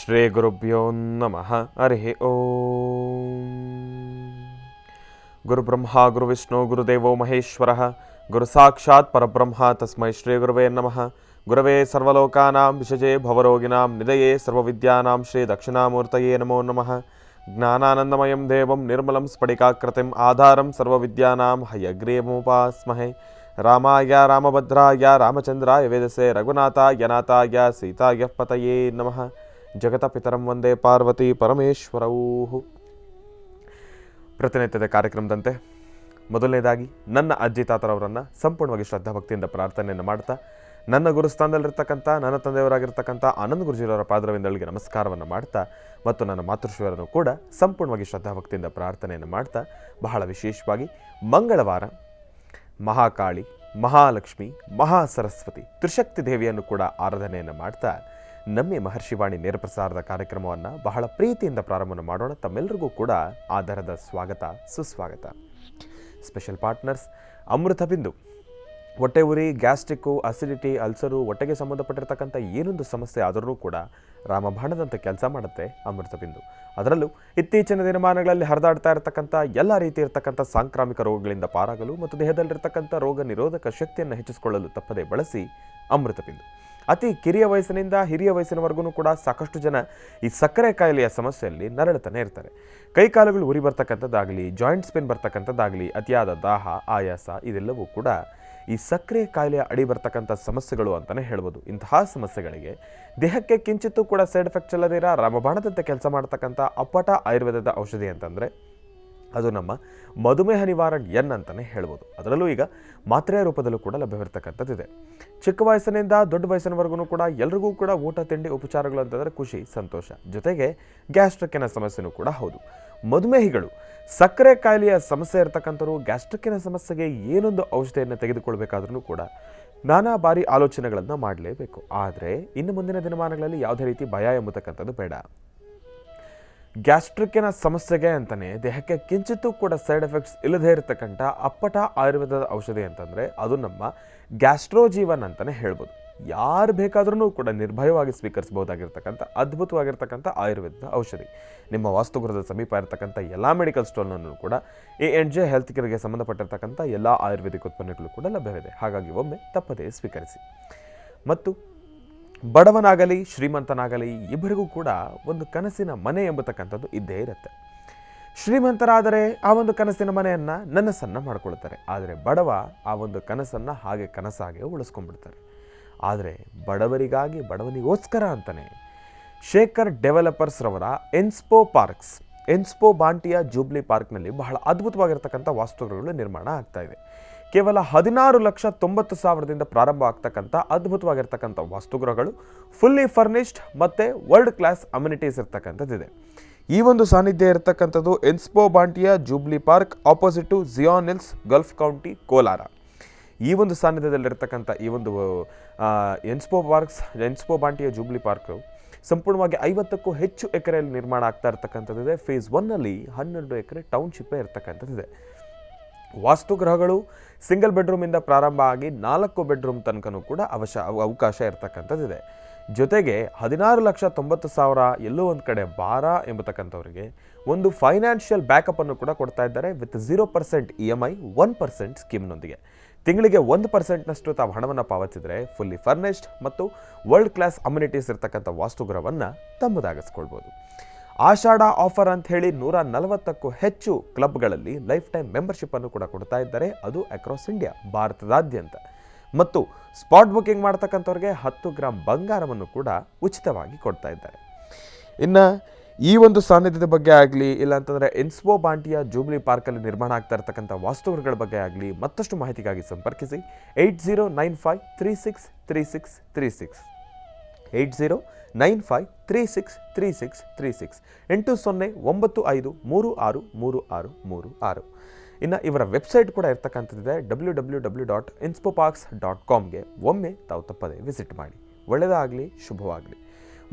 ಶ್ರೀ ಗುರುಭ್ಯೋ ನಮಃ. ಹರಿ ಓಂ. ಗುರುಬ್ರಹ್ಮ ಗುರುವಿಷ್ಣು ಗುರುದೇವೋ ಮಹೇಶ್ವರಃ ಗುರು ಸಾಕ್ಷಾತ್ ಪರಬ್ರಹ್ಮ ತಸ್ಮೈ ಶ್ರೀ ಗುರುವೇ ನಮಃ. ಗುರವೇ ಸರ್ವಲೋಕಾನಾಂ ವಿಷಜೇ ಭವರೋಗಿಣಾಂ ನಿಧಯೇ ಸರ್ವವಿದ್ಯಾನಾಂ ಶ್ರೀ ದಕ್ಷಿಣಾಮೂರ್ತಯೇ ನಮೋ ನಮಃ. ಜ್ಞಾನಾನಂದಮಯಂ ದೇವಂ ನಿರ್ಮಲಂ ಸ್ಫಟಿಕಾಕೃತಿಂ ಆಧಾರಂ ಸರ್ವವಿದ್ಯಾನಾಂ ಹಯಗ್ರೀವಮುಪಾಸ್ಮಹೇ. ರಾಮಾಯ ರಾಮಭದ್ರಾಯ ರಾಮಚಂದ್ರಾಯ ವೇದಸೆ ರಘುನಾಥಾಯ ನಾಥಾಯ ಸೀತಾಯ ಪತಯೇ ನಮಃ. ಜಗತ ಪಿತರಂ ವಂದೇ ಪಾರ್ವತಿ ಪರಮೇಶ್ವರೌ. ಪ್ರತಿನಿತ್ಯದ ಕಾರ್ಯಕ್ರಮದಂತೆ ಮೊದಲನೇದಾಗಿ ನನ್ನ ಅಜ್ಜಿ ತಾತರವರನ್ನು ಸಂಪೂರ್ಣವಾಗಿ ಶ್ರದ್ಧಾಭಕ್ತಿಯಿಂದ ಪ್ರಾರ್ಥನೆಯನ್ನು ಮಾಡ್ತಾ, ನನ್ನ ಗುರುಸ್ಥಾನದಲ್ಲಿರ್ತಕ್ಕಂಥ ನನ್ನ ತಂದೆಯವರಾಗಿರ್ತಕ್ಕಂಥ ಆನಂದ ಗುರುಜಿಯವರ ಪಾದರವಿಂದಳಿಗೆ ನಮಸ್ಕಾರವನ್ನು ಮಾಡ್ತಾ, ಮತ್ತು ನನ್ನ ಮಾತೃಶ್ರೀಯರನ್ನು ಕೂಡ ಸಂಪೂರ್ಣವಾಗಿ ಶ್ರದ್ಧಾಭಕ್ತಿಯಿಂದ ಪ್ರಾರ್ಥನೆಯನ್ನು ಮಾಡ್ತಾ, ಬಹಳ ವಿಶೇಷವಾಗಿ ಮಂಗಳವಾರ ಮಹಾಕಾಳಿ, ಮಹಾಲಕ್ಷ್ಮಿ, ಮಹಾಸರಸ್ವತಿ, ತ್ರಿಶಕ್ತಿ ದೇವಿಯನ್ನು ಕೂಡ ಆರಾಧನೆಯನ್ನು ಮಾಡ್ತಾ ನಮ್ಮ ಮಹರ್ಷಿವಾಣಿ ನೇರ ಪ್ರಸಾರದ ಕಾರ್ಯಕ್ರಮವನ್ನು ಬಹಳ ಪ್ರೀತಿಯಿಂದ ಪ್ರಾರಂಭ ಮಾಡೋಣ. ತಮ್ಮೆಲ್ಲರಿಗೂ ಕೂಡ ಆಧಾರದ ಸ್ವಾಗತ, ಸುಸ್ವಾಗತ. ಸ್ಪೆಷಲ್ ಪಾರ್ಟ್ನರ್ಸ್ ಅಮೃತ ಬಿಂದು. ಹೊಟ್ಟೆ ಉರಿ, ಗ್ಯಾಸ್ಟ್ರಿಕ್ಕು, ಅಸಿಡಿಟಿ, ಅಲ್ಸರು, ಹೊಟ್ಟೆಗೆ ಸಂಬಂಧಪಟ್ಟಿರ್ತಕ್ಕಂಥ ಏನೊಂದು ಸಮಸ್ಯೆ ಆದರೂ ಕೂಡ ರಾಮಬಾಣದಂತೆ ಕೆಲಸ ಮಾಡುತ್ತೆ ಅಮೃತ ಬಿಂದು. ಅದರಲ್ಲೂ ಇತ್ತೀಚಿನ ದಿನಮಾನಗಳಲ್ಲಿ ಹರಿದಾಡ್ತಾ ಇರತಕ್ಕಂಥ ಎಲ್ಲ ರೀತಿ ಇರತಕ್ಕಂಥ ಸಾಂಕ್ರಾಮಿಕ ರೋಗಗಳಿಂದ ಪಾರಾಗಲು ಮತ್ತು ದೇಹದಲ್ಲಿರ್ತಕ್ಕಂಥ ರೋಗ ನಿರೋಧಕ ಶಕ್ತಿಯನ್ನು ಹೆಚ್ಚಿಸಿಕೊಳ್ಳಲು ತಪ್ಪದೇ ಬಳಸಿ ಅಮೃತ ಬಿಂದು. ಅತಿ ಕಿರಿಯ ವಯಸ್ಸಿನಿಂದ ಹಿರಿಯ ವಯಸ್ಸಿನವರೆಗೂ ಕೂಡ ಸಾಕಷ್ಟು ಜನ ಈ ಸಕ್ಕರೆ ಕಾಯಿಲೆಯ ಸಮಸ್ಯೆಯಲ್ಲಿ ನರಳುತ್ತಾನೆ ಇರ್ತಾರೆ. ಕೈಕಾಲುಗಳು ಉರಿ ಬರ್ತಕ್ಕಂಥದ್ದಾಗಲಿ, ಜಾಯಿಂಟ್ಸ್ ಪೇನ್ ಬರ್ತಕ್ಕಂಥದ್ದಾಗಲಿ, ಅತಿಯಾದ ದಾಹ, ಆಯಾಸ, ಇದೆಲ್ಲವೂ ಕೂಡ ಈ ಸಕ್ಕರೆ ಕಾಯಿಲೆಯ ಅಡಿ ಬರ್ತಕ್ಕಂಥ ಸಮಸ್ಯೆಗಳು ಅಂತಲೇ ಹೇಳ್ಬೋದು. ಇಂತಹ ಸಮಸ್ಯೆಗಳಿಗೆ ದೇಹಕ್ಕೆ ಕಿಂಚಿತ್ತೂ ಕೂಡ ಸೈಡ್ ಎಫೆಕ್ಟ್ಸ್ ಇಲ್ಲದಿರ ರಾಮಬಾಣದಂತೆ ಕೆಲಸ ಮಾಡ್ತಕ್ಕಂಥ ಅಪ್ಪಟ ಆಯುರ್ವೇದದ ಔಷಧಿ ಅಂತಂದರೆ ಅದು ನಮ್ಮ ಮಧುಮೇಹ ನಿವಾರಣ್ ಎನ್ ಅಂತಲೇ ಹೇಳ್ಬೋದು. ಅದರಲ್ಲೂ ಈಗ ಮಾತ್ರೆಯ ರೂಪದಲ್ಲೂ ಕೂಡ ಲಭ್ಯವಿರ್ತಕ್ಕಂಥದ್ದಿದೆ. ಚಿಕ್ಕ ವಯಸ್ಸಿನಿಂದ ದೊಡ್ಡ ವಯಸ್ಸಿನವರೆಗೂ ಕೂಡ ಎಲ್ರಿಗೂ ಕೂಡ ಊಟ ತಿಂಡಿ ಉಪಚಾರಗಳು ಅಂತಂದರೆ ಖುಷಿ, ಸಂತೋಷ. ಜೊತೆಗೆ ಗ್ಯಾಸ್ಟ್ರಿಕ್ಕಿನ ಸಮಸ್ಯೆನೂ ಕೂಡ ಹೌದು. ಮಧುಮೇಹಿಗಳು, ಸಕ್ಕರೆ ಕಾಯಿಲೆಯ ಸಮಸ್ಯೆ ಇರತಕ್ಕಂಥವ್ರು ಗ್ಯಾಸ್ಟ್ರಿಕ್ಕಿನ ಸಮಸ್ಯೆಗೆ ಏನೊಂದು ಔಷಧಿಯನ್ನು ತೆಗೆದುಕೊಳ್ಬೇಕಾದ್ರೂ ಕೂಡ ನಾನಾ ಬಾರಿ ಆಲೋಚನೆಗಳನ್ನು ಮಾಡಲೇಬೇಕು. ಆದರೆ ಇನ್ನು ಮುಂದಿನ ದಿನಮಾನಗಳಲ್ಲಿ ಯಾವುದೇ ರೀತಿ ಭಯ ಎಂಬತಕ್ಕಂಥದ್ದು ಬೇಡ. ಗ್ಯಾಸ್ಟ್ರಿಕ್ಕಿನ ಸಮಸ್ಯೆಗೆ ಅಂತಲೇ ದೇಹಕ್ಕೆ ಕಿಂಚಿತ್ತೂ ಕೂಡ ಸೈಡ್ ಎಫೆಕ್ಟ್ಸ್ ಇಲ್ಲದೇ ಇರತಕ್ಕಂಥ ಅಪ್ಪಟ ಆಯುರ್ವೇದದ ಔಷಧಿ ಅಂತಂದರೆ ಅದು ನಮ್ಮ ಗ್ಯಾಸ್ಟ್ರೋಜೀವನ್ ಅಂತಲೇ ಹೇಳ್ಬೋದು. ಯಾರು ಬೇಕಾದ್ರೂ ಕೂಡ ನಿರ್ಭಯವಾಗಿ ಸ್ವೀಕರಿಸಬಹುದಾಗಿರ್ತಕ್ಕಂಥ ಅದ್ಭುತವಾಗಿರ್ತಕ್ಕಂಥ ಆಯುರ್ವೇದದ ಔಷಧಿ. ನಿಮ್ಮ ವಾಸ್ತುಗೃಹದ ಸಮೀಪ ಇರತಕ್ಕಂಥ ಎಲ್ಲ ಮೆಡಿಕಲ್ ಸ್ಟೋರ್ನಲ್ಲೂ ಕೂಡ A&J ಹೆಲ್ತ್ ಕೇರ್ಗೆ ಸಂಬಂಧಪಟ್ಟಿರ್ತಕ್ಕಂಥ ಎಲ್ಲ ಆಯುರ್ವೇದಿಕ್ ಉತ್ಪನ್ನಗಳು ಕೂಡ ಲಭ್ಯವಿದೆ. ಹಾಗಾಗಿ ಒಮ್ಮೆ ತಪ್ಪದೇ ಸ್ವೀಕರಿಸಿ. ಮತ್ತು ಬಡವನಾಗಲಿ ಶ್ರೀಮಂತನಾಗಲಿ ಇಬ್ಬರಿಗೂ ಕೂಡ ಒಂದು ಕನಸಿನ ಮನೆ ಎಂಬತಕ್ಕಂಥದ್ದು ಇದ್ದೇ ಇರುತ್ತೆ. ಶ್ರೀಮಂತರಾದರೆ ಆ ಒಂದು ಕನಸಿನ ಮನೆಯನ್ನು ನನಸನ್ನು ಮಾಡ್ಕೊಳ್ತಾರೆ. ಆದರೆ ಬಡವ ಆ ಒಂದು ಕನಸನ್ನು ಹಾಗೆ ಕನಸಾಗೆ ಉಳಿಸ್ಕೊಂಡ್ಬಿಡ್ತಾರೆ. ಆದರೆ ಬಡವರಿಗಾಗಿ, ಬಡವನಿಗೋಸ್ಕರ ಅಂತಲೇ ಶೇಖರ್ ಡೆವಲಪರ್ಸ್ ರವರ ಎನ್ಸ್ಪೋ ಬಾಂಟಿಯ ಜೂಬ್ಲಿ ಪಾರ್ಕ್ನಲ್ಲಿ ಬಹಳ ಅದ್ಭುತವಾಗಿರ್ತಕ್ಕಂಥ ವಾಸ್ತುಗೃಹಗಳು ನಿರ್ಮಾಣ ಆಗ್ತಾ ಇದೆ. ಕೇವಲ 16,90,000ದಿಂದ ಪ್ರಾರಂಭ ಆಗ್ತಕ್ಕಂಥ ಅದ್ಭುತವಾಗಿರ್ತಕ್ಕಂಥ ವಾಸ್ತುಗೃಹಗಳು, ಫುಲ್ಲಿ ಫರ್ನಿಶ್ಡ್ ಮತ್ತು ವರ್ಲ್ಡ್ ಕ್ಲಾಸ್ ಅಮ್ಯುನಿಟೀಸ್ ಇರ್ತಕ್ಕಂಥದ್ದಿದೆ. ಈ ಒಂದು ಸಾನ್ನಿಧ್ಯ ಇರತಕ್ಕಂಥದ್ದು ಎನ್ಸ್ಪೋ ಬಾಂಟಿಯ Jubilee Park, opposite Zion Hills, Gulf County, Kolar. ಈ ಒಂದು ಸಾನ್ನಿಧ್ಯದಲ್ಲಿರ್ತಕ್ಕಂಥ ಈ ಒಂದು ಎನ್ಸ್ಪೋ ಬಾಂಟಿಯ ಜೂಬ್ಲಿ ಪಾರ್ಕ್ ಸಂಪೂರ್ಣವಾಗಿ 50ಕ್ಕೂ ಹೆಚ್ಚು ಎಕರೆಯಲ್ಲಿ ನಿರ್ಮಾಣ ಆಗ್ತಾ ಇರ್ತಕ್ಕಂಥದ್ದಿದೆ. ಫೇಸ್ 1ನಲ್ಲಿ 12 ಎಕರೆ ಟೌನ್ಶಿಪ್ಪೇ ಇರ್ತಕ್ಕಂಥದ್ದಿದೆ. ವಾಸ್ತುಗೃಹಗಳು ಸಿಂಗಲ್ ಬೆಡ್ರೂಮಿಂದ ಪ್ರಾರಂಭ ಆಗಿ 4 ಬೆಡ್ರೂಮ್ ತನಕನೂ ಕೂಡ ಅವಕಾಶ ಇರ್ತಕ್ಕಂಥದ್ದಿದೆ. ಜೊತೆಗೆ 16,90,000 ಎಲ್ಲೋ ಒಂದು ಕಡೆ ಭಾರ ಎಂಬತಕ್ಕಂಥವ್ರಿಗೆ ಒಂದು ಫೈನಾನ್ಷಿಯಲ್ ಬ್ಯಾಕಪ್ಪನ್ನು ಕೂಡ ಕೊಡ್ತಾ ಇದ್ದಾರೆ ವಿತ್ 0% EMI, 1% ಸ್ಕೀಮ್ನೊಂದಿಗೆ. ತಿಂಗಳಿಗೆ 1%ನಷ್ಟು ತಾವು ಹಣವನ್ನು ಪಾವತಿಸಿದರೆ ಫುಲ್ಲಿ ಫರ್ನಿಶ್ಡ್ ಮತ್ತು ವರ್ಲ್ಡ್ ಕ್ಲಾಸ್ ಅಮ್ಯುನಿಟೀಸ್ ಇರ್ತಕ್ಕಂಥ ವಾಸ್ತುಗೃಹವನ್ನು ತಮ್ಮದಾಗಿಸ್ಕೊಳ್ಬೋದು. ಆಷಾಢ ಆಫರ್ ಅಂತ ಹೇಳಿ 140ಕ್ಕೂ ಹೆಚ್ಚು ಕ್ಲಬ್ಗಳಲ್ಲಿ ಲೈಫ್ ಟೈಮ್ ಮೆಂಬರ್ಶಿಪ್ಪನ್ನು ಕೂಡ ಕೊಡ್ತಾ ಇದ್ದಾರೆ. ಅದು ಅಕ್ರಾಸ್ ಇಂಡಿಯಾ, ಭಾರತದಾದ್ಯಂತ. ಮತ್ತು ಸ್ಪಾಟ್ ಬುಕಿಂಗ್ ಮಾಡ್ತಕ್ಕಂಥವ್ರಿಗೆ 10 ಗ್ರಾಮ್ ಬಂಗಾರವನ್ನು ಕೂಡ ಉಚಿತವಾಗಿ ಕೊಡ್ತಾ ಇದ್ದಾರೆ. ಇನ್ನು ಈ ಒಂದು ಸಾನ್ನಿಧ್ಯದ ಬಗ್ಗೆ ಆಗಲಿ, ಇಲ್ಲಾಂತಂದರೆ ಎನ್ಸ್ಪೋ ಬಾಂಟಿಯ ಜೂಬ್ಲಿ ಪಾರ್ಕಲ್ಲಿ ನಿರ್ಮಾಣ ಆಗ್ತಾ ಇರ್ತಕ್ಕಂಥ ವಾಸ್ತುಗೃಹಗಳ ಬಗ್ಗೆ ಆಗಲಿ ಮತ್ತಷ್ಟು ಮಾಹಿತಿಗಾಗಿ ಸಂಪರ್ಕಿಸಿ 8095363636 8095363636 8095363636. ಇನ್ನು ಇವರ ವೆಬ್ಸೈಟ್ ಕೂಡ ಇರ್ತಕ್ಕಂಥದ್ದಿದೆ www.inspoparks.comಗೆ ಒಮ್ಮೆ ತಾವು ತಪ್ಪದೆ ವಿಸಿಟ್ ಮಾಡಿ. ಒಳ್ಳೆಯದಾಗಲಿ, ಶುಭವಾಗಲಿ.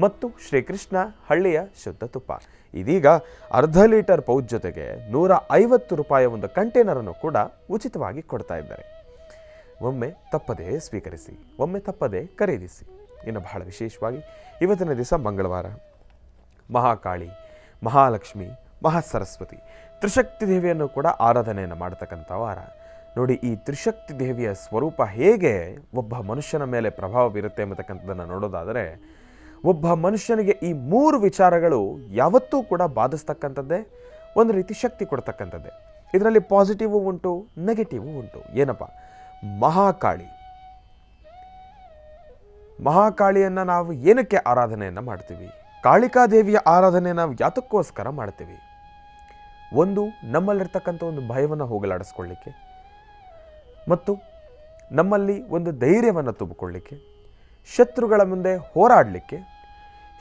ಮತ್ತು ಶ್ರೀಕೃಷ್ಣ ಹಳ್ಳಿಯ ಶುದ್ಧ ತುಪ್ಪ ಇದೀಗ ಅರ್ಧ ಲೀಟರ್ ಪೌಚ್ ಜೊತೆಗೆ 150 ರೂಪಾಯಿಯ ಒಂದು ಕಂಟೈನರನ್ನು ಕೂಡ ಉಚಿತವಾಗಿ ಕೊಡ್ತಾ ಇದ್ದಾರೆ. ಒಮ್ಮೆ ತಪ್ಪದೇ ಸ್ವೀಕರಿಸಿ, ಒಮ್ಮೆ ತಪ್ಪದೇ ಖರೀದಿಸಿ. ಇನ್ನು ಬಹಳ ವಿಶೇಷವಾಗಿ ಇವತ್ತಿನ ದಿವಸ ಮಂಗಳವಾರ, ಮಹಾಕಾಳಿ, ಮಹಾಲಕ್ಷ್ಮಿ, ಮಹಾಸರಸ್ವತಿ ತ್ರಿಶಕ್ತಿ ದೇವಿಯನ್ನು ಕೂಡ ಆರಾಧನೆಯನ್ನು ಮಾಡ್ತಕ್ಕಂಥ ವಾರ. ನೋಡಿ, ಈ ತ್ರಿಶಕ್ತಿ ದೇವಿಯ ಸ್ವರೂಪ ಹೇಗೆ ಒಬ್ಬ ಮನುಷ್ಯನ ಮೇಲೆ ಪ್ರಭಾವ ಬೀರುತ್ತೆ ಎಂಬತಕ್ಕಂಥದ್ದನ್ನು ನೋಡೋದಾದರೆ, ಒಬ್ಬ ಮನುಷ್ಯನಿಗೆ ಈ 3 ವಿಚಾರಗಳು ಯಾವತ್ತೂ ಕೂಡ ಬಾಧಿಸ್ತಕ್ಕಂಥದ್ದೇ, ಒಂದು ರೀತಿ ಶಕ್ತಿ ಕೊಡ್ತಕ್ಕಂಥದ್ದೇ. ಇದರಲ್ಲಿ ಪಾಸಿಟಿವು ಉಂಟು, ನೆಗೆಟಿವು ಉಂಟು. ಏನಪ್ಪ? ಮಹಾಕಾಳಿಯನ್ನು ನಾವು ಏನಕ್ಕೆ ಆರಾಧನೆಯನ್ನು ಮಾಡ್ತೀವಿ? ಕಾಳಿಕಾದೇವಿಯ ಆರಾಧನೆ ನಾವು ಯಾತಕ್ಕೋಸ್ಕರ ಮಾಡ್ತೀವಿ? ಒಂದು, ನಮ್ಮಲ್ಲಿರ್ತಕ್ಕಂಥ ಒಂದು ಭಯವನ್ನು ಹೋಗಲಾಡಿಸ್ಕೊಳ್ಳಿಕ್ಕೆ, ಮತ್ತು ನಮ್ಮಲ್ಲಿ ಒಂದು ಧೈರ್ಯವನ್ನು ತುಂಬಿಕೊಳ್ಳಿಕ್ಕೆ, ಶತ್ರುಗಳ ಮುಂದೆ ಹೋರಾಡಲಿಕ್ಕೆ,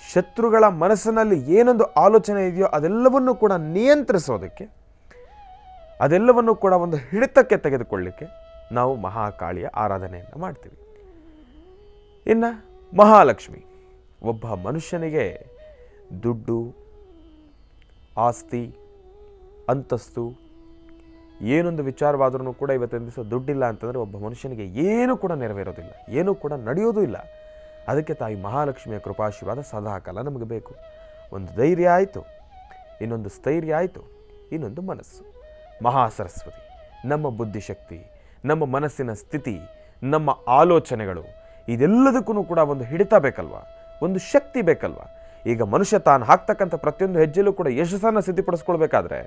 ಶತ್ರುಗಳ ಮನಸ್ಸಿನಲ್ಲಿ ಏನೊಂದು ಆಲೋಚನೆ ಇದೆಯೋ ಅದೆಲ್ಲವನ್ನೂ ಕೂಡ ನಿಯಂತ್ರಿಸೋದಕ್ಕೆ, ಅದೆಲ್ಲವನ್ನೂ ಕೂಡ ಒಂದು ಹಿಡಿತಕ್ಕೆ ತೆಗೆದುಕೊಳ್ಳಿಕ್ಕೆ ನಾವು ಮಹಾಕಾಳಿಯ ಆರಾಧನೆಯನ್ನು ಮಾಡ್ತೀವಿ. ಇನ್ನು ಮಹಾಲಕ್ಷ್ಮಿ, ಒಬ್ಬ ಮನುಷ್ಯನಿಗೆ ದುಡ್ಡು, ಆಸ್ತಿ, ಅಂತಸ್ತು ಏನೊಂದು ವಿಚಾರವಾದ್ರೂ ಕೂಡ ಇವತ್ತಿನ ದಿವಸ ದುಡ್ಡಿಲ್ಲ ಅಂತಂದರೆ ಒಬ್ಬ ಮನುಷ್ಯನಿಗೆ ಏನೂ ಕೂಡ ನೆರವೇರೋದಿಲ್ಲ, ಏನೂ ಕೂಡ ನಡೆಯೋದೂ ಇಲ್ಲ. ಅದಕ್ಕೆ ತಾಯಿ ಮಹಾಲಕ್ಷ್ಮಿಯ ಕೃಪಾಶೀರ್ವಾದ ಸದಾಕಾಲ ನಮಗೆ ಬೇಕು. ಒಂದು ಧೈರ್ಯ ಆಯಿತು, ಇನ್ನೊಂದು ಸ್ಥೈರ್ಯ ಆಯಿತು, ಇನ್ನೊಂದು ಮನಸ್ಸು. ಮಹಾಸರಸ್ವತಿ, ನಮ್ಮ ಬುದ್ಧಿಶಕ್ತಿ, ನಮ್ಮ ಮನಸ್ಸಿನ ಸ್ಥಿತಿ, ನಮ್ಮ ಆಲೋಚನೆಗಳು, ಇದೆಲ್ಲದಕ್ಕೂ ಕೂಡ ಒಂದು ಹಿಡಿತ ಬೇಕಲ್ವ, ಒಂದು ಶಕ್ತಿ ಬೇಕಲ್ವ. ಈಗ ಮನುಷ್ಯ ತಾನು ಹಾಕ್ತಕ್ಕಂಥ ಪ್ರತಿಯೊಂದು ಹೆಜ್ಜೆಯಲ್ಲೂ ಕೂಡ ಯಶಸ್ಸನ್ನು ಸಿದ್ಧಿಪಡಿಸ್ಕೊಳ್ಬೇಕಾದ್ರೆ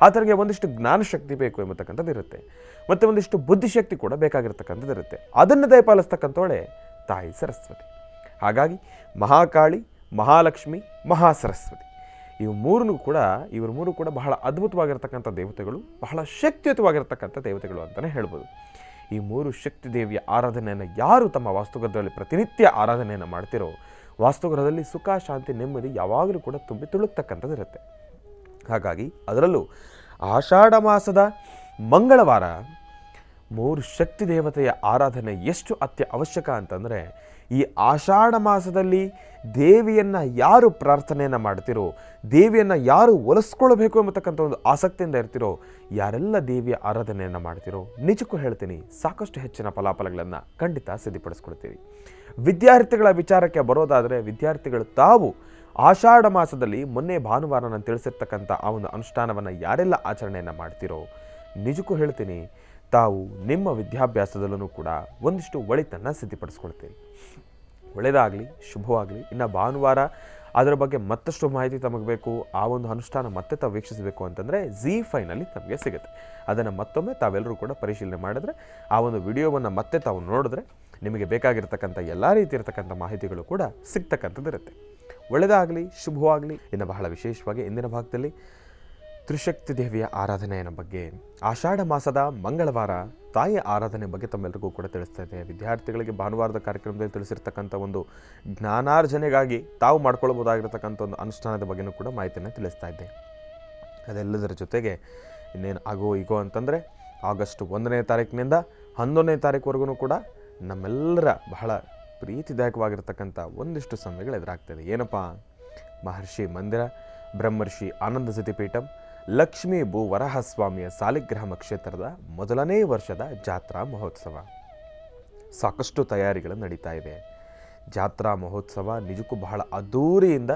ಆತನಿಗೆ ಒಂದಿಷ್ಟು ಜ್ಞಾನಶಕ್ತಿ ಬೇಕು ಎಂಬತಕ್ಕಂಥದ್ದು ಇರುತ್ತೆ, ಮತ್ತು ಒಂದಿಷ್ಟು ಬುದ್ಧಿಶಕ್ತಿ ಕೂಡ ಬೇಕಾಗಿರ್ತಕ್ಕಂಥದ್ದು ಇರುತ್ತೆ. ಅದನ್ನು ದಯಪಾಲಿಸ್ತಕ್ಕಂಥವಳೆ ತಾಯಿ ಸರಸ್ವತಿ. ಹಾಗಾಗಿ ಮಹಾಕಾಳಿ, ಮಹಾಲಕ್ಷ್ಮಿ, ಮಹಾಸರಸ್ವತಿ ಇವರು ಮೂರು ಕೂಡ ಬಹಳ ಅದ್ಭುತವಾಗಿರ್ತಕ್ಕಂಥ ದೇವತೆಗಳು, ಬಹಳ ಶಕ್ತಿಯುತವಾಗಿರ್ತಕ್ಕಂಥ ದೇವತೆಗಳು ಅಂತಲೇ ಹೇಳ್ಬೋದು. ಈ 3 ಶಕ್ತಿ ದೇವಿಯ ಆರಾಧನೆಯನ್ನು ಯಾರು ತಮ್ಮ ವಾಸ್ತುಗೃಹದಲ್ಲಿ ಪ್ರತಿನಿತ್ಯ ಆರಾಧನೆಯನ್ನು ಮಾಡ್ತಿರೋ, ವಾಸ್ತುಗೃಹದಲ್ಲಿ ಸುಖ, ಶಾಂತಿ, ನೆಮ್ಮದಿ ಯಾವಾಗಲೂ ಕೂಡ ತುಂಬಿ ತುಳುಕ್ತಕ್ಕಂಥದ್ದು ಇರುತ್ತೆ. ಹಾಗಾಗಿ ಅದರಲ್ಲೂ ಆಷಾಢ ಮಾಸದ ಮಂಗಳವಾರ 3 ಶಕ್ತಿ ದೇವತೆಯ ಆರಾಧನೆ ಎಷ್ಟು ಅವಶ್ಯಕ ಅಂತಂದರೆ, ಈ ಆಷಾಢ ಮಾಸದಲ್ಲಿ ದೇವಿಯನ್ನು ಯಾರು ಪ್ರಾರ್ಥನೆಯನ್ನು ಮಾಡ್ತಿರೋ, ದೇವಿಯನ್ನು ಯಾರು ಒಲಿಸ್ಕೊಳ್ಬೇಕು ಎಂಬತಕ್ಕಂಥ ಒಂದು ಆಸಕ್ತಿಯಿಂದ ಇರ್ತಿರೋ, ಯಾರೆಲ್ಲ ದೇವಿಯ ಆರಾಧನೆಯನ್ನು ಮಾಡ್ತಿರೋ, ನಿಜಕ್ಕೂ ಹೇಳ್ತೀನಿ, ಸಾಕಷ್ಟು ಹೆಚ್ಚಿನ ಫಲಾಫಲಗಳನ್ನು ಖಂಡಿತ ಸಿದ್ಧಿಪಡಿಸ್ಕೊಳ್ತೀವಿ. ವಿದ್ಯಾರ್ಥಿಗಳ ವಿಚಾರಕ್ಕೆ ಬರೋದಾದರೆ, ವಿದ್ಯಾರ್ಥಿಗಳು ತಾವು ಆಷಾಢ ಮಾಸದಲ್ಲಿ ಮೊನ್ನೆ ಭಾನುವಾರ ನಾನು ತಿಳಿಸಿರ್ತಕ್ಕಂಥ ಆ ಒಂದು ಅನುಷ್ಠಾನವನ್ನು ಯಾರೆಲ್ಲ ಆಚರಣೆಯನ್ನು ಮಾಡ್ತಿರೋ, ನಿಜಕ್ಕೂ ಹೇಳ್ತೀನಿ, ತಾವು ನಿಮ್ಮ ವಿದ್ಯಾಭ್ಯಾಸದಲ್ಲೂ ಕೂಡ ಒಂದಿಷ್ಟು ಒಳಿತನ್ನು ಸಿದ್ಧಿಪಡಿಸ್ಕೊಳ್ತೀರಿ. ಒಳ್ಳೆಯದಾಗಲಿ, ಶುಭವಾಗಲಿ. ಇನ್ನು ಭಾನುವಾರ ಅದರ ಬಗ್ಗೆ ಮತ್ತಷ್ಟು ಮಾಹಿತಿ ತಮಗೆ ಬೇಕು, ಆ ಒಂದು ಅನುಷ್ಠಾನ ಮತ್ತೆ ತಾವು ವೀಕ್ಷಿಸಬೇಕು ಅಂತಂದರೆ ZEE5ನಲ್ಲಿ ತಮಗೆ ಸಿಗುತ್ತೆ. ಅದನ್ನು ಮತ್ತೊಮ್ಮೆ ತಾವೆಲ್ಲರೂ ಕೂಡ ಪರಿಶೀಲನೆ ಮಾಡಿದ್ರೆ, ಆ ಒಂದು ವಿಡಿಯೋವನ್ನು ಮತ್ತೆ ತಾವು ನೋಡಿದ್ರೆ ನಿಮಗೆ ಬೇಕಾಗಿರ್ತಕ್ಕಂಥ ಎಲ್ಲ ರೀತಿ ಇರತಕ್ಕಂಥ ಮಾಹಿತಿಗಳು ಕೂಡ ಸಿಗ್ತಕ್ಕಂಥದ್ದು ಇರುತ್ತೆ. ಒಳ್ಳೆಯದಾಗಲಿ, ಶುಭವಾಗಲಿ. ಇನ್ನು ಬಹಳ ವಿಶೇಷವಾಗಿ ಇಂದಿನ ಭಾಗದಲ್ಲಿ ತ್ರಿಶಕ್ತಿ ದೇವಿಯ ಆರಾಧನೆಯ ಬಗ್ಗೆ, ಆಷಾಢ ಮಾಸದ ಮಂಗಳವಾರ ತಾಯಿಯ ಆರಾಧನೆ ಬಗ್ಗೆ ತಮ್ಮೆಲ್ಲರಿಗೂ ಕೂಡ ತಿಳಿಸ್ತಾ ಇದೆ. ವಿದ್ಯಾರ್ಥಿಗಳಿಗೆ ಭಾನುವಾರದ ಕಾರ್ಯಕ್ರಮದಲ್ಲಿ ತಿಳಿಸಿರ್ತಕ್ಕಂಥ ಒಂದು ಜ್ಞಾನಾರ್ಜನೆಗಾಗಿ ತಾವು ಮಾಡ್ಕೊಳ್ಬೋದಾಗಿರ್ತಕ್ಕಂಥ ಒಂದು ಅನುಷ್ಠಾನದ ಬಗ್ಗೆಯೂ ಕೂಡ ಮಾಹಿತಿಯನ್ನು ತಿಳಿಸ್ತಾ ಇದ್ದೆ. ಅದೆಲ್ಲದರ ಜೊತೆಗೆ ಇನ್ನೇನು ಆಗೋ ಅಂತಂದರೆ, ಆಗಸ್ಟ್ 1ನೇ ತಾರೀಕಿನಿಂದ 11ನೇ ತಾರೀಕುವರೆಗೂ ಕೂಡ ನಮ್ಮೆಲ್ಲರ ಬಹಳ ಪ್ರೀತಿದಾಯಕವಾಗಿರ್ತಕ್ಕಂಥ ಒಂದಿಷ್ಟು ಸಮಯಗಳು ಎದುರಾಗ್ತದೆ. ಏನಪ್ಪ? ಮಹರ್ಷಿ ಮಂದಿರ, ಬ್ರಹ್ಮರ್ಷಿ ಆನಂದ ಸತಿಪೀಠಂ, ಲಕ್ಷ್ಮೀ ಭೂ ವರಹಸ್ವಾಮಿಯ ಸಾಲಿಗ್ರಾಮ ಕ್ಷೇತ್ರದ 1ನೇ ವರ್ಷದ ಜಾತ್ರಾ ಮಹೋತ್ಸವ. ಸಾಕಷ್ಟು ತಯಾರಿಗಳು ನಡೀತಾ ಇದೆ. ಜಾತ್ರಾ ಮಹೋತ್ಸವ ನಿಜಕ್ಕೂ ಬಹಳ ಅದ್ಧೂರಿಯಿಂದ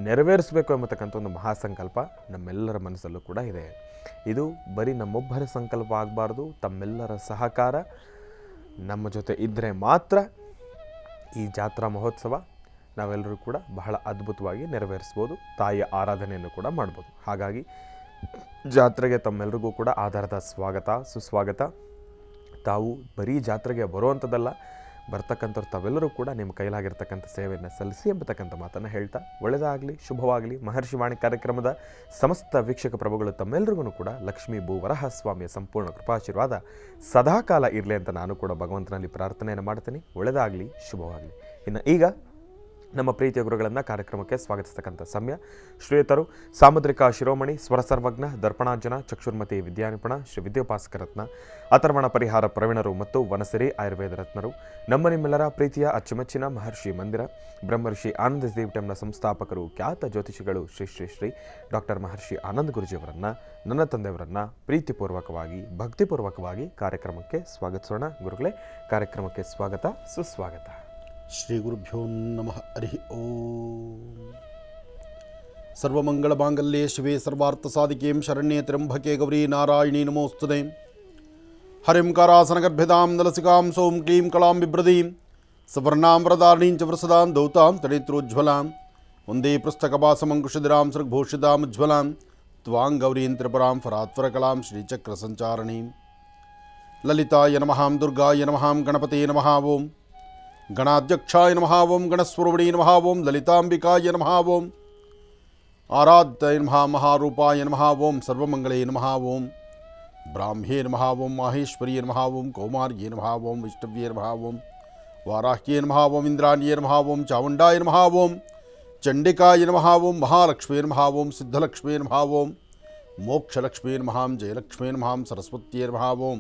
ನೆರವೇರಿಸಬೇಕು ಎಂಬತಕ್ಕಂಥ ಒಂದು ಮಹಾಸಂಕಲ್ಪ ನಮ್ಮೆಲ್ಲರ ಮನಸ್ಸಲ್ಲೂ ಕೂಡ ಇದೆ. ಇದು ಬರೀ ನಮ್ಮೊಬ್ಬರ ಸಂಕಲ್ಪ ಆಗಬಾರ್ದು, ತಮ್ಮೆಲ್ಲರ ಸಹಕಾರ ನಮ್ಮ ಜೊತೆ ಇದ್ದರೆ ಮಾತ್ರ ಈ ಜಾತ್ರಾ ಮಹೋತ್ಸವ ನಾವೆಲ್ಲರೂ ಕೂಡ ಬಹಳ ಅದ್ಭುತವಾಗಿ ನೆರವೇರಿಸ್ಬೋದು, ತಾಯಿಯ ಆರಾಧನೆಯನ್ನು ಕೂಡ ಮಾಡ್ಬೋದು. ಹಾಗಾಗಿ ಜಾತ್ರೆಗೆ ತಮ್ಮೆಲ್ಲರಿಗೂ ಕೂಡ ಆಧಾರದ ಸ್ವಾಗತ, ಸುಸ್ವಾಗತ. ತಾವು ಬರೀ ಜಾತ್ರೆಗೆ ಬರುವಂಥದ್ದಲ್ಲ, ಬರ್ತಕ್ಕಂಥವ್ರು ತಾವೆಲ್ಲರೂ ಕೂಡ ನಿಮ್ಮ ಕೈಲಾಗಿರ್ತಕ್ಕಂಥ ಸೇವೆಯನ್ನು ಸಲ್ಲಿಸಿ ಎಂಬತಕ್ಕಂಥ ಮಾತನ್ನು ಹೇಳ್ತಾ, ಒಳ್ಳೆಯದಾಗಲಿ, ಶುಭವಾಗಲಿ. ಮಹರ್ಷಿವಾಣಿ ಕಾರ್ಯಕ್ರಮದ ಸಮಸ್ತ ವೀಕ್ಷಕ ಪ್ರಭುಗಳು ತಮ್ಮೆಲ್ಲರಿಗೂ ಕೂಡ ಲಕ್ಷ್ಮೀ ಭೂ ವರಹಸ್ವಾಮಿಯ ಸಂಪೂರ್ಣ ಕೃಪಾಶೀರ್ವಾದ ಸದಾಕಾಲ ಇರಲಿ ಅಂತ ನಾನು ಕೂಡ ಭಗವಂತನಲ್ಲಿ ಪ್ರಾರ್ಥನೆಯನ್ನು ಮಾಡ್ತೀನಿ. ಒಳ್ಳೆಯದಾಗಲಿ, ಶುಭವಾಗಲಿ. ಇನ್ನು ಈಗ ನಮ್ಮ ಪ್ರೀತಿಯ ಗುರುಗಳನ್ನು ಕಾರ್ಯಕ್ರಮಕ್ಕೆ ಸ್ವಾಗತಿಸ್ತಕ್ಕಂಥ ಸಮಯ. ಶ್ರೀಯುತರು ಸಾಮುದ್ರಿಕ ಶಿರೋಮಣಿ, ಸ್ವರ ಸರ್ವಜ್ಞ, ದರ್ಪಣಾರ್ಜನ, ಚಕ್ಷುರ್ಮತಿ ವಿದ್ಯಾನಿಪುಣ, ಶ್ರೀ ವಿದ್ಯೋಪಾಸಕ ರತ್ನ, ಅಥರ್ವಣ ಪರಿಹಾರ ಪ್ರವೀಣರು ಮತ್ತು ವನಸಿರಿ ಆಯುರ್ವೇದ ರತ್ನರು, ನಮ್ಮ ನಿಮ್ಮೆಲ್ಲರ ಪ್ರೀತಿಯ ಅಚ್ಚುಮೆಚ್ಚಿನ ಮಹರ್ಷಿ ಮಂದಿರ, ಬ್ರಹ್ಮರ್ಷಿ ಆನಂದ ಸತಿಪೀಠಂನ ಸಂಸ್ಥಾಪಕರು, ಖ್ಯಾತ ಜ್ಯೋತಿಷಿಗಳು ಶ್ರೀ ಡಾಕ್ಟರ್ ಮಹರ್ಷಿ ಆನಂದ ಗುರುಜಿಯವರನ್ನು, ನನ್ನ ತಂದೆಯವರನ್ನು ಪ್ರೀತಿಪೂರ್ವಕವಾಗಿ, ಭಕ್ತಿಪೂರ್ವಕವಾಗಿ ಕಾರ್ಯಕ್ರಮಕ್ಕೆ ಸ್ವಾಗತಿಸೋಣ. ಗುರುಗಳೇ, ಕಾರ್ಯಕ್ರಮಕ್ಕೆ ಸ್ವಾಗತ, ಸುಸ್ವಾಗತ. ಶ್ರೀ ಗುರುಭ್ಯೋ ನಮಃ. ಹರಿ ಓಂ. ಸರ್ವಮಂಗಳಮಾಂಗಲ್ಯೆ ಶಿವೆ ಸರ್ವಾರ್ಥಸಾಧಿಕೆಂ ಶರಣ್ಯೆ ತ್ರ್ಯಂಬಕೆ ಗೌರಿ ನಾರಾಯಣಿ ನಮೋಸ್ತುತೆ. ಹರಿಂ ಕಾರಾಸನಗರ್ಭಿದಾಂ ನಲಸಿಕಾಂ ಸೌಂ ಕ್ಲೀಂ ಕಳಾಂ ಬಿಭ್ರದೀಂ ಸವರ್ಣಾಂ ವರದಾರಣೀಂ ಚ ವೃಸದಾಂ ದೌತಾಂ ತನೇತ್ರೋಜ್ವಲಾಂ ಒಂದೇ ಪುಸ್ತಕಪಾಸಮಂಕುಶಿಧಿರಾಂ ಸೃಗ್ಭೂಷಿತಾಂ ಉಜ್ವಲಾಂ ತ್ವಾಂ ಗೌರೀಂ ತ್ರಿಪುರಾಂ ಫರಾತ್ವರಕಲಾಂ ಶ್ರೀಚಕ್ರ ಸಂಚಾರಣೀಂ. ಲಲಿತಾಯ ನಮಃ ದುರ್ಗಾಯ ನಮಃ ಗಣಪತೇ ನಮಃ ಓಂ ಗಣಾಧ್ಯಕ್ಷಾಯ ನಮಃ ಓಂ ಗಣಸ್ವರೂಪಿಣೀ ನಮಃ ಓಂ ಲಲಿತಾಂಬಿಕಾಯ ನಮಃ ಓಂ ಆರಾಧ್ಯಾಯ ನಮಃ ಮಹಾರೂಪಾಯ ನಮಃ ಓಂ ಸರ್ವಮಂಗಳೇ ನಮಃ ಓಂ ಬ್ರಾಹ್ಮ್ಯೇ ನಮಃ ಓಂ ಮಾಹೇಶ್ವರ್ಯೇ ನಮಃ ಓಂ ಕೌಮಾರ್ಯೇ ನಮಃ ಓಂ ವಿಷ್ಣವ್ಯೇ ನಮಃ ಓಂ ವಾರಾಹ್ಯೇ ನಮಃ ಓಂ ಇಂದ್ರಾಣ್ಯೇ ನಮಃ ಓಂ ಚಾಮುಂಡಾಯ ನಮಃ ಓಂ ಚಂಡಿಕಾಯ ನಮಃ ಓಂ ಮಹಾಲಕ್ಷ್ಮೀ ನಮಃ ಓಂ ಸಿದ್ಧಲಕ್ಷ್ಮೀ ನಮಃ ಓಂ ಮೋಕ್ಷಲಕ್ಷ್ಮೀ ನಮಃ ಜಯಲಕ್ಷ್ಮೀ ನಮಃ ಸರಸ್ವತ್ಯೇ ನಮಃ ಓಂ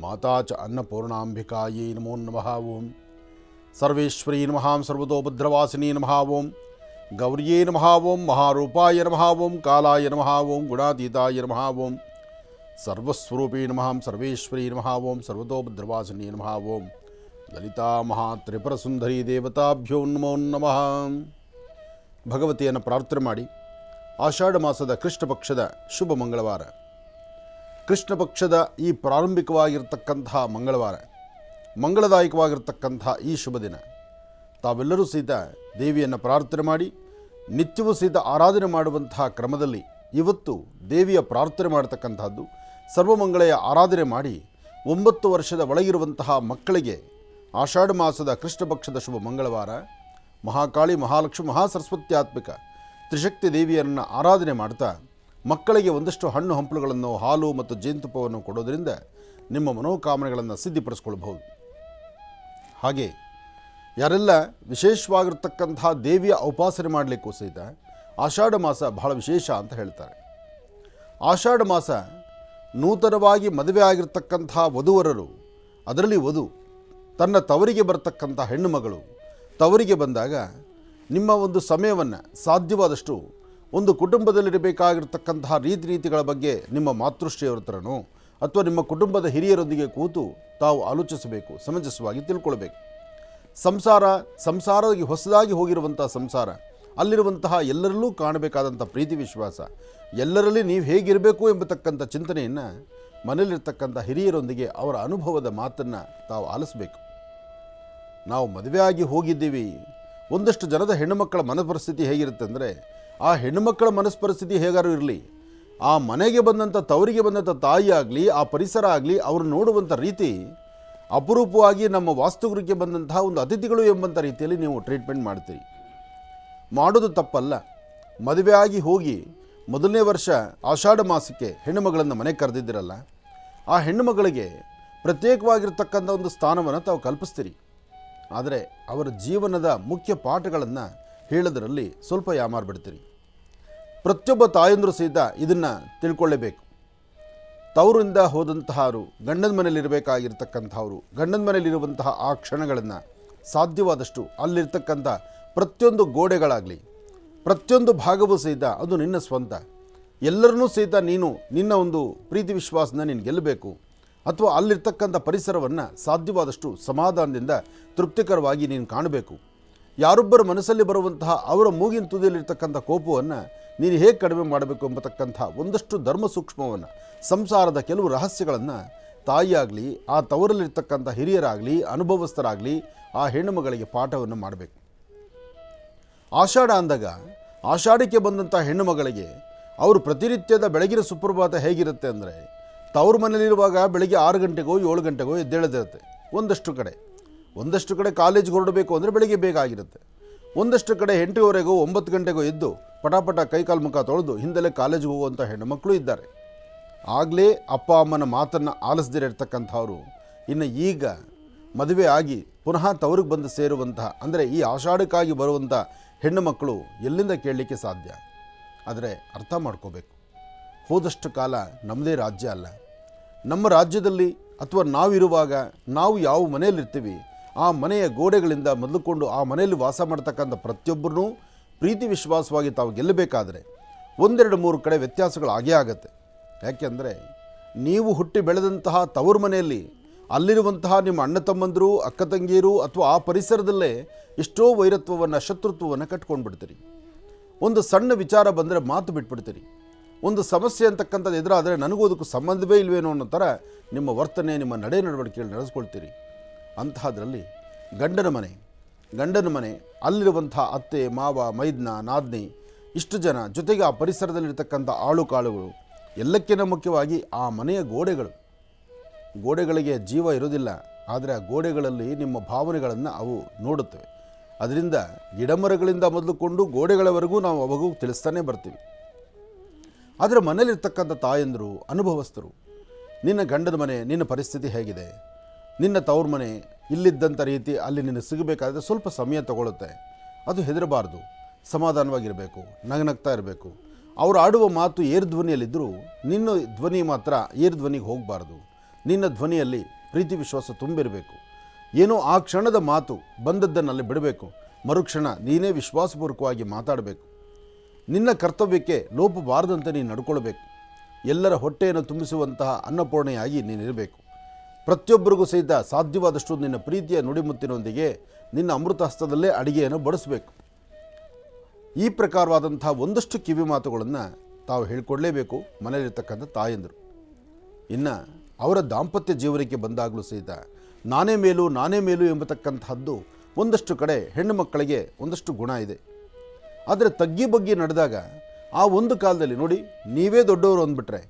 ಮಾತಾ ಚ ಅನ್ನಪೂರ್ಣಾಂಬಿಕಾಯೈ ನಮೋ ನಮಃ ಓಂ ಸರ್ವೇಶ್ವರೀ ನಮಃ ಸರ್ವತೋಭದ್ರವಾಸಿನಿ ನಮಃ ಓಂ ಗೌರ್ಯೇ ನಮಃ ಓಂ ಮಹಾರೂಪಾಯ ನಮಃ ಓಂ ಕಾಲಾಯ ನಮಃ ಓಂ ಗುಣಾತೀತಾಯ ನಮಃ ಓಂ ಸರ್ವಸ್ವರೂಪೇ ನಮಃ ಸರ್ವೇಶ್ವರೀ ನಮಃ ಓಂ ಸರ್ವತೋಭದ್ರವಾಸಿನಿ ನಮಃ ಓಂ ಲಲಿತಾ ಮಹಾತ್ರಿಪುರಸುಂದರಿ ದೇವತಾಭ್ಯೋ ನಮೋ ನಮಃ. ಭಗವತಿಯನ್ನು ಪ್ರಾರ್ಥನೆ ಮಾಡಿ. ಆಷಾಢ ಮಾಸದ ಕೃಷ್ಣ ಪಕ್ಷದ ಶುಭ ಮಂಗಳವಾರ, ಕೃಷ್ಣ ಪಕ್ಷದ ಈ ಪ್ರಾರಂಭಿಕವಾಗಿರ್ತಕ್ಕಂತಹ ಮಂಗಳವಾರ, ಮಂಗಳದಾಯಕವಾಗಿರ್ತಕ್ಕಂಥ ಈ ಶುಭ ದಿನ ತಾವೆಲ್ಲರೂ ಸಹಿತ ದೇವಿಯನ್ನು ಪ್ರಾರ್ಥನೆ ಮಾಡಿ ನಿತ್ಯವೂ ಸಹಿತ ಆರಾಧನೆ ಮಾಡುವಂತಹ ಕ್ರಮದಲ್ಲಿ ಇವತ್ತು ದೇವಿಯ ಪ್ರಾರ್ಥನೆ ಮಾಡತಕ್ಕಂಥದ್ದು. ಸರ್ವಮಂಗಳೆಯ ಆರಾಧನೆ ಮಾಡಿ 9 ವರ್ಷದ ಒಳಗಿರುವಂತಹ ಮಕ್ಕಳಿಗೆ ಆಷಾಢ ಮಾಸದ ಕೃಷ್ಣ ಪಕ್ಷದ ಶುಭ ಮಂಗಳವಾರ ಮಹಾಕಾಳಿ ಮಹಾಲಕ್ಷ್ಮಿ ಮಹಾಸರಸ್ವತ್ಯಾತ್ಮಿಕ ತ್ರಿಶಕ್ತಿ ದೇವಿಯನ್ನು ಆರಾಧನೆ ಮಾಡ್ತಾ ಮಕ್ಕಳಿಗೆ ಒಂದಷ್ಟು ಹಣ್ಣು ಹಂಪಲುಗಳನ್ನು ಹಾಲು ಮತ್ತು ಜೇನುತುಪ್ಪವನ್ನು ಕೊಡೋದರಿಂದ ನಿಮ್ಮ ಮನೋಕಾಮನೆಗಳನ್ನು ಸಿದ್ಧಿಪಡಿಸ್ಕೊಳ್ಬಹುದು. ಹಾಗೆ ಯಾರೆಲ್ಲ ವಿಶೇಷವಾಗಿರ್ತಕ್ಕಂತಹ ದೇವಿಯ ಉಪಾಸನೆ ಮಾಡಲಿಕ್ಕೂ ಸಹಿತ ಆಷಾಢ ಮಾಸ ಬಹಳ ವಿಶೇಷ ಅಂತ ಹೇಳ್ತಾರೆ. ಆಷಾಢ ಮಾಸ ನೂತನವಾಗಿ ಮದುವೆ ಆಗಿರ್ತಕ್ಕಂಥ ವಧುವರರು, ಅದರಲ್ಲಿ ವಧು ತನ್ನ ತವರಿಗೆ ಬರತಕ್ಕಂಥ ಹೆಣ್ಣು ಮಗಳು ತವರಿಗೆ ಬಂದಾಗ ನಿಮ್ಮ ಒಂದು ಸಮಯವನ್ನು ಸಾಧ್ಯವಾದಷ್ಟು ಒಂದು ಕುಟುಂಬದಲ್ಲಿರಬೇಕಾಗಿರ್ತಕ್ಕಂತಹ ರೀತಿಗಳ ಬಗ್ಗೆ ನಿಮ್ಮ ಮಾತೃಶ್ರೀಯವರ ಹತ್ರನೋ ಅಥವಾ ನಿಮ್ಮ ಕುಟುಂಬದ ಹಿರಿಯರೊಂದಿಗೆ ಕೂತು ತಾವು ಆಲೋಚಿಸಬೇಕು, ಸಮಂಜಸವಾಗಿ ತಿಳ್ಕೊಳ್ಬೇಕು. ಸಂಸಾರಕ್ಕೆ ಹೊಸದಾಗಿ ಹೋಗಿರುವಂಥ ಸಂಸಾರ, ಅಲ್ಲಿರುವಂತಹ ಎಲ್ಲರಲ್ಲೂ ಕಾಣಬೇಕಾದಂಥ ಪ್ರೀತಿ ವಿಶ್ವಾಸ, ಎಲ್ಲರಲ್ಲಿ ನೀವು ಹೇಗಿರಬೇಕು ಎಂಬತಕ್ಕಂಥ ಚಿಂತನೆಯನ್ನು ಮನೆಯಲ್ಲಿರ್ತಕ್ಕಂಥ ಹಿರಿಯರೊಂದಿಗೆ ಅವರ ಅನುಭವದ ಮಾತನ್ನು ತಾವು ಆಲಿಸಬೇಕು. ನಾವು ಮದುವೆಯಾಗಿ ಹೋಗಿದ್ದೀವಿ, ಒಂದಷ್ಟು ಜನದ ಹೆಣ್ಣುಮಕ್ಕಳ ಮನಪರಿಸ್ಥಿತಿ ಹೇಗಿರುತ್ತೆ ಅಂದರೆ, ಆ ಹೆಣ್ಣುಮಕ್ಕಳ ಮನಸ್ಪರಿಸ್ಥಿತಿ ಹೇಗಾರು ಇರಲಿ, ಆ ಮನೆಗೆ ಬಂದಂಥ ತವರಿಗೆ ಬಂದಂಥ ತಾಯಿ ಆಗಲಿ ಆ ಪರಿಸರ ಆಗಲಿ ಅವರು ನೋಡುವಂಥ ರೀತಿ ಅಪರೂಪವಾಗಿ ನಮ್ಮ ವಾಸ್ತುಗೃಹಕ್ಕೆ ಬಂದಂತಹ ಒಂದು ಅತಿಥಿಗಳು ಎಂಬಂಥ ರೀತಿಯಲ್ಲಿ ನೀವು ಟ್ರೀಟ್ಮೆಂಟ್ ಮಾಡ್ತೀರಿ. ಮಾಡೋದು ತಪ್ಪಲ್ಲ. ಮದುವೆಯಾಗಿ ಹೋಗಿ ಮೊದಲನೇ ವರ್ಷ ಆಷಾಢ ಮಾಸಕ್ಕೆ ಹೆಣ್ಣುಮಗಳನ್ನು ಮನೆಗೆ ಕರೆದಿದ್ದೀರಲ್ಲ, ಆ ಹೆಣ್ಣುಮಗಳಿಗೆ ಪ್ರತ್ಯೇಕವಾಗಿರ್ತಕ್ಕಂಥ ಒಂದು ಸ್ಥಾನವನ್ನು ತಾವು ಕಲ್ಪಿಸ್ತೀರಿ. ಆದರೆ ಅವರ ಜೀವನದ ಮುಖ್ಯ ಪಾಠಗಳನ್ನು ಹೇಳೋದರಲ್ಲಿ ಸ್ವಲ್ಪ ಯಾಮಾರ್ಬಿಡ್ತೀರಿ. ಪ್ರತಿಯೊಬ್ಬ ತಾಯಂದರು ಸಹಿತ ಇದನ್ನು ತಿಳ್ಕೊಳ್ಳೇಬೇಕು. ತವರಿಂದ ಹೋದಂತಹವರು ಗಂಡನ ಮನೆಯಲ್ಲಿರಬೇಕಾಗಿರ್ತಕ್ಕಂಥವ್ರು ಗಂಡನ ಮನೆಯಲ್ಲಿರುವಂತಹ ಆ ಕ್ಷಣಗಳನ್ನು ಸಾಧ್ಯವಾದಷ್ಟು ಅಲ್ಲಿರ್ತಕ್ಕಂಥ ಪ್ರತಿಯೊಂದು ಗೋಡೆಗಳಾಗಲಿ ಪ್ರತಿಯೊಂದು ಭಾಗವೂ ಸಹಿತ ಅದು ನಿನ್ನ ಸ್ವಂತ. ಎಲ್ಲರನ್ನೂ ಸಹಿತ ನೀನು ನಿನ್ನ ಒಂದು ಪ್ರೀತಿ ವಿಶ್ವಾಸನ ನೀನು ಗೆಲ್ಲಬೇಕು. ಅಥವಾ ಅಲ್ಲಿರ್ತಕ್ಕಂಥ ಪರಿಸರವನ್ನು ಸಾಧ್ಯವಾದಷ್ಟು ಸಮಾಧಾನದಿಂದ ತೃಪ್ತಿಕರವಾಗಿ ನೀನು ಕಾಣಬೇಕು. ಯಾರೊಬ್ಬರ ಮನಸ್ಸಲ್ಲಿ ಬರುವಂತಹ ಅವರ ಮೂಗಿನ ತುದಿಯಲ್ಲಿರ್ತಕ್ಕಂಥ ಕೋಪವನ್ನು ನೀನು ಹೇಗೆ ಕಡಿಮೆ ಮಾಡಬೇಕು ಎಂಬತಕ್ಕಂಥ ಒಂದಷ್ಟು ಧರ್ಮ ಸೂಕ್ಷ್ಮವನ್ನು, ಸಂಸಾರದ ಕೆಲವು ರಹಸ್ಯಗಳನ್ನು ತಾಯಿಯಾಗಲಿ ಆ ತವರಲ್ಲಿರ್ತಕ್ಕಂಥ ಹಿರಿಯರಾಗಲಿ ಅನುಭವಸ್ಥರಾಗಲಿ ಆ ಹೆಣ್ಣುಮಗಳಿಗೆ ಪಾಠವನ್ನು ಮಾಡಬೇಕು. ಆಷಾಢ ಅಂದಾಗ ಆಷಾಢಕ್ಕೆ ಬಂದಂಥ ಹೆಣ್ಣು ಮಗಳಿಗೆ ಅವರು ಪ್ರತಿನಿತ್ಯದ ಬೆಳಗಿನ ಸುಪ್ರಭಾತ ಹೇಗಿರುತ್ತೆ ಅಂದರೆ, ತವ್ರ ಮನೇಲಿರುವಾಗ ಬೆಳಗ್ಗೆ 6 ಗಂಟೆಗೋ 7 ಗಂಟೆಗೋ ಎದ್ದೇಳದಿರುತ್ತೆ. ಒಂದಷ್ಟು ಕಡೆ ಕಾಲೇಜ್ಗೆ ಹೊರಡಬೇಕು ಅಂದರೆ ಬೆಳಗ್ಗೆ ಬೇಗ ಆಗಿರುತ್ತೆ. ಒಂದಷ್ಟು ಕಡೆ 8:30ಗೋ 9 ಗಂಟೆಗೋ ಎದ್ದು ಪಟಾಪಟ ಕೈಕಾಲು ಮುಖ ತೊಳೆದು ಹಿಂದೆಲೆ ಕಾಲೇಜಿಗೆ ಹೋಗುವಂಥ ಹೆಣ್ಣು ಮಕ್ಕಳು ಇದ್ದಾರೆ. ಆಗಲೇ ಅಪ್ಪ ಅಮ್ಮನ ಮಾತನ್ನು ಆಲಿಸದಿರತಕ್ಕಂಥವ್ರು ಇನ್ನು ಈಗ ಮದುವೆ ಆಗಿ ಪುನಃ ತವರಿಗೆ ಬಂದು ಸೇರುವಂತಹ, ಅಂದರೆ ಈ ಆಷಾಢಕ್ಕಾಗಿ ಬರುವಂಥ ಹೆಣ್ಣು ಮಕ್ಕಳು ಎಲ್ಲಿಂದ ಕೇಳಲಿಕ್ಕೆ ಸಾಧ್ಯ? ಆದರೆ ಅರ್ಥ ಮಾಡ್ಕೋಬೇಕು, ಹೋದಷ್ಟು ಕಾಲ ನಮ್ಮದೇ ರಾಜ್ಯ ಅಲ್ಲ. ನಮ್ಮ ರಾಜ್ಯದಲ್ಲಿ ಅಥವಾ ನಾವಿರುವಾಗ ನಾವು ಯಾವ ಮನೆಯಲ್ಲಿರ್ತೀವಿ ಆ ಮನೆಯ ಗೋಡೆಗಳಿಂದ ಮೊದಲುಕೊಂಡು ಆ ಮನೆಯಲ್ಲಿ ವಾಸ ಮಾಡ್ತಕ್ಕಂಥ ಪ್ರತಿಯೊಬ್ಬರೂ ಪ್ರೀತಿ ವಿಶ್ವಾಸವಾಗಿ ತಾವು ಗೆಲ್ಲಬೇಕಾದ್ರೆ 1-2-3 ಕಡೆ ವ್ಯತ್ಯಾಸಗಳು ಆಗೇ ಆಗುತ್ತೆ. ಯಾಕೆಂದರೆ ನೀವು ಹುಟ್ಟಿ ಬೆಳೆದಂತಹ ತವರು ಮನೆಯಲ್ಲಿ ಅಲ್ಲಿರುವಂತಹ ನಿಮ್ಮ ಅಣ್ಣ ತಮ್ಮಂದರು ಅಕ್ಕ ತಂಗಿಯರು ಅಥವಾ ಆ ಪರಿಸರದಲ್ಲೇ ಎಷ್ಟೋ ವೈರತ್ವವನ್ನು ಶತ್ರುತ್ವವನ್ನು ಕಟ್ಕೊಂಡು ಬಿಡ್ತೀರಿ. ಒಂದು ಸಣ್ಣ ವಿಚಾರ ಬಂದರೆ ಮಾತು ಬಿಟ್ಬಿಡ್ತೀರಿ. ಒಂದು ಸಮಸ್ಯೆ ಅಂತಕ್ಕಂಥದ್ದು ಎದುರಾದರೆ ನನಗೂ ಅದಕ್ಕೂ ಸಂಬಂಧವೇ ಇಲ್ವೇನೋ ಅನ್ನೋ ಥರ ನಿಮ್ಮ ವರ್ತನೆ, ನಿಮ್ಮ ನಡೆ ನಡವಳಿಕೆಯಲ್ಲಿ ನಡೆಸ್ಕೊಳ್ತೀರಿ. ಅಂತಹದ್ರಲ್ಲಿ ಗಂಡನ ಮನೆ ಅಲ್ಲಿರುವಂಥ ಅತ್ತೆ, ಮಾವ, ಮೈದ್ನ, ನಾದ್ನಿ, ಇಷ್ಟು ಜನ, ಜೊತೆಗೆ ಆ ಪರಿಸರದಲ್ಲಿರ್ತಕ್ಕಂಥ ಆಳು ಕಾಳುಗಳು, ಎಲ್ಲಕ್ಕಿಂತ ಮುಖ್ಯವಾಗಿ ಆ ಮನೆಯ ಗೋಡೆಗಳಿಗೆ ಜೀವ ಇರೋದಿಲ್ಲ, ಆದರೆ ಆ ಗೋಡೆಗಳಲ್ಲಿ ನಿಮ್ಮ ಭಾವನೆಗಳನ್ನು ಅವು ನೋಡುತ್ತವೆ. ಅದರಿಂದ ಗಿಡಮರಗಳಿಂದ ಮೊದಲುಕೊಂಡು ಗೋಡೆಗಳವರೆಗೂ ನಾವು ಅವಾಗೂ ತಿಳಿಸ್ತಾನೆ ಬರ್ತೀವಿ. ಆದರೆ ಮನೇಲಿರ್ತಕ್ಕಂಥ ತಾಯಂದರು, ಅನುಭವಸ್ಥರು, ನಿನ್ನ ಗಂಡನ ಮನೆ, ನಿನ್ನ ಪರಿಸ್ಥಿತಿ ಹೇಗಿದೆ, ನಿನ್ನ ತವ್ರ ಮನೆ ಇಲ್ಲಿದ್ದಂಥ ರೀತಿ ಅಲ್ಲಿ ನಿನ್ನ ಸಿಗಬೇಕಾದ್ರೆ ಸ್ವಲ್ಪ ಸಮಯ ತಗೊಳ್ಳುತ್ತೆ. ಅದು ಹೆದರಬಾರ್ದು, ಸಮಾಧಾನವಾಗಿರಬೇಕು, ನಗನಗ್ತಾ ಇರಬೇಕು. ಅವರು ಆಡುವ ಮಾತು ಏರು ಧ್ವನಿಯಲ್ಲಿದ್ದರೂ ನಿನ್ನ ಧ್ವನಿ ಮಾತ್ರ ಏರು ಧ್ವನಿಗೆ ಹೋಗಬಾರ್ದು. ನಿನ್ನ ಧ್ವನಿಯಲ್ಲಿ ಪ್ರೀತಿ ವಿಶ್ವಾಸ ತುಂಬಿರಬೇಕು. ಏನೋ ಆ ಕ್ಷಣದ ಮಾತು ಬಂದದ್ದನ್ನಲ್ಲಿ ಬಿಡಬೇಕು. ಮರುಕ್ಷಣ ನೀನೇ ವಿಶ್ವಾಸಪೂರ್ವಕವಾಗಿ ಮಾತಾಡಬೇಕು. ನಿನ್ನ ಕರ್ತವ್ಯಕ್ಕೆ ಲೋಪಬಾರದಂತೆ ನೀನು ನಡ್ಕೊಳ್ಬೇಕು. ಎಲ್ಲರ ಹೊಟ್ಟೆಯನ್ನು ತುಂಬಿಸುವಂತಹ ಅನ್ನಪೂರ್ಣೆಯಾಗಿ ನೀನಿರಬೇಕು. ಪ್ರತಿಯೊಬ್ಬರಿಗೂ ಸಹಿತ ಸಾಧ್ಯವಾದಷ್ಟು ನಿನ್ನ ಪ್ರೀತಿಯ ನುಡಿಮುತ್ತಿನೊಂದಿಗೆ ನಿನ್ನ ಅಮೃತ ಹಸ್ತದಲ್ಲೇ ಅಡಿಗೆಯನ್ನು ಬಡಿಸಬೇಕು. ಈ ಪ್ರಕಾರವಾದಂಥ ಒಂದಷ್ಟು ಕಿವಿ ಮಾತುಗಳನ್ನು ತಾವು ಹೇಳಿಕೊಡಲೇಬೇಕು ಮನೆಯಲ್ಲಿರ್ತಕ್ಕಂಥ ತಾಯಂದರು. ಇನ್ನು ಅವರ ದಾಂಪತ್ಯ ಜೀವನಕ್ಕೆ ಬಂದಾಗಲೂ ಸಹಿತ ನಾನೇ ಮೇಲು ಎಂಬತಕ್ಕಂಥದ್ದು ಒಂದಷ್ಟು ಕಡೆ ಹೆಣ್ಣು ಮಕ್ಕಳಿಗೆ ಒಂದಷ್ಟು ಗುಣ ಇದೆ. ಆದರೆ ತಗ್ಗಿ ಬಗ್ಗಿ ನಡೆದಾಗ ಆ ಒಂದು ಕಾಲದಲ್ಲಿ ನೋಡಿ, ನೀವೇ ದೊಡ್ಡವರು ಅಂದ್ಬಿಟ್ರೆ,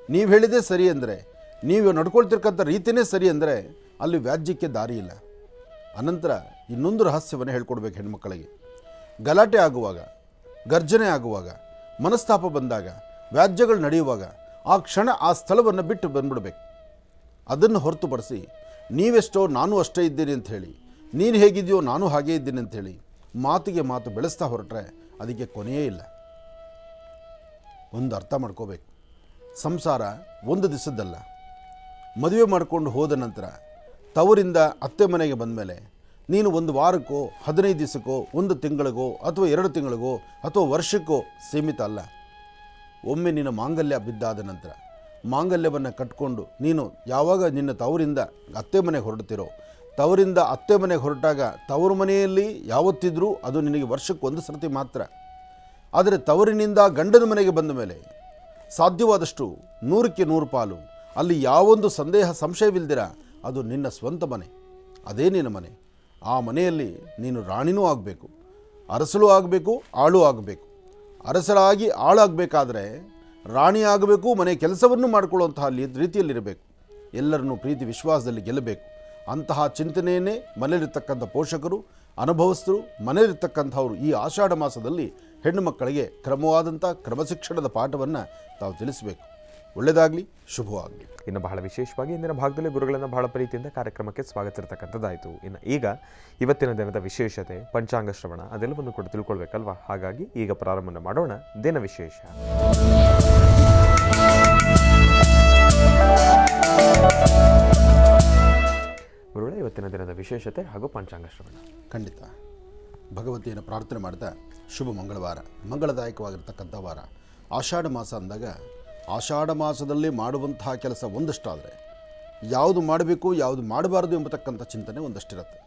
ನೀವು ಹೇಳಿದೇ ಸರಿ ಅಂದರೆ, ನೀವು ನಡ್ಕೊಳ್ತಿರ್ತಕ್ಕಂಥ ರೀತಿಯೇ ಸರಿ ಅಂದರೆ ಅಲ್ಲಿ ವ್ಯಾಜ್ಯಕ್ಕೆ ದಾರಿ ಇಲ್ಲ. ಅನಂತರ ಇನ್ನೊಂದು ರಹಸ್ಯವನ್ನು ಹೇಳ್ಕೊಡ್ಬೇಕು ಹೆಣ್ಮಕ್ಕಳಿಗೆ. ಗಲಾಟೆ ಆಗುವಾಗ, ಗರ್ಜನೆ ಆಗುವಾಗ, ಮನಸ್ತಾಪ ಬಂದಾಗ, ವ್ಯಾಜ್ಯಗಳು ನಡೆಯುವಾಗ ಆ ಕ್ಷಣ ಆ ಸ್ಥಳವನ್ನು ಬಿಟ್ಟು ಬಂದ್ಬಿಡ್ಬೇಕು. ಅದನ್ನು ಹೊರತುಪಡಿಸಿ ನೀವೆಷ್ಟೋ ನಾನು ಅಷ್ಟೇ ಇದ್ದೀನಿ ಅಂತ ಹೇಳಿ, ನೀನು ಹೇಗಿದೆಯೋ ನಾನು ಹಾಗೇ ಇದ್ದೀನಿ ಅಂಥೇಳಿ ಮಾತಿಗೆ ಮಾತು ಬೆಳೆಸ್ತಾ ಹೊರಟ್ರೆ ಅದಕ್ಕೆ ಕೊನೆಯೇ ಇಲ್ಲ. ಒಂದು ಅರ್ಥ ಮಾಡ್ಕೋಬೇಕು, ಸಂಸಾರ ಒಂದು ದಿವಸದ್ದಲ್ಲ. ಮದುವೆ ಮಾಡಿಕೊಂಡು ಹೋದ ನಂತರ ತವರಿಂದ ಅತ್ತೆ ಮನೆಗೆ ಬಂದ ಮೇಲೆ ನೀನು ಒಂದು ವಾರಕ್ಕೋ 15 ದಿವಸಕ್ಕೋ 1 ತಿಂಗಳಿಗೋ ಅಥವಾ 2 ತಿಂಗಳಿಗೋ ಅಥವಾ ವರ್ಷಕ್ಕೋ ಸೀಮಿತ ಅಲ್ಲ. ಒಮ್ಮೆ ನಿನ್ನ ಮಾಂಗಲ್ಯ ಬಿದ್ದಾದ ನಂತರ ಮಾಂಗಲ್ಯವನ್ನು ಕಟ್ಕೊಂಡು ನೀನು ಯಾವಾಗ ನಿನ್ನ ತವರಿಂದ ಅತ್ತೆ ಮನೆಗೆ ಹೊರಡ್ತಿರೋ, ತವರಿಂದ ಅತ್ತೆ ಮನೆಗೆ ಹೊರಟಾಗ ತವರು ಮನೆಯಲ್ಲಿ ಯಾವತ್ತಿದ್ರೂ ಅದು ನಿನಗೆ ವರ್ಷಕ್ಕೆ 1 ಸರ್ತಿ ಮಾತ್ರ. ಆದರೆ ತವರಿನಿಂದ ಗಂಡನ ಮನೆಗೆ ಬಂದ ಮೇಲೆ ಸಾಧ್ಯವಾದಷ್ಟು 100ಕ್ಕೆ 100 ಪಾಲು ಅಲ್ಲಿ ಯಾವೊಂದು ಸಂಶಯವಿಲ್ದಿರ ಅದು ನಿನ್ನ ಸ್ವಂತ ಮನೆ, ಅದೇ ನಿನ್ನ ಮನೆ. ಆ ಮನೆಯಲ್ಲಿ ನೀನು ರಾಣಿನೂ ಆಗಬೇಕು, ಅರಸಲೂ ಆಗಬೇಕು, ಆಳು ಆಗಬೇಕು. ಅರಸರಾಗಿ ಆಳಾಗಬೇಕಾದ್ರೆ ರಾಣಿ ಆಗಬೇಕು, ಮನೆ ಕೆಲಸವನ್ನು ಮಾಡಿಕೊಳ್ಳುವಂತಹ ರೀತಿಯಲ್ಲಿರಬೇಕು. ಎಲ್ಲರನ್ನೂ ಪ್ರೀತಿ ವಿಶ್ವಾಸದಲ್ಲಿ ಗೆಲ್ಲಬೇಕು. ಅಂತಹ ಚಿಂತನೆಯನ್ನೇ ಮನೆಯಲ್ಲಿರ್ತಕ್ಕಂಥ ಪೋಷಕರು, ಅನುಭವಸ್ಥರು, ಮನೆಯಲ್ಲಿರ್ತಕ್ಕಂಥವರು ಈ ಆಷಾಢ ಮಾಸದಲ್ಲಿ ಹೆಣ್ಣು ಮಕ್ಕಳಿಗೆ ಕ್ರಮವಾದಂಥ ಕ್ರಮಶಿಕ್ಷಣದ ಪಾಠವನ್ನು ತಾವು ತಿಳಿಸಬೇಕು. ಒಳ್ಳೆಯದಾಗಲಿ, ಶುಭವಾಗಲಿ. ಇನ್ನು ಬಹಳ ವಿಶೇಷವಾಗಿ ಇಂದಿನ ಭಾಗದಲ್ಲಿ ಗುರುಗಳನ್ನು ಬಹಳ ಪ್ರೀತಿಯಿಂದ ಕಾರ್ಯಕ್ರಮಕ್ಕೆ ಸ್ವಾಗತಿಸಿರ್ತಕ್ಕಂಥದ್ದಾಯಿತು. ಇನ್ನು ಈಗ ಇವತ್ತಿನ ದಿನದ ವಿಶೇಷತೆ, ಪಂಚಾಂಗ ಶ್ರವಣ ಅದೆಲ್ಲವನ್ನು ಕೂಡ ತಿಳ್ಕೊಳ್ಬೇಕಲ್ವಾ. ಹಾಗಾಗಿ ಈಗ ಪ್ರಾರಂಭ ಮಾಡೋಣ ದಿನ ವಿಶೇಷ. ಗುರುಗಳೇ, ಇವತ್ತಿನ ದಿನದ ವಿಶೇಷತೆ ಹಾಗೂ ಪಂಚಾಂಗ ಶ್ರವಣ. ಖಂಡಿತ ಭಗವತಿಯನ್ನು ಪ್ರಾರ್ಥನೆ ಮಾಡ್ತಾ, ಶುಭ ಮಂಗಳವಾರ, ಮಂಗಳದಾಯಕವಾಗಿರ್ತಕ್ಕಂಥ ವಾರ. ಆಷಾಢ ಮಾಸ ಅಂದಾಗ ಆಷಾಢ ಮಾಸದಲ್ಲಿ ಮಾಡುವಂತಹ ಕೆಲಸ ಒಂದಷ್ಟಾದರೆ ಯಾವುದು ಮಾಡಬೇಕು ಯಾವುದು ಮಾಡಬಾರದು ಎಂಬತಕ್ಕಂಥ ಚಿಂತನೆ ಒಂದಷ್ಟಿರುತ್ತೆ.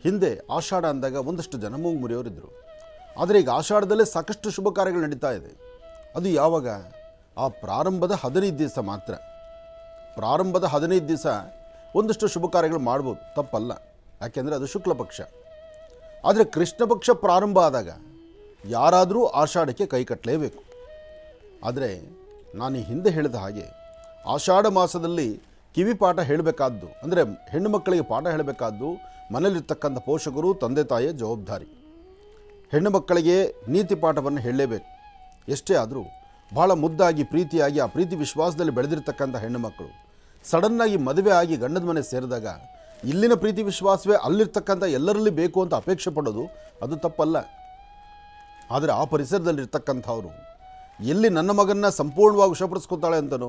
ಹಿಂದೆ ಆಷಾಢ ಅಂದಾಗ ಒಂದಷ್ಟು ಜನ ಮೂಗು ಮುರಿಯೋರಿದ್ದರು. ಆದರೆ ಈಗ ಆಷಾಢದಲ್ಲೇ ಸಾಕಷ್ಟು ಶುಭ ಕಾರ್ಯಗಳು ನಡೀತಾ ಇದೆ. ಅದು ಯಾವಾಗ? ಆ ಪ್ರಾರಂಭದ 15 ದಿವಸ ಮಾತ್ರ. ಪ್ರಾರಂಭದ 15 ದಿವಸ ಒಂದಷ್ಟು ಶುಭ ಕಾರ್ಯಗಳು ಮಾಡ್ಬೋದು, ತಪ್ಪಲ್ಲ. ಯಾಕೆಂದರೆ ಅದು ಶುಕ್ಲ ಪಕ್ಷ. ಆದರೆ ಕೃಷ್ಣ ಪಕ್ಷ ಪ್ರಾರಂಭ ಆದಾಗ ಯಾರಾದರೂ ಆಷಾಢಕ್ಕೆ ಕೈ ಕಟ್ಟಲೇಬೇಕು. ಆದರೆ ನಾನು ಈ ಹಿಂದೆ ಹೇಳಿದ ಹಾಗೆ ಆಷಾಢ ಮಾಸದಲ್ಲಿ ಕಿವಿ ಪಾಠ ಹೇಳಬೇಕಾದ್ದು, ಅಂದರೆ ಹೆಣ್ಣು ಮಕ್ಕಳಿಗೆ ಪಾಠ ಹೇಳಬೇಕಾದ್ದು ಮನೆಯಲ್ಲಿರ್ತಕ್ಕಂಥ ಪೋಷಕರು, ತಂದೆ ತಾಯಿಯ ಜವಾಬ್ದಾರಿ. ಹೆಣ್ಣು ಮಕ್ಕಳಿಗೆ ನೀತಿ ಪಾಠವನ್ನು ಹೇಳಲೇಬೇಕು. ಎಷ್ಟೇ ಆದರೂ ಭಾಳ ಮುದ್ದಾಗಿ ಪ್ರೀತಿಯಾಗಿ ಆ ಪ್ರೀತಿ ವಿಶ್ವಾಸದಲ್ಲಿ ಬೆಳೆದಿರ್ತಕ್ಕಂಥ ಹೆಣ್ಣು ಮಕ್ಕಳು ಸಡನ್ನಾಗಿ ಮದುವೆ ಆಗಿ ಗಂಡದ ಮನೆ ಸೇರಿದಾಗ ಇಲ್ಲಿನ ಪ್ರೀತಿ ವಿಶ್ವಾಸವೇ ಅಲ್ಲಿರ್ತಕ್ಕಂಥ ಎಲ್ಲರಲ್ಲಿ ಬೇಕು ಅಂತ ಅಪೇಕ್ಷೆ ಪಡೋದು ಅದು ತಪ್ಪಲ್ಲ. ಆದರೆ ಆ ಪರಿಸರದಲ್ಲಿರ್ತಕ್ಕಂಥವರು ಎಲ್ಲಿ ನನ್ನ ಮಗನ್ನ ಸಂಪೂರ್ಣವಾಗಿ ವಶಪಡಿಸ್ಕೊತಾಳೆ ಅಂತನೋ,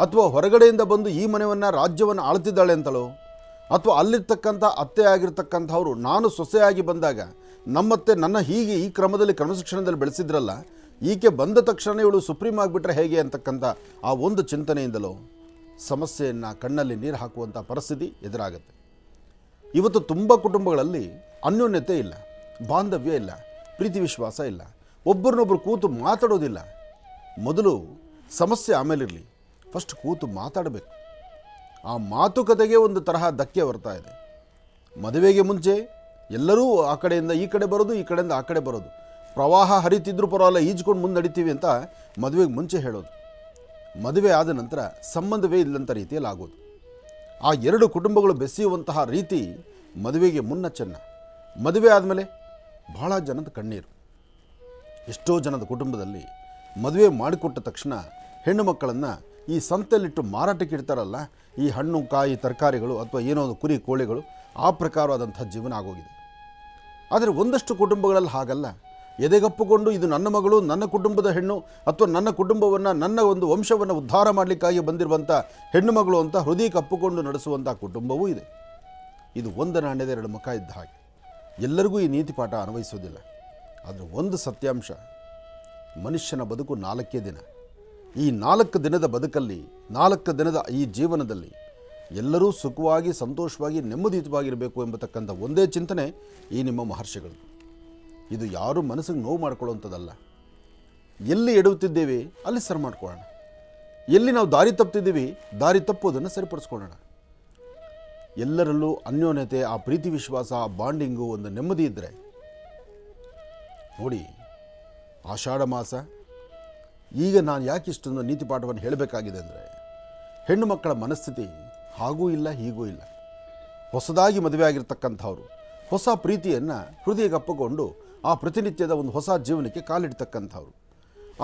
ಅಥವಾ ಹೊರಗಡೆಯಿಂದ ಬಂದು ಈ ಮನೆಯನ್ನು ರಾಜ್ಯವನ್ನು ಆಳ್ತಿದ್ದಾಳೆ ಅಂತಲೋ, ಅಥವಾ ಅಲ್ಲಿರ್ತಕ್ಕಂಥ ಅತ್ತೆ ಆಗಿರ್ತಕ್ಕಂಥವ್ರು ನಾನು ಸೊಸೆಯಾಗಿ ಬಂದಾಗ ನಮ್ಮತ್ತೆ ನನ್ನ ಹೀಗೆ ಈ ಕ್ರಮದಲ್ಲಿ ಕ್ರಮಶಿಕ್ಷಣದಲ್ಲಿ ಬೆಳೆಸಿದ್ರಲ್ಲ, ಈಕೆ ಬಂದ ತಕ್ಷಣ ಇವಳು ಸುಪ್ರೀಂ ಆಗಿಬಿಟ್ರೆ ಹೇಗೆ ಅಂತಕ್ಕಂಥ ಆ ಒಂದು ಚಿಂತನೆಯಿಂದಲೋ ಸಮಸ್ಯೆಯನ್ನು ಕಣ್ಣಲ್ಲಿ ನೀರು ಹಾಕುವಂಥ ಪರಿಸ್ಥಿತಿ ಎದುರಾಗುತ್ತೆ. ಇವತ್ತು ತುಂಬ ಕುಟುಂಬಗಳಲ್ಲಿ ಅನ್ಯೋನ್ಯತೆ ಇಲ್ಲ, ಬಾಂಧವ್ಯ ಇಲ್ಲ, ಪ್ರೀತಿ ವಿಶ್ವಾಸ ಇಲ್ಲ, ಒಬ್ಬರನ್ನೊಬ್ಬರು ಕೂತು ಮಾತಾಡೋದಿಲ್ಲ. ಮೊದಲು ಸಮಸ್ಯೆ ಆಮೇಲಿರಲಿ, ಫಸ್ಟ್ ಕೂತು ಮಾತಾಡಬೇಕು. ಆ ಮಾತುಕತೆಗೆ ಒಂದು ತರಹ ಧಕ್ಕೆ ಬರ್ತಾ ಇದೆ. ಮದುವೆಗೆ ಮುಂಚೆ ಎಲ್ಲರೂ ಆ ಕಡೆಯಿಂದ ಈ ಕಡೆ ಬರೋದು, ಈ ಕಡೆಯಿಂದ ಆ ಕಡೆ ಬರೋದು. ಪ್ರವಾಹ ಹರಿತಿದ್ರೂ ಪರವಾಗಿಲ್ಲ, ಈಜ್ಕೊಂಡು ಮುಂದೆ ನಡಿತೀವಿ ಅಂತ ಮದುವೆಗೆ ಮುಂಚೆ ಹೇಳೋದು. ಮದುವೆ ಆದ ನಂತರ ಸಂಬಂಧವೇ ಇಲ್ಲಂಥ ರೀತಿಯಲ್ಲಿ ಆಗೋದು. ಆ ಎರಡು ಕುಟುಂಬಗಳು ಬೆಸೆಯುವಂತಹ ರೀತಿ ಮದುವೆಗೆ ಮುನ್ನ ಚೆನ್ನ. ಮದುವೆ ಆದಮೇಲೆ ಬಹಳ ಜನದ ಕಣ್ಣೀರು. ಎಷ್ಟೋ ಜನದ ಕುಟುಂಬದಲ್ಲಿ ಮದುವೆ ಮಾಡಿಕೊಟ್ಟ ತಕ್ಷಣ ಹೆಣ್ಣು ಮಕ್ಕಳನ್ನು ಈ ಸಂತೆಯಲ್ಲಿಟ್ಟು ಮಾರಾಟಕ್ಕೆ ಇಡ್ತಾರಲ್ಲ, ಈ ಹಣ್ಣು ಕಾಯಿ ತರಕಾರಿಗಳು ಅಥವಾ ಏನೋ ಒಂದು ಕುರಿ ಕೋಳಿಗಳು, ಆ ಪ್ರಕಾರವಾದಂಥ ಜೀವನ ಆಗೋಗಿದೆ. ಆದರೆ ಒಂದಷ್ಟು ಕುಟುಂಬಗಳಲ್ಲಿ ಹಾಗಲ್ಲ. ಎದೆಗಪ್ಪುಕೊಂಡು ಇದು ನನ್ನ ಮಗಳು, ನನ್ನ ಕುಟುಂಬದ ಹೆಣ್ಣು, ಅಥವಾ ನನ್ನ ಕುಟುಂಬವನ್ನು, ನನ್ನ ಒಂದು ವಂಶವನ್ನು ಉದ್ಧಾರ ಮಾಡಲಿಕ್ಕಾಗಿ ಬಂದಿರುವಂಥ ಹೆಣ್ಣು ಮಗಳು ಅಂತ ಹೃದಯಕ್ಕೆ ಅಪ್ಪುಕೊಂಡು ನಡೆಸುವಂಥ ಕುಟುಂಬವೂ ಇದೆ. ಇದು ಒಂದು ನಾಣ್ಯದ ಎರಡು ಮುಖ ಇದ್ದ ಹಾಗೆ. ಎಲ್ಲರಿಗೂ ಈ ನೀತಿ ಪಾಠ ಅನ್ವಯಿಸೋದಿಲ್ಲ. ಆದರೆ ಒಂದು ಸತ್ಯಾಂಶ, ಮನುಷ್ಯನ ಬದುಕು 4 ದಿನ. ಈ 4 ದಿನದ ಬದುಕಲ್ಲಿ, 4 ದಿನದ ಈ ಜೀವನದಲ್ಲಿ ಎಲ್ಲರೂ ಸುಖವಾಗಿ, ಸಂತೋಷವಾಗಿ, ನೆಮ್ಮದಿಯುತವಾಗಿರಬೇಕು ಎಂಬತಕ್ಕಂಥ ಒಂದೇ ಚಿಂತನೆ ಈ ನಿಮ್ಮ ಮಹರ್ಷಿಗಳು. ಇದು ಯಾರೂ ಮನಸ್ಸಿಗೆ ನೋವು ಮಾಡ್ಕೊಳ್ಳುವಂಥದ್ದಲ್ಲ. ಎಲ್ಲಿ ಎಡುತ್ತಿದ್ದೇವೆ ಅಲ್ಲಿ ಸರಿ ಮಾಡ್ಕೊಳ್ಳೋಣ, ಎಲ್ಲಿ ನಾವು ದಾರಿ ತಪ್ಪಿದ್ದೀವಿ ದಾರಿ ತಪ್ಪೋದನ್ನು ಸರಿಪಡಿಸ್ಕೊಳ್ಳೋಣ. ಎಲ್ಲರಲ್ಲೂ ಅನ್ಯೋನ್ಯತೆ, ಆ ಪ್ರೀತಿ ವಿಶ್ವಾಸ, ಆ ಬಾಂಡಿಂಗು, ಒಂದು ನೆಮ್ಮದಿ ಇದ್ದರೆ ನೋಡಿ. ಆಷಾಢ ಮಾಸ, ಈಗ ನಾನು ಯಾಕೆ ಇಷ್ಟೊಂದು ನೀತಿ ಪಾಠವನ್ನು ಹೇಳಬೇಕಾಗಿದೆ ಅಂದರೆ, ಹೆಣ್ಣು ಮಕ್ಕಳ ಮನಸ್ಥಿತಿ ಹಾಗೂ ಇಲ್ಲ ಹೀಗೂ ಇಲ್ಲ. ಹೊಸದಾಗಿ ಮದುವೆ ಆಗಿರ್ತಕ್ಕಂಥವ್ರು ಹೊಸ ಪ್ರೀತಿಯನ್ನು ಹೃದಯಕ್ಕೆ ಅಪ್ಪಿಕೊಂಡು ಆ ಪ್ರತಿನಿತ್ಯದ ಒಂದು ಹೊಸ ಜೀವನಕ್ಕೆ ಕಾಲಿಡ್ತಕ್ಕಂಥವ್ರು.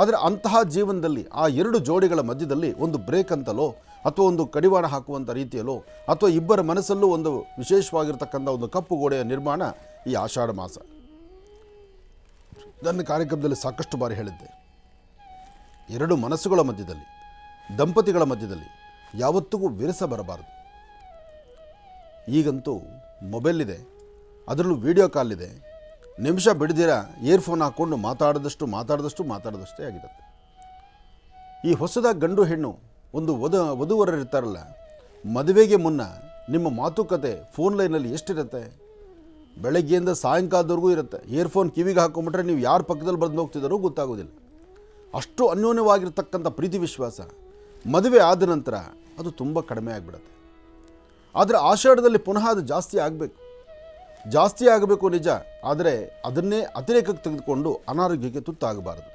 ಆದರೆ ಅಂತಹ ಜೀವನದಲ್ಲಿ ಆ ಎರಡು ಜೋಡಿಗಳ ಮಧ್ಯದಲ್ಲಿ ಒಂದು ಬ್ರೇಕ್ ಅಂತಲೋ ಅಥವಾ ಒಂದು ಕಡಿವಾಣ ಹಾಕುವಂಥ ರೀತಿಯಲ್ಲೋ ಅಥವಾ ಇಬ್ಬರ ಮನಸ್ಸಲ್ಲೂ ಒಂದು ವಿಶೇಷವಾಗಿರ್ತಕ್ಕಂಥ ಒಂದು ಕಪ್ಪು ಗೋಡೆಯ ನಿರ್ಮಾಣ ಈ ಆಷಾಢ ಮಾಸ. ನನ್ನ ಕಾರ್ಯಕ್ರಮದಲ್ಲಿ ಸಾಕಷ್ಟು ಬಾರಿ ಹೇಳಿದ್ದೆ, ಎರಡು ಮನಸ್ಸುಗಳ ಮಧ್ಯದಲ್ಲಿ, ದಂಪತಿಗಳ ಮಧ್ಯದಲ್ಲಿ ಯಾವತ್ತಿಗೂ ವಿರಸ ಬರಬಾರದು. ಈಗಂತೂ ಮೊಬೈಲ್ ಇದೆ, ಅದರಲ್ಲೂ ವಿಡಿಯೋ ಕಾಲ್ ಇದೆ. ನಿಮಿಷ ಬಿಡದಿರ ಇಯರ್ಫೋನ್ ಹಾಕ್ಕೊಂಡು ಮಾತಾಡಿದಷ್ಟೇ ಆಗಿರುತ್ತೆ. ಈ ಹೊಸದಾಗಿ ಗಂಡು ಹೆಣ್ಣು ಒಂದು ವಧುವರರು ಇರ್ತಾರಲ್ಲ, ಮದುವೆಗೆ ಮುನ್ನ ನಿಮ್ಮ ಮಾತುಕತೆ ಫೋನ್ ಲೈನಲ್ಲಿ ಎಷ್ಟಿರುತ್ತೆ? ಬೆಳಗ್ಗೆಯಿಂದ ಸಾಯಂಕಾಲದವರೆಗೂ ಇರುತ್ತೆ. ಇಯರ್ಫೋನ್ ಕಿವಿಗೆ ಹಾಕೊಂಬಿಟ್ರೆ ನೀವು ಯಾರ ಪಕ್ಕದಲ್ಲಿ ಬಂದು ಹೋಗ್ತಿದ್ದಾರೋ ಗೊತ್ತಾಗೋದಿಲ್ಲ. ಅಷ್ಟು ಅನ್ಯೋನ್ಯವಾಗಿರ್ತಕ್ಕಂಥ ಪ್ರೀತಿ ವಿಶ್ವಾಸ ಮದುವೆ ಆದ ನಂತರ ಅದು ತುಂಬ ಕಡಿಮೆ ಆಗಿಬಿಡುತ್ತೆ. ಆದರೆ ಆಷಾಢದಲ್ಲಿ ಪುನಃ ಅದು ಜಾಸ್ತಿ ಆಗಬೇಕು ನಿಜ, ಆದರೆ ಅದನ್ನೇ ಅತಿರೇಕಕ್ಕೆ ತೆಗೆದುಕೊಂಡು ಅನಾರೋಗ್ಯಕ್ಕೆ ತುತ್ತಾಗಬಾರದು.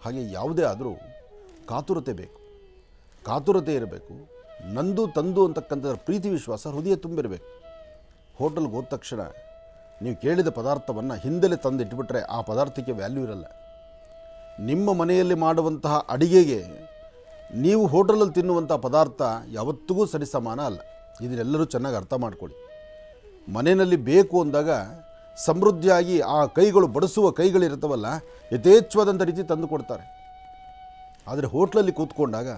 ಹಾಗೆ ಯಾವುದೇ ಆದರೂ ಕಾತುರತೆ ಬೇಕು, ಕಾತುರತೆ ಇರಬೇಕು. ನಂದು ತಂದು ಅಂತಕ್ಕಂಥ ಪ್ರೀತಿ ವಿಶ್ವಾಸ ಹೃದಯ ತುಂಬಿರಬೇಕು. ಹೋಟೆಲ್ಗೆ ಹೋದ ತಕ್ಷಣ ನೀವು ಕೇಳಿದ ಪದಾರ್ಥವನ್ನು ಹಿಂದೆಲೇ ತಂದಿಟ್ಬಿಟ್ರೆ ಆ ಪದಾರ್ಥಕ್ಕೆ ವ್ಯಾಲ್ಯೂ ಇರಲ್ಲ. ನಿಮ್ಮ ಮನೆಯಲ್ಲಿ ಮಾಡುವಂತಹ ಅಡಿಗೆಗೆ ನೀವು ಹೋಟೆಲಲ್ಲಿ ತಿನ್ನುವಂಥ ಪದಾರ್ಥ ಯಾವತ್ತಿಗೂ ಸರಿಸಮಾನ ಅಲ್ಲ. ಇದನ್ನೆಲ್ಲರೂ ಚೆನ್ನಾಗಿ ಅರ್ಥ ಮಾಡ್ಕೊಳ್ಳಿ. ಮನೆಯಲ್ಲಿ ಬೇಕು ಅಂದಾಗ ಸಮೃದ್ಧಿಯಾಗಿ ಆ ಕೈಗಳು ಬಡಿಸುವ ಕೈಗಳಿರ್ತವಲ್ಲ, ಯಥೇಚ್ಛವಾದಂಥ ರೀತಿ ತಂದು ಕೊಡ್ತಾರೆ. ಆದರೆ ಹೋಟ್ಲಲ್ಲಿ ಕೂತ್ಕೊಂಡಾಗ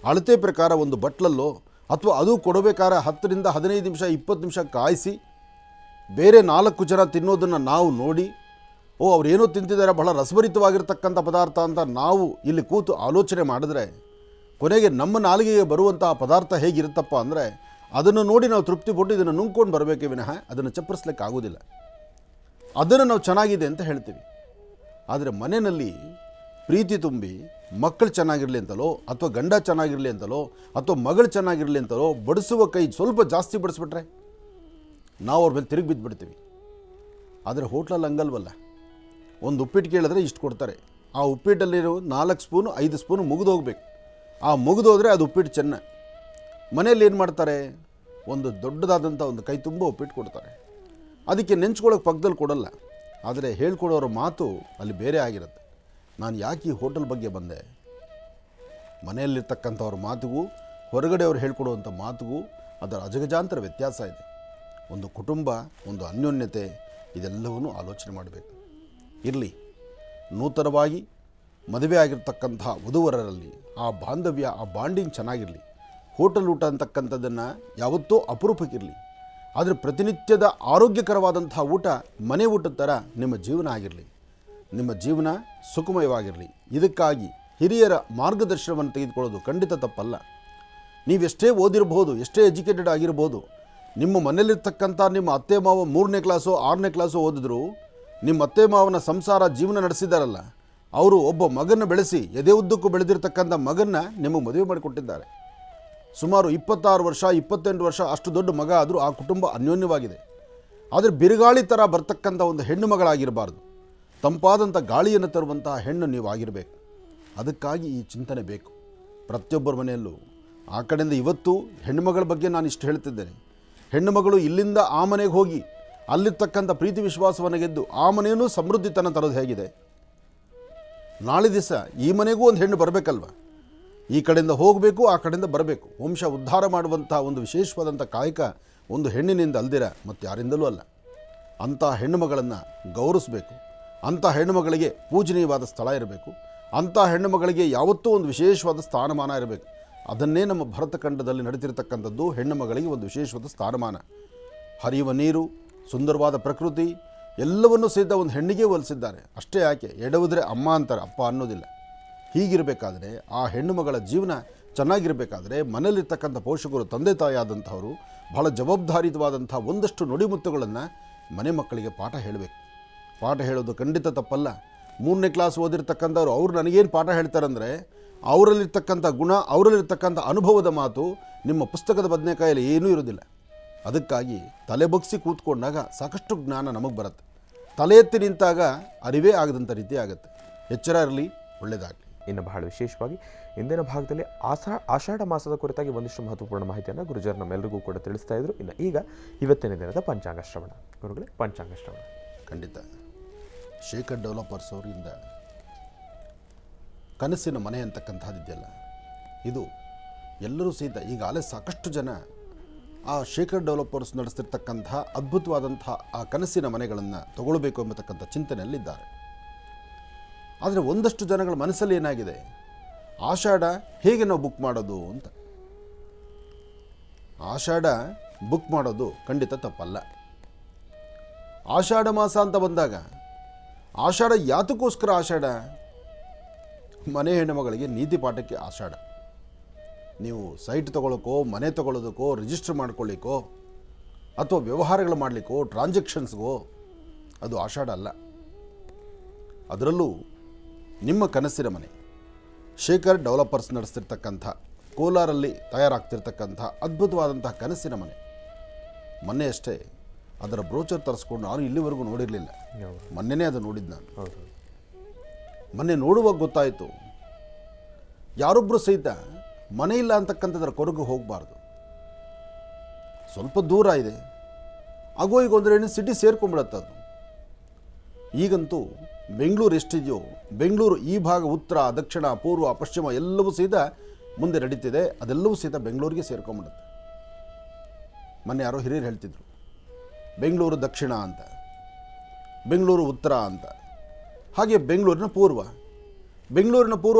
ಅಳತೆ ಪ್ರಕಾರ ಒಂದು ಬಟ್ಲಲ್ಲೋ ಅಥವಾ ಅದು ಕೊಡಬೇಕಾದ್ರೆ 10 ನಿಮಿಷ 15 ನಿಮಿಷ 20 ನಿಮಿಷ ಕಾಯಿಸಿ ಬೇರೆ 4 ಜನ ತಿನ್ನೋದನ್ನು ನಾವು ನೋಡಿ, ಅವರೇನೋ ತಿಂತಿದ್ದಾರೆ, ಬಹಳ ರಸಭರಿತವಾಗಿರ್ತಕ್ಕಂಥ ಪದಾರ್ಥ ಅಂತ ನಾವು ಇಲ್ಲಿ ಕೂತು ಆಲೋಚನೆ ಮಾಡಿದ್ರೆ ಕೊನೆಗೆ ನಮ್ಮ ನಾಲಿಗೆಗೆ ಬರುವಂತಹ ಪದಾರ್ಥ ಹೇಗಿರುತ್ತಪ್ಪ ಅಂದರೆ ಅದನ್ನು ನೋಡಿ ನಾವು ತೃಪ್ತಿ ಪಟ್ಟು ಇದನ್ನು ನುಂಗ್ಕೊಂಡು ಬರಬೇಕೇ ವಿನಃ ಅದನ್ನು ಚಪ್ಪರಿಸ್ಲಿಕ್ಕೆ ಆಗೋದಿಲ್ಲ. ಅದನ್ನು ನಾವು ಚೆನ್ನಾಗಿದೆ ಅಂತ ಹೇಳ್ತೀವಿ. ಆದರೆ ಮನೆಯಲ್ಲಿ ಪ್ರೀತಿ ತುಂಬಿ ಮಕ್ಕಳು ಚೆನ್ನಾಗಿರಲಿ ಅಂತಲೋ ಅಥವಾ ಗಂಡ ಚೆನ್ನಾಗಿರಲಿ ಅಂತಲೋ ಅಥವಾ ಮಗಳು ಚೆನ್ನಾಗಿರಲಿ ಅಂತಲೋ ಬಡಿಸುವ ಕೈ ಸ್ವಲ್ಪ ಜಾಸ್ತಿ ಬಡಿಸ್ಬಿಟ್ರೆ ನಾವು ಅವ್ರ ಮೇಲೆ ತಿರುಗಿ ಬಿದ್ದುಬಿಡ್ತೀವಿ. ಆದರೆ ಹೋಟ್ಲಲ್ಲಿ ಹಂಗಲ್ವಲ್ಲ. ಒಂದು ಉಪ್ಪಿಟ್ಟು ಕೇಳಿದ್ರೆ ಇಷ್ಟು ಕೊಡ್ತಾರೆ. ಆ ಉಪ್ಪಿಟ್ಟಲ್ಲಿರೋ 4 ಸ್ಪೂನು 5 ಸ್ಪೂನು ಮುಗಿದು ಹೋಗಬೇಕು. ಆ ಮುಗಿದೋದ್ರೆ ಅದು ಉಪ್ಪಿಟ್ಟು ಚೆನ್ನ. ಮನೆಯಲ್ಲಿ ಏನು ಮಾಡ್ತಾರೆ, ಒಂದು ದೊಡ್ಡದಾದಂಥ ಒಂದು ಕೈ ತುಂಬ ಉಪ್ಪಿಟ್ಟು ಕೊಡ್ತಾರೆ. ಅದಕ್ಕೆ ನೆಂಚ್ಕೊಳ್ಳೋಕೆ ಪಕ್ಕದಲ್ಲಿ ಕೊಡಲ್ಲ. ಆದರೆ ಹೇಳ್ಕೊಡೋರ ಮಾತು ಅಲ್ಲಿ ಬೇರೆ ಆಗಿರುತ್ತೆ. ನಾನು ಯಾಕೆ ಈ ಹೋಟೆಲ್ ಬಗ್ಗೆ ಬಂದೆ, ಮನೆಯಲ್ಲಿರ್ತಕ್ಕಂಥವ್ರ ಮಾತಿಗೂ ಹೊರಗಡೆಯವ್ರು ಹೇಳ್ಕೊಡುವಂಥ ಮಾತಿಗೂ ಅದರ ಅಜಗಜಾಂತರ ವ್ಯತ್ಯಾಸ ಇದೆ. ಒಂದು ಕುಟುಂಬ, ಒಂದು ಅನ್ಯೋನ್ಯತೆ, ಇದೆಲ್ಲವನ್ನೂ ಆಲೋಚನೆ ಮಾಡಬೇಕು. ಇರಲಿ, ನೂತನವಾಗಿ ಮದುವೆ ಆಗಿರ್ತಕ್ಕಂಥ ವಧುವರರಲ್ಲಿ ಆ ಬಾಂಧವ್ಯ, ಆ ಬಾಂಡಿಂಗ್ ಚೆನ್ನಾಗಿರಲಿ. ಹೋಟೆಲ್ ಊಟ ಅಂತಕ್ಕಂಥದ್ದನ್ನು ಯಾವತ್ತೂ ಅಪರೂಪಕ್ಕಿರಲಿ. ಆದರೆ ಪ್ರತಿನಿತ್ಯದ ಆರೋಗ್ಯಕರವಾದಂಥ ಊಟ ಮನೆ ಊಟದ ಥರ ನಿಮ್ಮ ಜೀವನ ಆಗಿರಲಿ. ನಿಮ್ಮ ಜೀವನ ಸುಖಮಯವಾಗಿರಲಿ. ಇದಕ್ಕಾಗಿ ಹಿರಿಯರ ಮಾರ್ಗದರ್ಶನವನ್ನು ತೆಗೆದುಕೊಳ್ಳೋದು ಖಂಡಿತ ತಪ್ಪಲ್ಲ. ನೀವೆಷ್ಟೇ ಓದಿರ್ಬೋದು, ಎಷ್ಟೇ ಎಜುಕೇಟೆಡ್ ಆಗಿರ್ಬೋದು, ನಿಮ್ಮ ಮನೆಯಲ್ಲಿರ್ತಕ್ಕಂಥ ನಿಮ್ಮ ಅತ್ತೆ ಮಾವ 3ನೇ ಕ್ಲಾಸೋ 6ನೇ ಕ್ಲಾಸೋ ಓದಿದ್ರು ನಿಮ್ಮ ಅತ್ತೆ ಮಾವನ ಸಂಸಾರ ಜೀವನ ನಡೆಸಿದಾರಲ್ಲ, ಅವರು ಒಬ್ಬ ಮಗನ ಬೆಳೆಸಿ ಎದೆ ಉದ್ದಕ್ಕೂ ಬೆಳೆದಿರ್ತಕ್ಕಂಥ ಮಗನ್ನ ನಿಮಗೆ ಮದುವೆ ಮಾಡಿಕೊಟ್ಟಿದ್ದಾರೆ. ಸುಮಾರು 26 ವರ್ಷ 28 ವರ್ಷ ಅಷ್ಟು ದೊಡ್ಡ ಮಗ ಆದರೂ ಆ ಕುಟುಂಬ ಅನ್ಯೋನ್ಯವಾಗಿದೆ. ಆದರೆ ಬಿರುಗಾಳಿ ಥರ ಬರ್ತಕ್ಕಂಥ ಒಂದು ಹೆಣ್ಣು ಮಗಳಾಗಿರಬಾರ್ದು. ತಂಪಾದಂಥ ಗಾಳಿಯನ್ನು ತರುವಂತಹ ಹೆಣ್ಣು ನೀವು ಆಗಿರಬೇಕು. ಅದಕ್ಕಾಗಿ ಈ ಚಿಂತನೆ ಬೇಕು ಪ್ರತಿಯೊಬ್ಬರ ಮನೆಯಲ್ಲೂ. ಆ ಕಡೆಯಿಂದ ಇವತ್ತು ಹೆಣ್ಣುಮಗಳ ಬಗ್ಗೆ ನಾನು ಇಷ್ಟು ಹೇಳ್ತಿದ್ದೇನೆ. ಹೆಣ್ಣು ಮಗಳು ಇಲ್ಲಿಂದ ಆ ಮನೆಗೆ ಹೋಗಿ ಅಲ್ಲಿರ್ತಕ್ಕಂಥ ಪ್ರೀತಿ ವಿಶ್ವಾಸವನ್ನು ಗೆದ್ದು ಆ ಮನೆಯೂ ಸಮೃದ್ಧಿತನ ತರೋದು ಹೇಗಿದೆ, ನಾಳೆ ದಿವಸ ಈ ಮನೆಗೂ ಒಂದು ಹೆಣ್ಣು ಬರಬೇಕಲ್ವ. ಈ ಕಡೆಯಿಂದ ಹೋಗಬೇಕು, ಆ ಕಡೆಯಿಂದ ಬರಬೇಕು. ವಂಶ ಉದ್ಧಾರ ಮಾಡುವಂಥ ಒಂದು ವಿಶೇಷವಾದಂಥ ಕಾಯಕ ಒಂದು ಹೆಣ್ಣಿನಿಂದ ಅಲ್ದಿರ ಮತ್ತು ಯಾರಿಂದಲೂ ಅಲ್ಲ. ಅಂಥ ಹೆಣ್ಣುಮಗಳನ್ನು ಗೌರವಿಸಬೇಕು. ಅಂಥ ಹೆಣ್ಣುಮಗಳಿಗೆ ಪೂಜನೀಯವಾದ ಸ್ಥಳ ಇರಬೇಕು. ಅಂಥ ಹೆಣ್ಣುಮಗಳಿಗೆ ಯಾವತ್ತೂ ಒಂದು ವಿಶೇಷವಾದ ಸ್ಥಾನಮಾನ ಇರಬೇಕು. ಅದನ್ನೇ ನಮ್ಮ ಭರತಖಂಡದಲ್ಲಿ ನಡೀತಿರ್ತಕ್ಕಂಥದ್ದು. ಹೆಣ್ಣು ಮಗಳಿಗೆ ಒಂದು ವಿಶೇಷವಾದ ಸ್ಥಾನಮಾನ, ಹರಿಯುವ ನೀರು, ಸುಂದರವಾದ ಪ್ರಕೃತಿ ಎಲ್ಲವನ್ನೂ ಸಹಿತ ಒಂದು ಹೆಣ್ಣಿಗೆ ಹೋಲಿಸಿದ್ದಾರೆ. ಅಷ್ಟೇ ಯಾಕೆ, ಎಡವಿದ್ರೆ ಅಮ್ಮ ಅಂತಾರೆ, ಅಪ್ಪ ಅನ್ನೋದಿಲ್ಲ. ಹೀಗಿರಬೇಕಾದ್ರೆ ಆ ಹೆಣ್ಣು ಮಗಳ ಜೀವನ ಚೆನ್ನಾಗಿರಬೇಕಾದ್ರೆ ಮನೆಯಲ್ಲಿರ್ತಕ್ಕಂಥ ಪೋಷಕರು, ತಂದೆ ತಾಯಿಯಾದಂಥವರು ಬಹಳ ಜವಾಬ್ದಾರಿಯುತವಾದಂಥ ಒಂದಷ್ಟು ನುಡಿಮುತ್ತುಗಳನ್ನು ಮನೆ ಮಕ್ಕಳಿಗೆ ಪಾಠ ಹೇಳಬೇಕು. ಪಾಠ ಹೇಳೋದು ಖಂಡಿತ ತಪ್ಪಲ್ಲ. 3ನೇ ಕ್ಲಾಸ್ ಓದಿರ್ತಕ್ಕಂಥವ್ರು ಅವರು ನನಗೇನು ಪಾಠ ಹೇಳ್ತಾರಂದರೆ, ಅವರಲ್ಲಿರ್ತಕ್ಕಂಥ ಗುಣ, ಅವರಲ್ಲಿರ್ತಕ್ಕಂಥ ಅನುಭವದ ಮಾತು ನಿಮ್ಮ ಪುಸ್ತಕದ ಬದನೆಕಾಯಲ್ಲಿ ಏನೂ ಇರೋದಿಲ್ಲ. ಅದಕ್ಕಾಗಿ ತಲೆ ಬಗ್ಸಿ ಕೂತ್ಕೊಂಡಾಗ ಸಾಕಷ್ಟು ಜ್ಞಾನ ನಮಗೆ ಬರುತ್ತೆ. ತಲೆ ಎತ್ತಿ ನಿಂತಾಗ ಅರಿವೇ ಆಗದಂಥ ರೀತಿ ಆಗುತ್ತೆ. ಎಚ್ಚರ ಇರಲಿ, ಒಳ್ಳೆಯದಾಗಲಿ. ಇನ್ನು ಬಹಳ ವಿಶೇಷವಾಗಿ ಇಂದಿನ ಭಾಗದಲ್ಲಿ ಆಷಾಢ ಮಾಸದ ಕುರಿತಾಗಿ ಒಂದಿಷ್ಟು ಮಹತ್ವಪೂರ್ಣ ಮಾಹಿತಿಯನ್ನು ಗುರುಜರು ನಮ್ಮೆಲ್ಲರಿಗೂ ಕೂಡ ತಿಳಿಸ್ತಾ ಇದ್ರು. ಇನ್ನು ಈಗ ಇವತ್ತಿನ ದಿನದ ಪಂಚಾಂಗ ಶ್ರವಣ. ಗುರುಗಳೇ, ಪಂಚಾಂಗ ಶ್ರವಣ. ಖಂಡಿತ ಶೇಖರ್ ಡೆವಲಪರ್ಸ್ ಅವರಿಂದ ಕನಸಿನ ಮನೆ ಅಂತಕ್ಕಂಥದ್ದಿದೆಯಲ್ಲ, ಇದು ಎಲ್ಲರೂ ಸಹಿತ ಈಗಾಗಲೇ ಸಾಕಷ್ಟು ಜನ ಆ ಶೇಖರ್ ಡೆವಲಪರ್ಸ್ ನಡೆಸ್ತಿರ್ತಕ್ಕಂಥ ಅದ್ಭುತವಾದಂಥ ಆ ಕನಸಿನ ಮನೆಗಳನ್ನು ತಗೊಳ್ಬೇಕು ಎಂಬತಕ್ಕಂಥ ಚಿಂತನೆಯಲ್ಲಿದ್ದಾರೆ. ಆದರೆ ಒಂದಷ್ಟು ಜನಗಳ ಮನಸ್ಸಲ್ಲಿ ಏನಾಗಿದೆ, ಆಷಾಢ ಹೇಗೆ ನಾವು ಬುಕ್ ಮಾಡೋದು ಅಂತ. ಆಷಾಢ ಬುಕ್ ಮಾಡೋದು ಖಂಡಿತ ತಪ್ಪಲ್ಲ. ಆಷಾಢ ಮಾಸ ಅಂತ ಬಂದಾಗ ಆಷಾಢ ಯಾತಕ್ಕೋಸ್ಕರ ಆಷಾಢ? ಮನೆ ಹೆಣ್ಣುಮಗಳಿಗೆ ನೀತಿ ಪಾಠಕ್ಕೆ ಆಷಾಢ. ನೀವು ಸೈಟ್ ತೊಗೊಳಕ್ಕೋ, ಮನೆ ತೊಗೊಳೋದಕ್ಕೋ, ರಿಜಿಸ್ಟರ್ ಮಾಡ್ಕೊಳ್ಳಿಕ್ಕೋ, ಅಥವಾ ವ್ಯವಹಾರಗಳು ಮಾಡಲಿಕ್ಕೋ, ಟ್ರಾನ್ಸಾಕ್ಷನ್ಸ್ಗೋ ಅದು ಆಷಾಢ ಅಲ್ಲ. ಅದರಲ್ಲೂ ನಿಮ್ಮ ಕನಸಿನ ಮನೆ ಶೇಖರ್ ಡೆವಲಪರ್ಸ್ ನಡೆಸ್ತಿರ್ತಕ್ಕಂಥ ಕೋಲಾರಲ್ಲಿ ತಯಾರಾಗ್ತಿರ್ತಕ್ಕಂಥ ಅದ್ಭುತವಾದಂಥ ಕನಸಿನ ಮನೆ. ಮೊನ್ನೆ ಅಷ್ಟೇ ಅದರ ಬ್ರೋಚರ್ ತರಿಸ್ಕೊಂಡು ನಾನು ಇಲ್ಲಿವರೆಗೂ ನೋಡಿರಲಿಲ್ಲ. ಮೊನ್ನೆನೇ ಅದು ನೋಡಿದ್ದು ನಾನು. ಮೊನ್ನೆ ನೋಡುವಾಗ ಗೊತ್ತಾಯಿತು, ಯಾರೊಬ್ಬರು ಸಹಿತ ಮನೆ ಇಲ್ಲ ಅಂತಕ್ಕಂಥದ್ರ ಕೊರಗು ಹೋಗಬಾರ್ದು. ಸ್ವಲ್ಪ ದೂರ ಇದೆ, ಆಗೋ ಈಗ ಒಂದರೇನು ಸಿಟಿ ಸೇರ್ಕೊಂಡ್ಬಿಡತ್ತೆ ಅದು. ಈಗಂತೂ ಬೆಂಗಳೂರು ಎಷ್ಟಿದೆಯೋ, ಬೆಂಗಳೂರು ಈ ಭಾಗ ಉತ್ತರ, ದಕ್ಷಿಣ, ಪೂರ್ವ, ಪಶ್ಚಿಮ ಎಲ್ಲವೂ ಸಹಿತ ಮುಂದೆ ನಡೀತಿದೆ. ಅದೆಲ್ಲವೂ ಸಹಿತ ಬೆಂಗಳೂರಿಗೆ ಸೇರ್ಕೊಂಡ್ಬಿಡುತ್ತೆ. ಮೊನ್ನೆ ಯಾರೋ ಹಿರಿಯರು ಹೇಳ್ತಿದ್ರು, ಬೆಂಗಳೂರು ದಕ್ಷಿಣ ಅಂತ, ಬೆಂಗಳೂರು ಉತ್ತರ ಅಂತ. ಹಾಗೆ ಬೆಂಗಳೂರಿನ ಪೂರ್ವ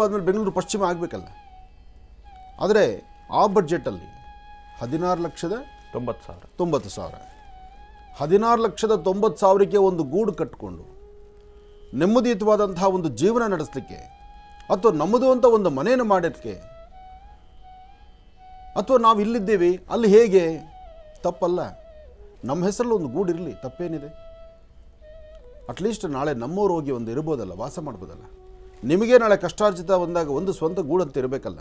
ಆದಮೇಲೆ ಬೆಂಗಳೂರು ಪಶ್ಚಿಮ ಆಗಬೇಕಲ್ಲ. ಆದರೆ ಆ ಬಡ್ಜೆಟಲ್ಲಿ 16,90,000 16,90,000ಕ್ಕೆ ಒಂದು ಗೂಡು ಕಟ್ಟಿಕೊಂಡು ನೆಮ್ಮದಿಯುತವಾದಂತಹ ಒಂದು ಜೀವನ ನಡೆಸಲಿಕ್ಕೆ, ಅಥವಾ ನಮ್ಮದು ಅಂತ ಒಂದು ಮನೆಯನ್ನು ಮಾಡೋಕ್ಕೆ, ಅಥವಾ ನಾವು ಇಲ್ಲಿದ್ದೇವೆ ಅಲ್ಲಿ ಹೇಗೆ ತಪ್ಪಲ್ಲ. ನಮ್ಮ ಹೆಸರಲ್ಲಿ ಒಂದು ಗೂಡು ಇರಲಿ, ತಪ್ಪೇನಿದೆ? ಅಟ್ಲೀಸ್ಟ್ ನಾಳೆ ನಮ್ಮವ್ರು ಹೋಗಿ ಒಂದು ಇರ್ಬೋದಲ್ಲ, ವಾಸ ಮಾಡ್ಬೋದಲ್ಲ. ನಿಮಗೆ ನಾಳೆ ಕಷ್ಟಾರ್ಜಿತ ಬಂದಾಗ ಒಂದು ಸ್ವಂತ ಗೂಡು ಅಂತ ಇರಬೇಕಲ್ಲ.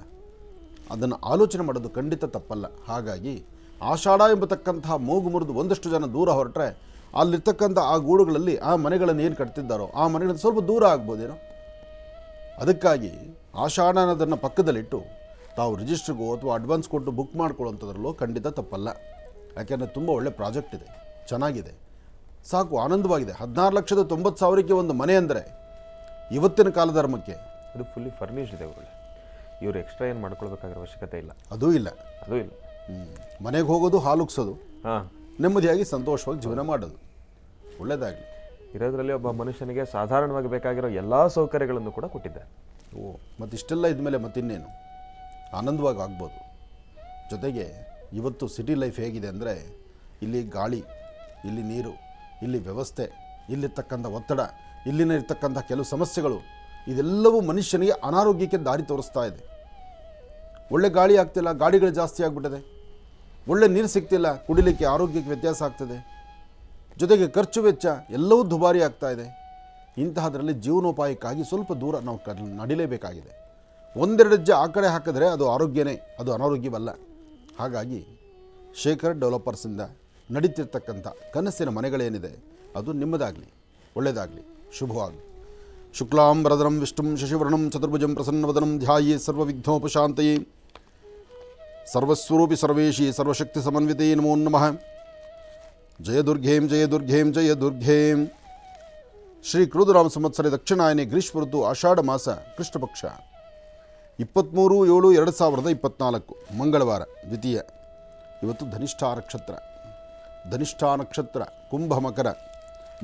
ಅದನ್ನು ಆಲೋಚನೆ ಮಾಡೋದು ಖಂಡಿತ ತಪ್ಪಲ್ಲ. ಹಾಗಾಗಿ ಆಷಾಢ ಎಂಬತಕ್ಕಂತಹ ಮೂಗು ಮುರಿದು ಒಂದಷ್ಟು ಜನ ದೂರ ಹೊರಟ್ರೆ ಅಲ್ಲಿರ್ತಕ್ಕಂಥ ಆ ಗೂಡುಗಳಲ್ಲಿ ಆ ಮನೆಗಳನ್ನು ಏನು ಕಟ್ತಿದ್ದಾರೋ ಆ ಮನೆಗಳಿಂದ ಸ್ವಲ್ಪ ದೂರ ಆಗ್ಬೋದೇನೋ. ಅದಕ್ಕಾಗಿ ಆಷಾಢ ಅನ್ನೋದನ್ನು ಪಕ್ಕದಲ್ಲಿಟ್ಟು ತಾವು ರಿಜಿಸ್ಟ್ರಿಗೋ ಅಥವಾ ಅಡ್ವಾನ್ಸ್ ಕೊಟ್ಟು ಬುಕ್ ಮಾಡ್ಕೊಳ್ಳೋಂಥದ್ರಲ್ಲೋ ಖಂಡಿತ ತಪ್ಪಲ್ಲ. ಯಾಕೆಂದರೆ ತುಂಬ ಒಳ್ಳೆ ಪ್ರಾಜೆಕ್ಟ್ ಇದೆ, ಚೆನ್ನಾಗಿದೆ, ಸಾಕು, ಆನಂದವಾಗಿದೆ. 16,90,000ಕ್ಕೆ ಒಂದು ಮನೆ ಅಂದರೆ ಇವತ್ತಿನ ಕಾಲ ಧರ್ಮಕ್ಕೆ ಅದು ಫುಲ್ಲಿ ಫರ್ನಿಶ್ಡ್ ಇದೆ. ಇವರು ಎಕ್ಸ್ಟ್ರಾ ಏನು ಮಾಡ್ಕೊಳ್ಬೇಕಾಗಿರೋ ಅವಶ್ಯಕತೆ ಇಲ್ಲ. ಅದೂ ಇಲ್ಲ. ಮನೆಗೆ ಹೋಗೋದು, ಹಾಲು ಉಗ್ಸೋದು, ನೆಮ್ಮದಿಯಾಗಿ ಸಂತೋಷವಾಗಿ ಜೀವನ ಮಾಡೋದು. ಒಳ್ಳೆಯದಾಗಲಿ. ಇರೋದ್ರಲ್ಲಿ ಒಬ್ಬ ಮನುಷ್ಯನಿಗೆ ಸಾಧಾರಣವಾಗಿ ಬೇಕಾಗಿರೋ ಎಲ್ಲ ಸೌಕರ್ಯಗಳನ್ನು ಕೂಡ ಕೊಟ್ಟಿದ್ದಾರೆ. ಮತ್ತು ಇಷ್ಟೆಲ್ಲ ಇದ್ಮೇಲೆ ಮತ್ತಿನ್ನೇನು ಆನಂದವಾಗಿ ಆಗ್ಬೋದು. ಜೊತೆಗೆ ಇವತ್ತು ಸಿಟಿ ಲೈಫ್ ಹೇಗಿದೆ ಅಂದರೆ, ಇಲ್ಲಿ ಗಾಳಿ, ಇಲ್ಲಿ ನೀರು, ಇಲ್ಲಿ ವ್ಯವಸ್ಥೆ, ಇಲ್ಲಿರ್ತಕ್ಕಂಥ ಒತ್ತಡ, ಇಲ್ಲಿನ ಇರ್ತಕ್ಕಂಥ ಕೆಲವು ಸಮಸ್ಯೆಗಳು, ಇದೆಲ್ಲವೂ ಮನುಷ್ಯನಿಗೆ ಅನಾರೋಗ್ಯಕ್ಕೆ ದಾರಿ ತೋರಿಸ್ತಾ ಇದೆ. ಒಳ್ಳೆ ಗಾಳಿ ಆಗ್ತಿಲ್ಲ, ಗಾಡಿಗಳು ಜಾಸ್ತಿ ಆಗಿಬಿಟ್ಟಿದೆ. ಒಳ್ಳೆ ನೀರು ಸಿಗ್ತಿಲ್ಲ, ಕುಡಿಲಿಕ್ಕೆ, ಆರೋಗ್ಯಕ್ಕೆ ವ್ಯತ್ಯಾಸ ಆಗ್ತದೆ. ಜೊತೆಗೆ ಖರ್ಚು ವೆಚ್ಚ ಎಲ್ಲವೂ ದುಬಾರಿ ಆಗ್ತಾ ಇದೆ. ಇಂತಹದರಲ್ಲಿ ಜೀವನೋಪಾಯಕ್ಕಾಗಿ ಸ್ವಲ್ಪ ದೂರ ನಾವು ನಡಿಲೇಬೇಕಾಗಿದೆ. ಒಂದೆರಡು ಹೆಜ್ಜೆ ಆ ಕಡೆ ಹಾಕಿದ್ರೆ ಅದು ಆರೋಗ್ಯನೇ, ಅದು ಅನಾರೋಗ್ಯವಲ್ಲ. ಹಾಗಾಗಿ ಶೇಖರ್ ಡೆವಲಪರ್ಸಿಂದ ನಡೀತಿರ್ತಕ್ಕಂಥ ಕನಸಿನ ಮನೆಗಳೇನಿದೆ ಅದು ನಿಮ್ಮದಾಗಲಿ, ಒಳ್ಳೆಯದಾಗಲಿ, ಶುಭವಾಗಲಿ. ಶುಕ್ಲಾಂಬರಧರಂ ವಿಷ್ಣುಂ ಶಶಿವರ್ಣಂ ಚತುರ್ಭುಜಂ ಪ್ರಸನ್ನವದನಂ ಧ್ಯಾಯೇ ಸರ್ವವಿಘ್ನೋಪಶಾಂತಯೇ ಸರ್ವಸ್ವರೂಪಿ ಸರ್ವೇಶಿ ಸರ್ವಶಕ್ತಿ ಸಮನ್ವಿತೇ ನಮೋ ನಮಃ. ಜಯ ದುರ್ಗೇಂ ಜಯ ದುರ್ಗೇಂ ಜಯ ದುರ್ಗೇಂ. ಶ್ರೀ ಕ್ರೋಧರಾಮ ಸಂವತ್ಸರ ದಕ್ಷಿಣಾಯನೆ ಗ್ರೀಷ್ಮ ಋತು ಆಷಾಢ ಮಾಸ ಕೃಷ್ಣಪಕ್ಷ 23/7/2024 ಮಂಗಳವಾರ ದ್ವಿತೀಯ. ಇವತ್ತು ಧನಿಷ್ಠಾ ನಕ್ಷತ್ರ. ಧನಿಷ್ಠಾ ನಕ್ಷತ್ರ ಕುಂಭ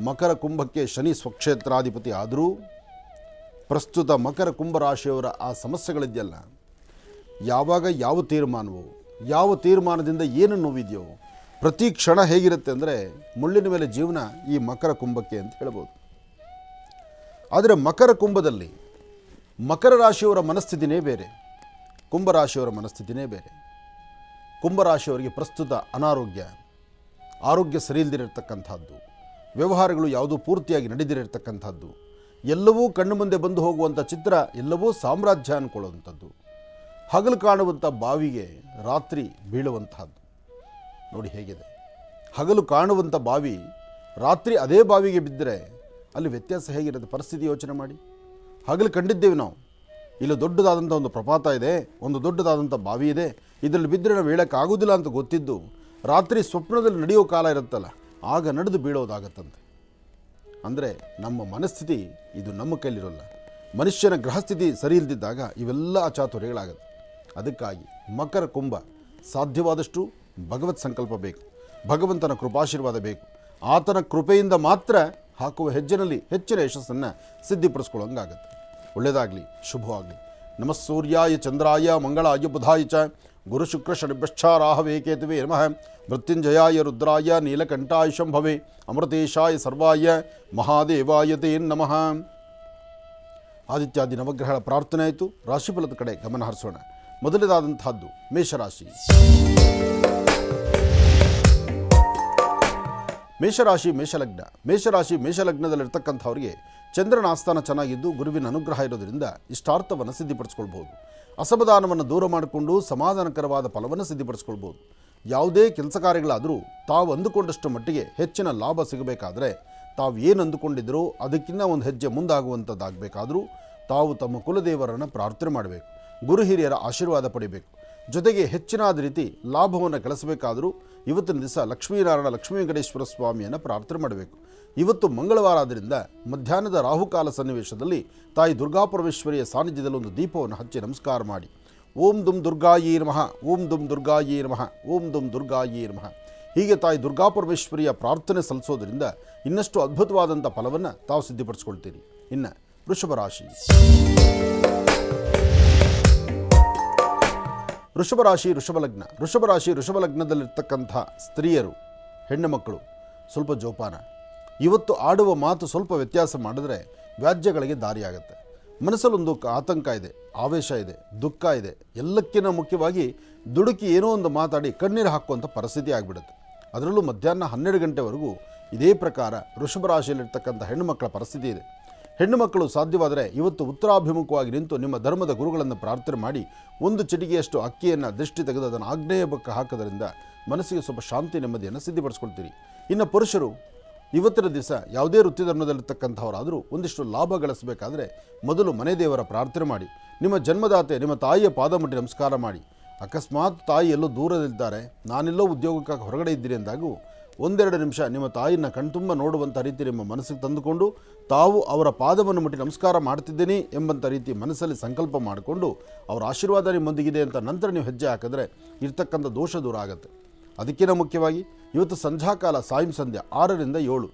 ಮಕರ ಕುಂಭಕ್ಕೆ ಶನಿ ಸ್ವಕ್ಷೇತ್ರಾಧಿಪತಿ ಆದರೂ ಪ್ರಸ್ತುತ ಮಕರ ಕುಂಭರಾಶಿಯವರ ಆ ಸಮಸ್ಯೆಗಳಿದೆಯಲ್ಲ, ಯಾವಾಗ ಯಾವ ತೀರ್ಮಾನವೋ, ಯಾವ ತೀರ್ಮಾನದಿಂದ ಏನು ನೋವಿದೆಯೋ, ಪ್ರತಿ ಕ್ಷಣ ಹೇಗಿರುತ್ತೆ ಅಂದರೆ ಮುಳ್ಳಿನ ಮೇಲೆ ಜೀವನ ಈ ಮಕರ ಕುಂಭಕ್ಕೆ ಅಂತ ಹೇಳ್ಬೋದು. ಆದರೆ ಮಕರ ಕುಂಭದಲ್ಲಿ ಮಕರ ರಾಶಿಯವರ ಮನಸ್ಥಿತಿನೇ ಬೇರೆ, ಕುಂಭರಾಶಿಯವರ ಮನಸ್ಥಿತಿನೇ ಬೇರೆ. ಕುಂಭರಾಶಿಯವರಿಗೆ ಪ್ರಸ್ತುತ ಆರೋಗ್ಯ ಸರಿ ಇಲ್ಲದಿರತಕ್ಕಂಥದ್ದು, ವ್ಯವಹಾರಗಳು ಯಾವುದೂ ಪೂರ್ತಿಯಾಗಿ ನಡೆದಿರತಕ್ಕಂಥದ್ದು, ಎಲ್ಲವೂ ಕಣ್ಣು ಮುಂದೆ ಬಂದು ಹೋಗುವಂಥ ಚಿತ್ರ, ಎಲ್ಲವೂ ಸಾಮ್ರಾಜ್ಯ ಅಂದ್ಕೊಳ್ಳುವಂಥದ್ದು, ಹಗಲು ಕಾಣುವಂಥ ಬಾವಿಗೆ ರಾತ್ರಿ ಬೀಳುವಂತಹದ್ದು. ನೋಡಿ ಹೇಗಿದೆ, ಹಗಲು ಕಾಣುವಂಥ ಬಾವಿ ರಾತ್ರಿ ಅದೇ ಬಾವಿಗೆ ಬಿದ್ದರೆ ಅಲ್ಲಿ ವ್ಯತ್ಯಾಸ ಹೇಗಿರುತ್ತೆ ಪರಿಸ್ಥಿತಿ ಯೋಚನೆ ಮಾಡಿ. ಹಗಲು ಕಂಡಿದ್ದೇವೆ ನಾವು, ಇಲ್ಲಿ ದೊಡ್ಡದಾದಂಥ ಒಂದು ಪ್ರಪಾತ ಇದೆ, ಒಂದು ದೊಡ್ಡದಾದಂಥ ಬಾವಿ ಇದೆ, ಇದರಲ್ಲಿ ಬಿದ್ದರೆ ನಾವು ಹೇಳೋಕ್ಕಾಗೋದಿಲ್ಲ ಅಂತ ಗೊತ್ತಿದ್ದು ರಾತ್ರಿ ಸ್ವಪ್ನದಲ್ಲಿ ನಡೆಯೋ ಕಾಲ ಇರುತ್ತಲ್ಲ, ಆಗ ನಡೆದು ಬೀಳೋದಾಗತ್ತಂತೆ. ಅಂದರೆ ನಮ್ಮ ಮನಸ್ಥಿತಿ ಇದು ನಮ್ಮ ಕೈಲಿರೋಲ್ಲ. ಮನುಷ್ಯನ ಗ್ರಹಸ್ಥಿತಿ ಸರಿ ಇಲ್ಲದಿದ್ದಾಗ ಇವೆಲ್ಲ ಅಚಾತುರ್ಯಗಳಾಗುತ್ತೆ. ಅದಕ್ಕಾಗಿ ಮಕರ ಕುಂಭ ಸಾಧ್ಯವಾದಷ್ಟು ಭಗವತ್ ಸಂಕಲ್ಪ ಬೇಕು, ಭಗವಂತನ ಕೃಪಾಶೀರ್ವಾದ ಬೇಕು. ಆತನ ಕೃಪೆಯಿಂದ ಮಾತ್ರ ಹಾಕುವ ಹೆಜ್ಜೆನಲ್ಲಿ ಹೆಚ್ಚಿನ ಯಶಸ್ಸನ್ನು ಸಿದ್ಧಿಪಡಿಸ್ಕೊಳ್ಳೋಂಗಾಗುತ್ತೆ. ಒಳ್ಳೆಯದಾಗಲಿ, ಶುಭವಾಗಲಿ. ನಮಃ ಸೂರ್ಯಾಯ ಚಂದ್ರಾಯ ಮಂಗಳಾಯ ಬುಧಾಯ ಚ ಗುರು ಶುಕ್ರ ಶನಿಭ್ಯಶ್ಚ ರಾಹವೇ ಕೇತುವೇ ನಮಃ. ಮೃತ್ಯುಂಜಯಾಯ ರುದ್ರಾಯ ನೀಲಕಂಠಾಯ ಶಂಭವೇ ಅಮೃತೇಶಾಯ ಸರ್ವಾಯ ಮಹಾದೇವಾಯ ತೇ ನಮಃ. ಆದಿತ್ಯಾದಿ ನವಗ್ರಹಗಳ ಪ್ರಾರ್ಥನೆ ಆಯಿತು. ರಾಶಿಫಲದ ಕಡೆ ಗಮನ ಹರಿಸೋಣ. ಮೊದಲನೇದಾದಂತಹದ್ದು ಮೇಷರಾಶಿ. ಮೇಷಲಗ್ನದಲ್ಲಿರ್ತಕ್ಕಂಥವ್ರಿಗೆ ಚಂದ್ರನ ಆಸ್ಥಾನ ಚೆನ್ನಾಗಿದ್ದು ಗುರುವಿನ ಅನುಗ್ರಹ ಇರೋದರಿಂದ ಇಷ್ಟಾರ್ಥವನ್ನು ಸಿದ್ಧಿಪಡಿಸ್ಕೊಳ್ಬೋದು. ಅಸಮಾಧಾನವನ್ನು ದೂರ ಮಾಡಿಕೊಂಡು ಸಮಾಧಾನಕರವಾದ ಫಲವನ್ನು ಸಿದ್ಧಿಪಡಿಸ್ಕೊಳ್ಬೋದು. ಯಾವುದೇ ಕೆಲಸ ಕಾರ್ಯಗಳಾದರೂ ತಾವು ಅಂದುಕೊಂಡಷ್ಟು ಮಟ್ಟಿಗೆ ಹೆಚ್ಚಿನ ಲಾಭ ಸಿಗಬೇಕಾದ್ರೆ, ತಾವು ಏನು ಅಂದುಕೊಂಡಿದ್ದರೋ ಅದಕ್ಕಿಂತ ಒಂದು ಹೆಜ್ಜೆ ಮುಂದಾಗುವಂಥದ್ದಾಗಬೇಕಾದ್ರೂ ತಾವು ತಮ್ಮ ಕುಲದೇವರನ್ನು ಪ್ರಾರ್ಥನೆ ಮಾಡಬೇಕು, ಗುರು ಹಿರಿಯರ ಆಶೀರ್ವಾದ ಪಡಿಬೇಕು. ಜೊತೆಗೆ ಹೆಚ್ಚಿನಾದ ರೀತಿ ಲಾಭವನ್ನು ಗಳಿಸಬೇಕಾದರೂ ಇವತ್ತಿನ ದಿವಸ ಲಕ್ಷ್ಮೀನಾರಾಯಣ ಲಕ್ಷ್ಮೀ ವೆಂಕಟೇಶ್ವರ ಸ್ವಾಮಿಯನ್ನು ಪ್ರಾರ್ಥನೆ ಮಾಡಬೇಕು. ಇವತ್ತು ಮಂಗಳವಾರ ಆದ್ದರಿಂದ ಮಧ್ಯಾಹ್ನದ ರಾಹುಕಾಲ ಸನ್ನಿವೇಶದಲ್ಲಿ ತಾಯಿ ದುರ್ಗಾಪರಮೇಶ್ವರಿಯ ಸಾನ್ನಿಧ್ಯದಲ್ಲಿ ಒಂದು ದೀಪವನ್ನು ಹಚ್ಚಿ ನಮಸ್ಕಾರ ಮಾಡಿ ಓಂ ದುಂ ದುರ್ಗಾಯೇ ನಮಃ, ಓಂ ದುಂ ದುರ್ಗಾಯೇ ನಮಃ, ಓಂ ದುಂ ದುರ್ಗಾಯೇ ನಮಃ ಹೀಗೆ ತಾಯಿ ದುರ್ಗಾಪರಮೇಶ್ವರಿಯ ಪ್ರಾರ್ಥನೆ ಸಲ್ಲಿಸೋದ್ರಿಂದ ಇನ್ನಷ್ಟು ಅದ್ಭುತವಾದಂಥ ಫಲವನ್ನು ತಾವು ಸಿದ್ಧಿಪಡಿಸ್ಕೊಳ್ತೀರಿ. ಇನ್ನು ವೃಷಭ ರಾಶಿ ವೃಷಭ ಲಗ್ನದಲ್ಲಿರ್ತಕ್ಕಂಥ ಸ್ತ್ರೀಯರು, ಹೆಣ್ಣು ಮಕ್ಕಳು ಸ್ವಲ್ಪ ಜೋಪಾನ. ಇವತ್ತು ಆಡುವ ಮಾತು ಸ್ವಲ್ಪ ವ್ಯತ್ಯಾಸ ಮಾಡಿದ್ರೆ ವ್ಯಾಜ್ಯಗಳಿಗೆ ದಾರಿಯಾಗುತ್ತೆ. ಮನಸ್ಸಲ್ಲೊಂದು ಆತಂಕ ಇದೆ, ಆವೇಶ ಇದೆ, ದುಃಖ ಇದೆ. ಎಲ್ಲಕ್ಕಿಂತ ಮುಖ್ಯವಾಗಿ ದುಡುಕಿ ಏನೋ ಒಂದು ಮಾತಾಡಿ ಕಣ್ಣೀರು ಹಾಕುವಂಥ ಪರಿಸ್ಥಿತಿ ಆಗಿಬಿಡುತ್ತೆ. ಅದರಲ್ಲೂ ಮಧ್ಯಾಹ್ನ 12 ಗಂಟೆವರೆಗೂ ಇದೇ ಪ್ರಕಾರ ವೃಷಭ ರಾಶಿಯಲ್ಲಿರ್ತಕ್ಕಂಥ ಹೆಣ್ಣು ಮಕ್ಕಳ ಪರಿಸ್ಥಿತಿ ಇದೆ. ಹೆಣ್ಣು ಮಕ್ಕಳು ಸಾಧ್ಯವಾದರೆ ಇವತ್ತು ಉತ್ತರಾಭಿಮುಖವಾಗಿ ನಿಂತು ನಿಮ್ಮ ಧರ್ಮದ ಗುರುಗಳನ್ನು ಪ್ರಾರ್ಥನೆ ಮಾಡಿ ಒಂದು ಚಿಟಿಕೆಯಷ್ಟು ಅಕ್ಕಿಯನ್ನು ದೃಷ್ಟಿ ತೆಗೆದು ಅದನ್ನು ಆಗ್ನೇಯ ಪಕ್ಕ ಹಾಕೋದ್ರಿಂದ ಮನಸ್ಸಿಗೆ ಸ್ವಲ್ಪ ಶಾಂತಿ ನೆಮ್ಮದಿಯನ್ನು ಸಿದ್ಧಿಪಡಿಸ್ಕೊಳ್ತೀರಿ. ಇನ್ನು ಪುರುಷರು ಇವತ್ತಿನ ದಿವಸ ಯಾವುದೇ ವೃತ್ತಿ ಧರ್ಮದಲ್ಲಿರ್ತಕ್ಕಂಥವರಾದರೂ ಒಂದಿಷ್ಟು ಲಾಭ ಗಳಿಸಬೇಕಾದ್ರೆ ಮೊದಲು ಮನೆ ದೇವರ ಪ್ರಾರ್ಥನೆ ಮಾಡಿ, ನಿಮ್ಮ ಜನ್ಮದಾತೆ ನಿಮ್ಮ ತಾಯಿಯ ಪಾದ ಮುಟ್ಟಿ ನಮಸ್ಕಾರ ಮಾಡಿ. ಅಕಸ್ಮಾತ್ ತಾಯಿ ಎಲ್ಲೋ ದೂರದಿದ್ದಾರೆ, ನಾನೆಲ್ಲೋ ಉದ್ಯೋಗಕ್ಕಾಗಿ ಹೊರಗಡೆ ಇದ್ದೀರಿ ಅಂದಾಗೂ 1-2 ನಿಮಿಷ ನಿಮ್ಮ ತಾಯಿನ ಕಣ್ತುಂಬ ನೋಡುವಂಥ ರೀತಿ ನಿಮ್ಮ ಮನಸ್ಸಿಗೆ ತಂದುಕೊಂಡು ತಾವು ಅವರ ಪಾದವನ್ನು ಮುಟ್ಟಿ ನಮಸ್ಕಾರ ಮಾಡ್ತಿದ್ದೀನಿ ಎಂಬಂಥ ರೀತಿ ಮನಸ್ಸಲ್ಲಿ ಸಂಕಲ್ಪ ಮಾಡಿಕೊಂಡು ಅವರ ಆಶೀರ್ವಾದ ನಿಮ್ಮೊಂದಿಗಿದೆ ಅಂತ ನಂತರ ನೀವು ಹೆಜ್ಜೆ ಹಾಕಿದ್ರೆ ಇರ್ತಕ್ಕಂಥ ದೋಷ ದೂರ ಆಗುತ್ತೆ. ಅದಕ್ಕಿಂತ ಮುಖ್ಯವಾಗಿ ಇವತ್ತು ಸಂಧ್ಯಾಕಾಲ ಸಂಧ್ಯಾ 6ರಿಂದ 7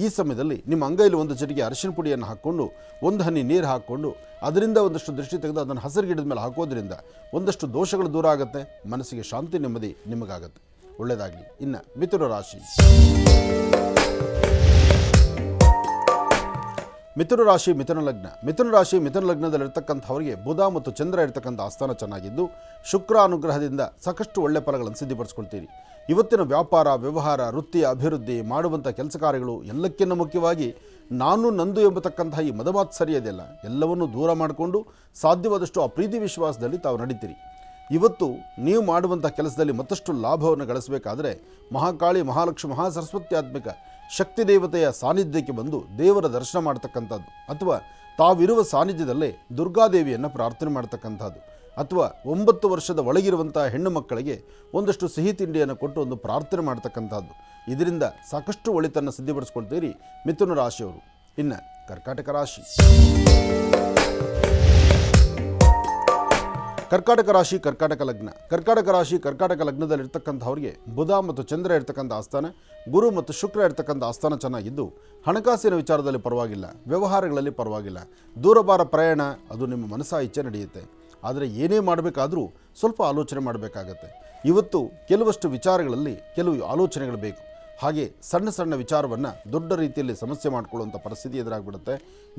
ಈ ಸಮಯದಲ್ಲಿ ನಿಮ್ಮ ಅಂಗೈಲಿ ಒಂದು ಚಿಟಿಕೆ ಅರಿಶಿನ ಪುಡಿಯನ್ನು ಹಾಕ್ಕೊಂಡು ಒಂದು ಹನಿ ನೀರು ಹಾಕ್ಕೊಂಡು ಅದರಿಂದ ಒಂದಷ್ಟು ದೃಷ್ಟಿ ತೆಗೆದು ಅದನ್ನು ಹಸಿರು ಗಿಡದ ಮೇಲೆ ಹಾಕೋದ್ರಿಂದ ಒಂದಷ್ಟು ದೋಷಗಳು ದೂರ ಆಗುತ್ತೆ, ಮನಸ್ಸಿಗೆ ಶಾಂತಿ ನೆಮ್ಮದಿ ನಿಮಗಾಗುತ್ತೆ. ಒಳ್ಳೆಯದಾಗಲಿ. ಇನ್ನು ಮಿಥುನ ರಾಶಿ ಮಿಥುನ ಲಗ್ನ. ಮಿಥುನ ರಾಶಿ ಮಿಥುನ ಲಗ್ನದಲ್ಲಿರ್ತಕ್ಕಂಥವರಿಗೆ ಬುಧ ಮತ್ತು ಚಂದ್ರ ಇರ್ತಕ್ಕಂಥ ಆಸ್ಥಾನ ಚೆನ್ನಾಗಿದ್ದು ಶುಕ್ರ ಅನುಗ್ರಹದಿಂದ ಸಾಕಷ್ಟು ಒಳ್ಳೆ ಫಲಗಳನ್ನು ಸಿದ್ಧಪಡಿಸ್ಕೊಳ್ತೀರಿ. ಇವತ್ತಿನ ವ್ಯಾಪಾರ, ವ್ಯವಹಾರ, ವೃತ್ತಿ, ಅಭಿವೃದ್ಧಿ, ಮಾಡುವಂಥ ಕೆಲಸ ಕಾರ್ಯಗಳು ಎಲ್ಲಕ್ಕಿಂತ ಮುಖ್ಯವಾಗಿ ನಾನು ನಂದು ಎಂಬತಕ್ಕಂತಹ ಈ ಮದಮಾತ್ಸರ್ಯದೆಲ್ಲ ಎಲ್ಲವನ್ನೂ ದೂರ ಮಾಡಿಕೊಂಡು ಸಾಧ್ಯವಾದಷ್ಟು ಆ ಪ್ರೀತಿ ವಿಶ್ವಾಸದಲ್ಲಿ ತಾವು ನಡೀತೀರಿ. ಇವತ್ತು ನೀವು ಮಾಡುವಂಥ ಕೆಲಸದಲ್ಲಿ ಮತ್ತಷ್ಟು ಲಾಭವನ್ನು ಗಳಿಸಬೇಕಾದ್ರೆ ಮಹಾಕಾಳಿ, ಮಹಾಲಕ್ಷ್ಮಿ, ಮಹಾಸರಸ್ವತ್ಯಾತ್ಮಿಕ ಶಕ್ತಿ ದೇವತೆಯ ಸಾನ್ನಿಧ್ಯಕ್ಕೆ ಬಂದು ದೇವರ ದರ್ಶನ ಮಾಡ್ತಕ್ಕಂಥದ್ದು, ಅಥವಾ ತಾವಿರುವ ಸಾನ್ನಿಧ್ಯದಲ್ಲೇ ದುರ್ಗಾದೇವಿಯನ್ನು ಪ್ರಾರ್ಥನೆ ಮಾಡ್ತಕ್ಕಂಥದ್ದು, ಅಥವಾ 9 ವರ್ಷದ ಒಳಗಿರುವಂಥ ಹೆಣ್ಣು ಮಕ್ಕಳಿಗೆ ಒಂದಷ್ಟು ಸಿಹಿ ತಿಂಡಿಯನ್ನು ಕೊಟ್ಟು ಒಂದು ಪ್ರಾರ್ಥನೆ ಮಾಡ್ತಕ್ಕಂಥದ್ದು. ಇದರಿಂದ ಸಾಕಷ್ಟು ಒಳಿತನ್ನು ಸಿದ್ಧಪಡಿಸ್ಕೊಳ್ತೀರಿ ಮಿಥುನ ರಾಶಿಯವರು. ಇನ್ನು ಕರ್ಕಾಟಕ ರಾಶಿ. ಕರ್ಕಾಟಕ ರಾಶಿ ಕರ್ಕಾಟಕ ಲಗ್ನ. ಕರ್ಕಾಟಕ ರಾಶಿ ಕರ್ಕಾಟಕ ಲಗ್ನದಲ್ಲಿರ್ತಕ್ಕಂಥವ್ರಿಗೆ ಬುಧ ಮತ್ತು ಚಂದ್ರ ಇರ್ತಕ್ಕಂಥ ಆಸ್ಥಾನ, ಗುರು ಮತ್ತು ಶುಕ್ರ ಇರ್ತಕ್ಕಂಥ ಆಸ್ಥಾನ ಚೆನ್ನಾಗಿದ್ದು ಹಣಕಾಸಿನ ವಿಚಾರದಲ್ಲಿ ಪರವಾಗಿಲ್ಲ, ವ್ಯವಹಾರಗಳಲ್ಲಿ ಪರವಾಗಿಲ್ಲ. ದೂರಭಾರ ಪ್ರಯಾಣ ಅದು ನಿಮ್ಮ ಮನಸ್ಸಾ ಇಚ್ಛೆ ನಡೆಯುತ್ತೆ. ಆದರೆ ಏನೇ ಮಾಡಬೇಕಾದರೂ ಸ್ವಲ್ಪ ಆಲೋಚನೆ ಮಾಡಬೇಕಾಗತ್ತೆ. ಇವತ್ತು ಕೆಲವಷ್ಟು ವಿಚಾರಗಳಲ್ಲಿ ಕೆಲವು ಆಲೋಚನೆಗಳು ಬೇಕು. ಹಾಗೆ ಸಣ್ಣ ಸಣ್ಣ ವಿಚಾರವನ್ನು ದೊಡ್ಡ ರೀತಿಯಲ್ಲಿ ಸಮಸ್ಯೆ ಮಾಡಿಕೊಳ್ಳುವಂಥ ಪರಿಸ್ಥಿತಿ ಎದುರಾಗ್ಬಿಡುತ್ತೆ.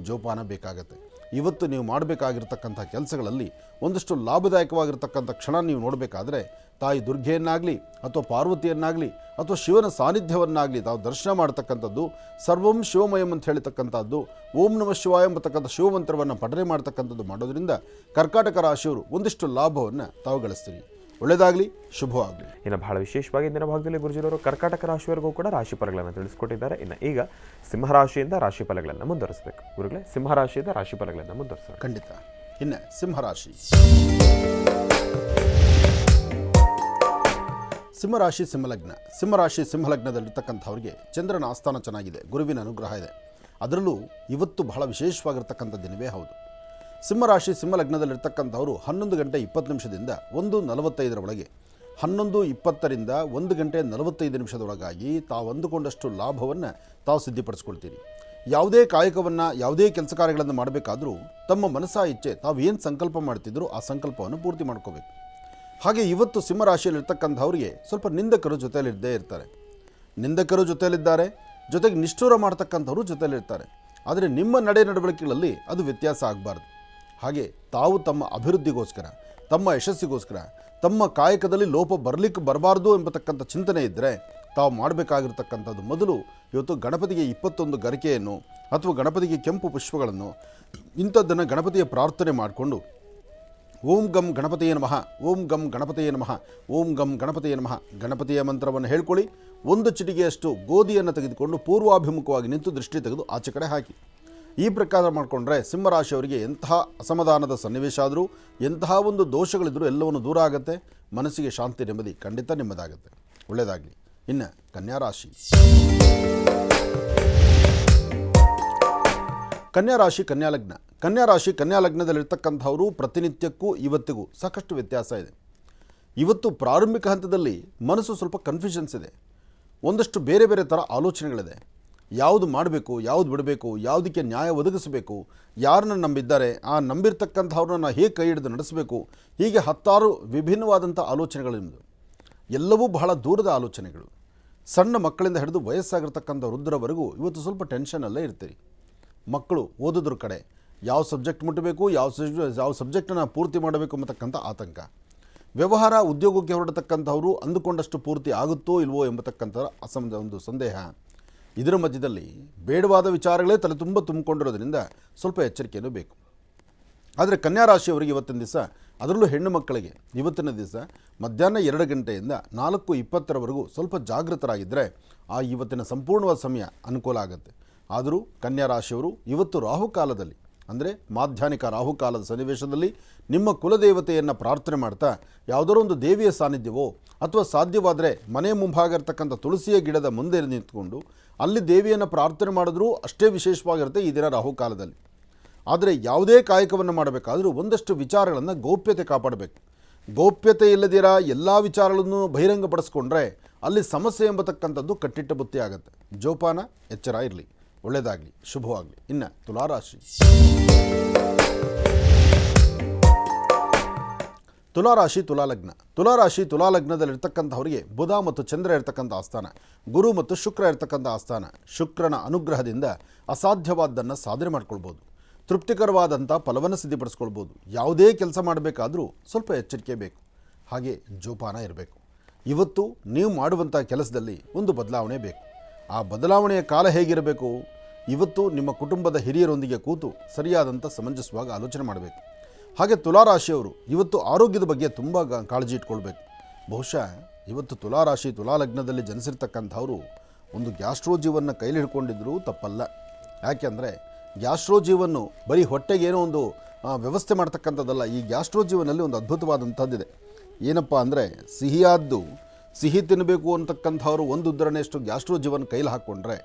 ಜೋಪಾನ ಬೇಕಾಗತ್ತೆ. ಇವತ್ತು ನೀವು ಮಾಡಬೇಕಾಗಿರ್ತಕ್ಕಂಥ ಕೆಲಸಗಳಲ್ಲಿ ಒಂದಷ್ಟು ಲಾಭದಾಯಕವಾಗಿರ್ತಕ್ಕಂಥ ಕ್ಷಣ ನೀವು ನೋಡಬೇಕಾದ್ರೆ ತಾಯಿ ದುರ್ಗೆಯನ್ನಾಗಲಿ ಅಥವಾ ಪಾರ್ವತಿಯನ್ನಾಗಲಿ ಅಥವಾ ಶಿವನ ಸಾನ್ನಿಧ್ಯವನ್ನಾಗಲಿ ತಾವು ದರ್ಶನ ಮಾಡ್ತಕ್ಕಂಥದ್ದು, ಸರ್ವಂ ಶಿವಮಯಂ ಅಂತ ಹೇಳ್ತಕ್ಕಂಥದ್ದು, ಓಂ ನಮಃ ಶಿವಾಯ ಎಂಬತಕ್ಕಂಥ ಶಿವಮಂತ್ರವನ್ನು ಪಠನೆ ಮಾಡ್ತಕ್ಕಂಥದ್ದು ಮಾಡೋದ್ರಿಂದ ಕರ್ಕಾಟಕ ರಾಶಿಯವರು ಒಂದಿಷ್ಟು ಲಾಭವನ್ನು ತಾವು ಗಳಿಸ್ತೀರಿ. ಒಳ್ಳೆಯದಾಗಲಿ, ಶುಭವಾಗಲಿ. ಇನ್ನು ಬಹಳ ವಿಶೇಷವಾಗಿ ಇಂದಿನ ಭಾಗದಲ್ಲಿ ಗುರುಜಿರವರು ಕರ್ಕಾಟಕ ರಾಶಿಯವರೆಗೂ ಕೂಡ ರಾಶಿ ಫಲಗಳನ್ನು ತಿಳಿಸ್ಕೊಟ್ಟಿದ್ದಾರೆ. ಇನ್ನು ಈಗ ಸಿಂಹರಾಶಿಯಿಂದ ರಾಶಿ ಫಲಗಳನ್ನು ಮುಂದುವರಿಸಬೇಕು. ಗುರುಗಳೇ, ಸಿಂಹರಾಶಿಯಿಂದ ರಾಶಿ ಫಲಗಳನ್ನು ಮುಂದುವರಿಸಬೇಕು. ಖಂಡಿತ. ಇನ್ನು ಸಿಂಹರಾಶಿ. ಸಿಂಹರಾಶಿ ಸಿಂಹಲಗ್ನ. ಸಿಂಹರಾಶಿ ಸಿಂಹಲಗ್ನದಲ್ಲಿರ್ತಕ್ಕಂಥವ್ರಿಗೆ ಚಂದ್ರನ ಆಸ್ಥಾನ ಚೆನ್ನಾಗಿದೆ, ಗುರುವಿನ ಅನುಗ್ರಹ ಇದೆ. ಅದರಲ್ಲೂ ಇವತ್ತು ಬಹಳ ವಿಶೇಷವಾಗಿರ್ತಕ್ಕಂಥ ದಿನವೇ ಹೌದು. ಸಿಂಹರಾಶಿ ಸಿಂಹಲಗ್ನದಲ್ಲಿರ್ತಕ್ಕಂಥವರು 11 ಗಂಟೆ 20 ನಿಮಿಷದಿಂದ 1:45 ಒಳಗೆ, 11:20ರಿಂದ 1 ಗಂಟೆ 45 ನಿಮಿಷದೊಳಗಾಗಿ ತಾವು ಅಂದುಕೊಂಡಷ್ಟು ಲಾಭವನ್ನು ತಾವು ಸಿದ್ಧಪಡಿಸ್ಕೊಳ್ತೀರಿ. ಯಾವುದೇ ಕಾಯಕವನ್ನು, ಯಾವುದೇ ಕೆಲಸ ಕಾರ್ಯಗಳನ್ನು ಮಾಡಬೇಕಾದರೂ ತಮ್ಮ ಮನಸ್ಸಾ ಇಚ್ಛೆ ತಾವು ಏನು ಸಂಕಲ್ಪ ಮಾಡ್ತಿದ್ರು ಆ ಸಂಕಲ್ಪವನ್ನು ಪೂರ್ತಿ ಮಾಡ್ಕೋಬೇಕು. ಹಾಗೆ ಇವತ್ತು ಸಿಂಹರಾಶಿಯಲ್ಲಿರ್ತಕ್ಕಂಥವ್ರಿಗೆ ಸ್ವಲ್ಪ ನಿಂದಕರು ಜೊತೆಯಲ್ಲಿದ್ದೇ ಇರ್ತಾರೆ. ನಿಂದಕರು ಜೊತೆಯಲ್ಲಿದ್ದಾರೆ, ಜೊತೆಗೆ ನಿಷ್ಠೂರ ಮಾಡ್ತಕ್ಕಂಥವ್ರು ಜೊತೆಯಲ್ಲಿರ್ತಾರೆ. ಆದರೆ ನಿಮ್ಮ ನಡೆ ನಡವಳಿಕೆಗಳಲ್ಲಿ ಅದು ವ್ಯತ್ಯಾಸ ಆಗಬಾರ್ದು. ಹಾಗೆ ತಾವು ತಮ್ಮ ಅಭಿವೃದ್ಧಿಗೋಸ್ಕರ, ತಮ್ಮ ಯಶಸ್ಸಿಗೋಸ್ಕರ, ತಮ್ಮ ಕಾಯಕದಲ್ಲಿ ಲೋಪ ಬರಬಾರ್ದು ಎಂಬತಕ್ಕಂಥ ಚಿಂತನೆ ಇದ್ದರೆ ತಾವು ಮಾಡಬೇಕಾಗಿರ್ತಕ್ಕಂಥದ್ದು ಮೊದಲು ಇವತ್ತು ಗಣಪತಿಗೆ 21 ಗರಿಕೆಯನ್ನು ಅಥವಾ ಗಣಪತಿಗೆ ಕೆಂಪು ಪುಷ್ಪಗಳನ್ನು ಇಂಥದ್ದನ್ನು ಗಣಪತಿಯ ಪ್ರಾರ್ಥನೆ ಮಾಡಿಕೊಂಡು ಓಂ ಗಂ ಗಣಪತಿಯೇ ನಮಃ, ಓಂ ಗಂ ಗಣಪತಿಯೇ ನಮಃ, ಓಂ ಗಂ ಗಣಪತಿಯೇ ನಮಃ ಗಣಪತಿಯ ಮಂತ್ರವನ್ನು ಹೇಳ್ಕೊಳ್ಳಿ. 1 ಚಿಟಿಕೆಯಷ್ಟು ಗೋಧಿಯನ್ನು ತೆಗೆದುಕೊಂಡು ಪೂರ್ವಾಭಿಮುಖವಾಗಿ ನಿಂತು ದೃಷ್ಟಿ ತೆಗೆದು ಆಚೆ ಕಡೆ ಹಾಕಿ. ಈ ಪ್ರಕಾರ ಮಾಡಿಕೊಂಡ್ರೆ ಸಿಂಹರಾಶಿಯವರಿಗೆ ಎಂತಹ ಅಸಮಾಧಾನದ ಸನ್ನಿವೇಶ ಆದರೂ, ಎಂತಹ ಒಂದು ದೋಷಗಳಿದ್ದರೂ ಎಲ್ಲವನ್ನು ದೂರ ಆಗುತ್ತೆ. ಮನಸ್ಸಿಗೆ ಶಾಂತಿ, ನೆಮ್ಮದಿ ಖಂಡಿತ ನಿಮ್ಮದಾಗುತ್ತೆ. ಒಳ್ಳೆಯದಾಗಲಿ. ಇನ್ನು ಕನ್ಯಾರಾಶಿ. ಕನ್ಯಾರಾಶಿ ಕನ್ಯಾಲಗ್ನ. ಕನ್ಯಾರಾಶಿ ಕನ್ಯಾಲಗ್ನದಲ್ಲಿರ್ತಕ್ಕಂಥವರು ಪ್ರತಿನಿತ್ಯಕ್ಕೂ ಇವತ್ತಿಗೂ ಸಾಕಷ್ಟು ವ್ಯತ್ಯಾಸ ಇದೆ. ಇವತ್ತು ಪ್ರಾರಂಭಿಕ ಹಂತದಲ್ಲಿ ಮನಸ್ಸು ಸ್ವಲ್ಪ ಕನ್ಫ್ಯೂಷನ್ಸ್ ಇದೆ. ಒಂದಷ್ಟು ಬೇರೆ ಬೇರೆ ಥರ ಆಲೋಚನೆಗಳಿದೆ. ಯಾವುದು ಮಾಡಬೇಕು, ಯಾವುದು ಬಿಡಬೇಕು, ಯಾವುದಕ್ಕೆ ನ್ಯಾಯ ಒದಗಿಸಬೇಕು, ಯಾರನ್ನ ನಂಬಿದ್ದಾರೆ ಆ ನಂಬಿರ್ತಕ್ಕಂಥವ್ರನ್ನ ಹೇಗೆ ಕೈ ಹಿಡಿದು ನಡೆಸಬೇಕು, ಹೀಗೆ 10 ವಿಭಿನ್ನವಾದಂಥ ಆಲೋಚನೆಗಳು ನಿಮ್ಮದು. ಎಲ್ಲವೂ ಬಹಳ ದೂರದ ಆಲೋಚನೆಗಳು. ಸಣ್ಣ ಮಕ್ಕಳಿಂದ ಹಿಡಿದು ವಯಸ್ಸಾಗಿರ್ತಕ್ಕಂಥ ವೃದ್ಧರವರೆಗೂ ಇವತ್ತು ಸ್ವಲ್ಪ ಟೆನ್ಷನಲ್ಲೇ ಇರ್ತೀರಿ. ಮಕ್ಕಳು ಓದೋದ್ರ ಕಡೆ ಯಾವ ಸಬ್ಜೆಕ್ಟ್ ಮುಟ್ಟಬೇಕು, ಯಾವ ಸಬ್ಜೆಕ್ಟನ್ನು ಪೂರ್ತಿ ಮಾಡಬೇಕು ಎಂಬತಕ್ಕಂಥ ಆತಂಕ. ವ್ಯವಹಾರ ಉದ್ಯೋಗಕ್ಕೆ ಹೊರಡತಕ್ಕಂಥವರು ಅಂದುಕೊಂಡಷ್ಟು ಪೂರ್ತಿ ಆಗುತ್ತೋ ಇಲ್ವೋ ಎಂಬತಕ್ಕಂಥ ಒಂದು ಸಂದೇಹ. ಇದರ ಮಧ್ಯದಲ್ಲಿ ಬೇಡವಾದ ವಿಚಾರಗಳೇ ತಲೆ ತುಂಬಿಕೊಂಡಿರೋದ್ರಿಂದ ಸ್ವಲ್ಪ ಎಚ್ಚರಿಕೆಯೂ ಬೇಕು. ಆದರೆ ಕನ್ಯಾರಾಶಿಯವರಿಗೆ ಇವತ್ತಿನ ದಿವಸ, ಅದರಲ್ಲೂ ಹೆಣ್ಣು ಮಕ್ಕಳಿಗೆ ಇವತ್ತಿನ ದಿವಸ ಮಧ್ಯಾಹ್ನ 2 ಗಂಟೆಯಿಂದ 4:20 ಸ್ವಲ್ಪ ಜಾಗೃತರಾಗಿದ್ದರೆ ಆ ಇವತ್ತಿನ ಸಂಪೂರ್ಣವಾದ ಸಮಯ ಅನುಕೂಲ ಆಗುತ್ತೆ. ಆದರೂ ಕನ್ಯಾರಾಶಿಯವರು ಇವತ್ತು ರಾಹುಕಾಲದಲ್ಲಿ, ಅಂದರೆ ಮಾಧ್ಯಾಹ್ನಿಕ ರಾಹುಕಾಲದ ಸನ್ನಿವೇಶದಲ್ಲಿ ನಿಮ್ಮ ಕುಲದೇವತೆಯನ್ನು ಪ್ರಾರ್ಥನೆ ಮಾಡ್ತಾ ಯಾವುದೋ ಒಂದು ದೇವಿಯ ಸಾನ್ನಿಧ್ಯವೋ ಅಥವಾ ಸಾಧ್ಯವಾದರೆ ಮನೆ ಮುಂಭಾಗ ಇರತಕ್ಕಂಥ ತುಳಸಿಯ ಗಿಡದ ಮುಂದೆ ನಿಂತ್ಕೊಂಡು ಅಲ್ಲಿ ದೇವಿಯನ್ನು ಪ್ರಾರ್ಥನೆ ಮಾಡಿದ್ರೂ ಅಷ್ಟೇ ವಿಶೇಷವಾಗಿರುತ್ತೆ ಈ ದಿನ ರಾಹುಕಾಲದಲ್ಲಿ. ಆದರೆ ಯಾವುದೇ ಕಾಯಕವನ್ನು ಮಾಡಬೇಕಾದರೂ ಒಂದಷ್ಟು ವಿಚಾರಗಳನ್ನು ಗೌಪ್ಯತೆ ಕಾಪಾಡಬೇಕು. ಗೌಪ್ಯತೆ ಇಲ್ಲದಿರ ಎಲ್ಲ ವಿಚಾರಗಳನ್ನು ಬಹಿರಂಗಪಡಿಸ್ಕೊಂಡ್ರೆ ಅಲ್ಲಿ ಸಮಸ್ಯೆ ಎಂಬತಕ್ಕಂಥದ್ದು ಕಟ್ಟಿಟ್ಟ ಬುತ್ತಿ ಆಗುತ್ತೆ. ಜೋಪಾನ, ಎಚ್ಚರ ಇರಲಿ. ಒಳ್ಳೆಯದಾಗಲಿ, ಶುಭವಾಗಲಿ. ಇನ್ನು ತುಲಾರಾಶಿ. ತುಲಾರಾಶಿ ತುಲಾಲಗ್ನ. ತುಲಾರಾಶಿ ತುಲಾಲಗ್ನದಲ್ಲಿರ್ತಕ್ಕಂಥವರಿಗೆ ಬುಧ ಮತ್ತು ಚಂದ್ರ ಇರ್ತಕ್ಕಂಥ ಆಸ್ಥಾನ, ಗುರು ಮತ್ತು ಶುಕ್ರ ಇರ್ತಕ್ಕಂಥ ಆಸ್ಥಾನ. ಶುಕ್ರನ ಅನುಗ್ರಹದಿಂದ ಅಸಾಧ್ಯವಾದ್ದನ್ನು ಸಾಧನೆ ಮಾಡ್ಕೊಳ್ಬೋದು, ತೃಪ್ತಿಕರವಾದಂಥ ಫಲವನ್ನು ಸಿದ್ಧಿಪಡಿಸ್ಕೊಳ್ಬೋದು. ಯಾವುದೇ ಕೆಲಸ ಮಾಡಬೇಕಾದರೂ ಸ್ವಲ್ಪ ಎಚ್ಚರಿಕೆ ಬೇಕು, ಹಾಗೆ ಜೋಪಾನ ಇರಬೇಕು. ಇವತ್ತು ನೀವು ಮಾಡುವಂಥ ಕೆಲಸದಲ್ಲಿ ಒಂದು ಬದಲಾವಣೆ ಬೇಕು. ಆ ಬದಲಾವಣೆಯ ಕಾಲ ಹೇಗಿರಬೇಕು? ಇವತ್ತು ನಿಮ್ಮ ಕುಟುಂಬದ ಹಿರಿಯರೊಂದಿಗೆ ಕೂತು ಸರಿಯಾದಂಥ ಸಮಂಜಸವಾಗಿ ಆಲೋಚನೆ ಮಾಡಬೇಕು. ಹಾಗೆ ತುಲಾರಾಶಿಯವರು ಇವತ್ತು ಆರೋಗ್ಯದ ಬಗ್ಗೆ ತುಂಬ ಕಾಳಜಿ ಇಟ್ಕೊಳ್ಬೇಕು. ಬಹುಶಃ ಇವತ್ತು ತುಲಾರಾಶಿ ತುಲಾಲಗ್ನದಲ್ಲಿ ಜನಿಸಿರ್ತಕ್ಕಂಥವರು ಒಂದು ಗ್ಯಾಸ್ಟ್ರೋಜೀವನ್ನು ಕೈಲಿ ಹಿಡ್ಕೊಂಡಿದ್ರೂ ತಪ್ಪಲ್ಲ. ಯಾಕೆಂದರೆ ಗ್ಯಾಸ್ಟ್ರೋಜೀವನ್ನು ಬರೀ ಹೊಟ್ಟೆಗೇನೋ ಒಂದು ವ್ಯವಸ್ಥೆ ಮಾಡ್ತಕ್ಕಂಥದ್ದಲ್ಲ. ಈ ಗ್ಯಾಸ್ಟ್ರೋಜೀವನಲ್ಲಿ ಒಂದು ಅದ್ಭುತವಾದಂಥದ್ದಿದೆ. ಏನಪ್ಪ ಅಂದರೆ ಸಿಹಿ ತಿನ್ನಬೇಕು ಅಂತಕ್ಕಂಥವ್ರು ಒಂದು ಉದ್ದರಣೆಯಷ್ಟು ಗ್ಯಾಸ್ಟ್ರೋಜೀವನ್ ಕೈಲಿ ಹಾಕ್ಕೊಂಡ್ರೆ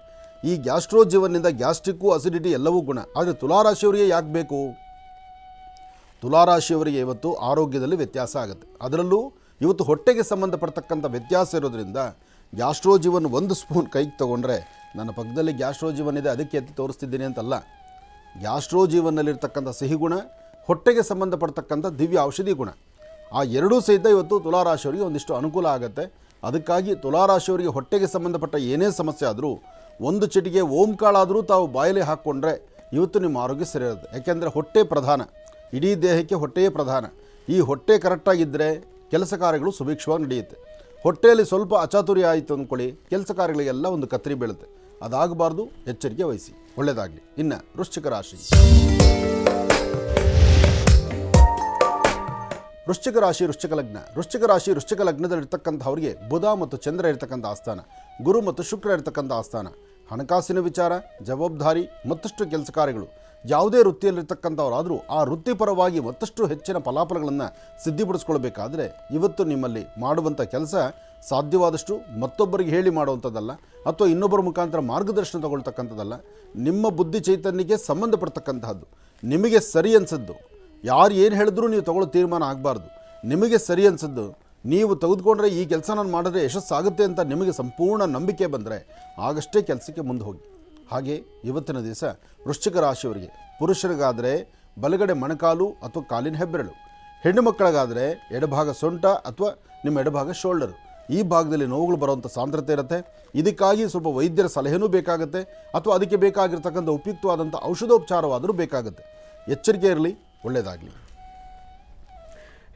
ಈ ಗ್ಯಾಸ್ಟ್ರೋಜೀವನ್ನಿಂದ ಗ್ಯಾಸ್ಟ್ರಿಕ್ಕು ಅಸಿಡಿಟಿ ಎಲ್ಲವೂ ಗುಣ. ಆದರೆ ತುಲಾರಾಶಿಯವರಿಗೆ ಯಾಕೆ ಬೇಕು? ತುಲಾರಾಶಿಯವರಿಗೆ ಇವತ್ತು ಆರೋಗ್ಯದಲ್ಲಿ ವ್ಯತ್ಯಾಸ ಆಗುತ್ತೆ. ಅದರಲ್ಲೂ ಇವತ್ತು ಹೊಟ್ಟೆಗೆ ಸಂಬಂಧಪಡ್ತಕ್ಕಂಥ ವ್ಯತ್ಯಾಸ ಇರೋದ್ರಿಂದ ಗ್ಯಾಸ್ಟ್ರೋಜೀವನ್ ಒಂದು ಸ್ಪೂನ್ ಕೈಗೆ ತೊಗೊಂಡ್ರೆ, ನನ್ನ ಪಕ್ಕದಲ್ಲಿ ಗ್ಯಾಸ್ಟ್ರೋಜೀವನ್ ಇದೆ ಅದಕ್ಕೆ ಎತ್ತಿ ತೋರಿಸ್ತಿದ್ದೀನಿ ಅಂತಲ್ಲ. ಗ್ಯಾಸ್ಟ್ರೋಜೀವನ್ನಲ್ಲಿರ್ತಕ್ಕಂಥ ಸಿಹಿ ಗುಣ, ಹೊಟ್ಟೆಗೆ ಸಂಬಂಧಪಡ್ತಕ್ಕಂಥ ದಿವ್ಯ ಔಷಧಿ ಗುಣ, ಆ ಎರಡೂ ಸಹಿತ ಇವತ್ತು ತುಲಾರಾಶಿಯವರಿಗೆ ಒಂದಿಷ್ಟು ಅನುಕೂಲ ಆಗುತ್ತೆ. ಅದಕ್ಕಾಗಿ ತುಲಾರಾಶಿಯವರಿಗೆ ಹೊಟ್ಟೆಗೆ ಸಂಬಂಧಪಟ್ಟ ಏನೇ ಸಮಸ್ಯೆ ಆದರೂ ಒಂದು ಚಿಟಿಕೆ ಓಂಕಾಳಾದರೂ ತಾವು ಬಾಯಲ್ಲಿ ಹಾಕ್ಕೊಂಡ್ರೆ ಇವತ್ತು ನಿಮ್ಮ ಆರೋಗ್ಯ ಸರಿ ಇರುತ್ತೆ. ಯಾಕೆಂದರೆ ಹೊಟ್ಟೆ ಪ್ರಧಾನ, ಇಡೀ ದೇಹಕ್ಕೆ ಹೊಟ್ಟೆಯೇ ಪ್ರಧಾನ. ಈ ಹೊಟ್ಟೆ ಕರೆಕ್ಟಾಗಿದ್ದರೆ ಕೆಲಸ ಕಾರ್ಯಗಳು ಸುಭಿಕ್ಷವಾಗಿ ನಡೆಯುತ್ತೆ. ಹೊಟ್ಟೆಯಲ್ಲಿ ಸ್ವಲ್ಪ ಅಚಾತುರ್ಯ ಆಯಿತು ಅಂದ್ಕೊಳ್ಳಿ, ಕೆಲಸ ಕಾರ್ಯಗಳಿಗೆಲ್ಲ ಒಂದು ಕತ್ತರಿ ಬೀಳುತ್ತೆ. ಅದಾಗಬಾರ್ದು, ಎಚ್ಚರಿಕೆ ವಹಿಸಿ. ಒಳ್ಳೆಯದಾಗಲಿ. ಇನ್ನು ವೃಶ್ಚಿಕ ರಾಶಿ. ವೃಶ್ಚಿಕ ರಾಶಿ ವೃಶ್ಚಿಕ ಲಗ್ನ. ವೃಶ್ಚಿಕ ರಾಶಿ ವೃಶ್ಚಿಕ ಲಗ್ನದಲ್ಲಿರ್ತಕ್ಕಂಥವ್ರಿಗೆ ಬುಧ ಮತ್ತು ಚಂದ್ರ ಇರ್ತಕ್ಕಂಥ ಆಸ್ಥಾನ, ಗುರು ಮತ್ತು ಶುಕ್ರ ಇರ್ತಕ್ಕಂಥ ಆಸ್ಥಾನ. ಹಣಕಾಸಿನ ವಿಚಾರ, ಜವಾಬ್ದಾರಿ, ಮತ್ತಷ್ಟು ಕೆಲಸ ಕಾರ್ಯಗಳು. ಯಾವುದೇ ವೃತ್ತಿಯಲ್ಲಿರ್ತಕ್ಕಂಥವರಾದರೂ ಆ ವೃತ್ತಿಪರವಾಗಿ ಮತ್ತಷ್ಟು ಹೆಚ್ಚಿನ ಫಲಾಫಲಗಳನ್ನು ಸಿದ್ಧಿಪಡಿಸ್ಕೊಳ್ಬೇಕಾದ್ರೆ ಇವತ್ತು ನಿಮ್ಮಲ್ಲಿ ಮಾಡುವಂಥ ಕೆಲಸ ಸಾಧ್ಯವಾದಷ್ಟು ಮತ್ತೊಬ್ಬರಿಗೆ ಹೇಳಿ ಮಾಡುವಂಥದ್ದಲ್ಲ, ಅಥವಾ ಇನ್ನೊಬ್ಬರ ಮುಖಾಂತರ ಮಾರ್ಗದರ್ಶನ ತಗೊಳ್ತಕ್ಕಂಥದ್ದಲ್ಲ. ನಿಮ್ಮ ಬುದ್ಧಿ ಚೈತನ್ಯಕ್ಕೆ ಸಂಬಂಧಪಡ್ತಕ್ಕಂತಹದ್ದು, ನಿಮಗೆ ಸರಿ ಅನಿಸಿದ್ದು. ಯಾರು ಏನು ಹೇಳಿದ್ರೂ ನೀವು ತಗೊಳ್ಳೋ ತೀರ್ಮಾನ ಆಗಬಾರ್ದು. ನಿಮಗೆ ಸರಿ ಅನಿಸಿದ್ದು ನೀವು ತೆಗೆದುಕೊಂಡ್ರೆ ಈ ಕೆಲಸ ನಾನು ಮಾಡಿದ್ರೆ ಯಶಸ್ಸಾಗುತ್ತೆ ಅಂತ ನಿಮಗೆ ಸಂಪೂರ್ಣ ನಂಬಿಕೆ ಬಂದರೆ ಆಗಷ್ಟೇ ಕೆಲಸಕ್ಕೆ ಮುಂದೆ ಹೋಗಿ. ಹಾಗೆ ಇವತ್ತಿನ ದಿವಸ ವೃಶ್ಚಿಕ ರಾಶಿಯವರಿಗೆ ಪುರುಷರಿಗಾದರೆ ಬಲಗಡೆ ಮೊಣಕಾಲು ಅಥವಾ ಕಾಲಿನ ಹೆಬ್ಬೆರಳು, ಹೆಣ್ಣು ಮಕ್ಕಳಿಗಾದರೆ ಎಡಭಾಗ ಸೊಂಟ ಅಥವಾ ನಿಮ್ಮ ಎಡಭಾಗ ಶೋಲ್ಡರು, ಈ ಭಾಗದಲ್ಲಿ ನೋವುಗಳು ಬರುವಂಥ ಸಾಂದ್ರತೆ ಇರುತ್ತೆ. ಇದಕ್ಕಾಗಿ ಸ್ವಲ್ಪ ವೈದ್ಯರ ಸಲಹೆನೂ ಬೇಕಾಗುತ್ತೆ, ಅಥವಾ ಅದಕ್ಕೆ ಬೇಕಾಗಿರ್ತಕ್ಕಂಥ ಉಪಯುಕ್ತವಾದಂಥ ಔಷಧೋಪಚಾರವಾದರೂ ಬೇಕಾಗುತ್ತೆ. ಎಚ್ಚರಿಕೆ ಇರಲಿ. ಒಳ್ಳೆಯದಾಗಲಿ.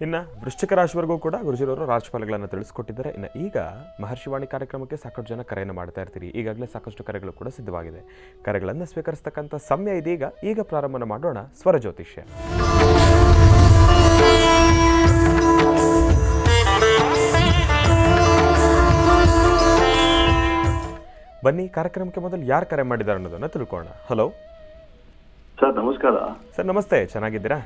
ಇನ್ನು ವೃಶ್ಚಿಕ ರಾಶಿವರೆಗೂ ಕೂಡ ಗುರುಜಿರವರು ರಾಶಿಫಲಗಳನ್ನು ತಿಳಿಸ್ಕೊಟ್ಟಿದ್ದಾರೆ. ಇನ್ನು ಈಗ ಮಹರ್ಷಿವಾಣಿ ಕಾರ್ಯಕ್ರಮಕ್ಕೆ ಸಾಕಷ್ಟು ಜನ ಕರೆಯನ್ನು ಮಾಡ್ತಾ ಇರ್ತೀರಿ. ಈಗಾಗಲೇ ಸಾಕಷ್ಟು ಕರೆಗಳು ಕೂಡ ಸಿದ್ಧವಾಗಿದೆ. ಕರೆಗಳನ್ನು ಸ್ವೀಕರಿಸ್ತಕ್ಕಂಥ ಸಮಯ ಇದೀಗ. ಈಗ ಪ್ರಾರಂಭ ಮಾಡೋಣ ಸ್ವರ ಜ್ಯೋತಿಷ್ಯ. ಬನ್ನಿ, ಕಾರ್ಯಕ್ರಮಕ್ಕೆ ಮೊದಲು ಯಾರು ಕರೆ ಮಾಡಿದ್ದಾರೆ ಅನ್ನೋದನ್ನು ತಿಳ್ಕೊಳ್ಳೋಣ. ಹಲೋ ಸರ್, ನಮಸ್ಕಾರ. ಸರ್ ನಮಸ್ತೆ, ಚೆನ್ನಾಗಿದ್ದೀರಾ?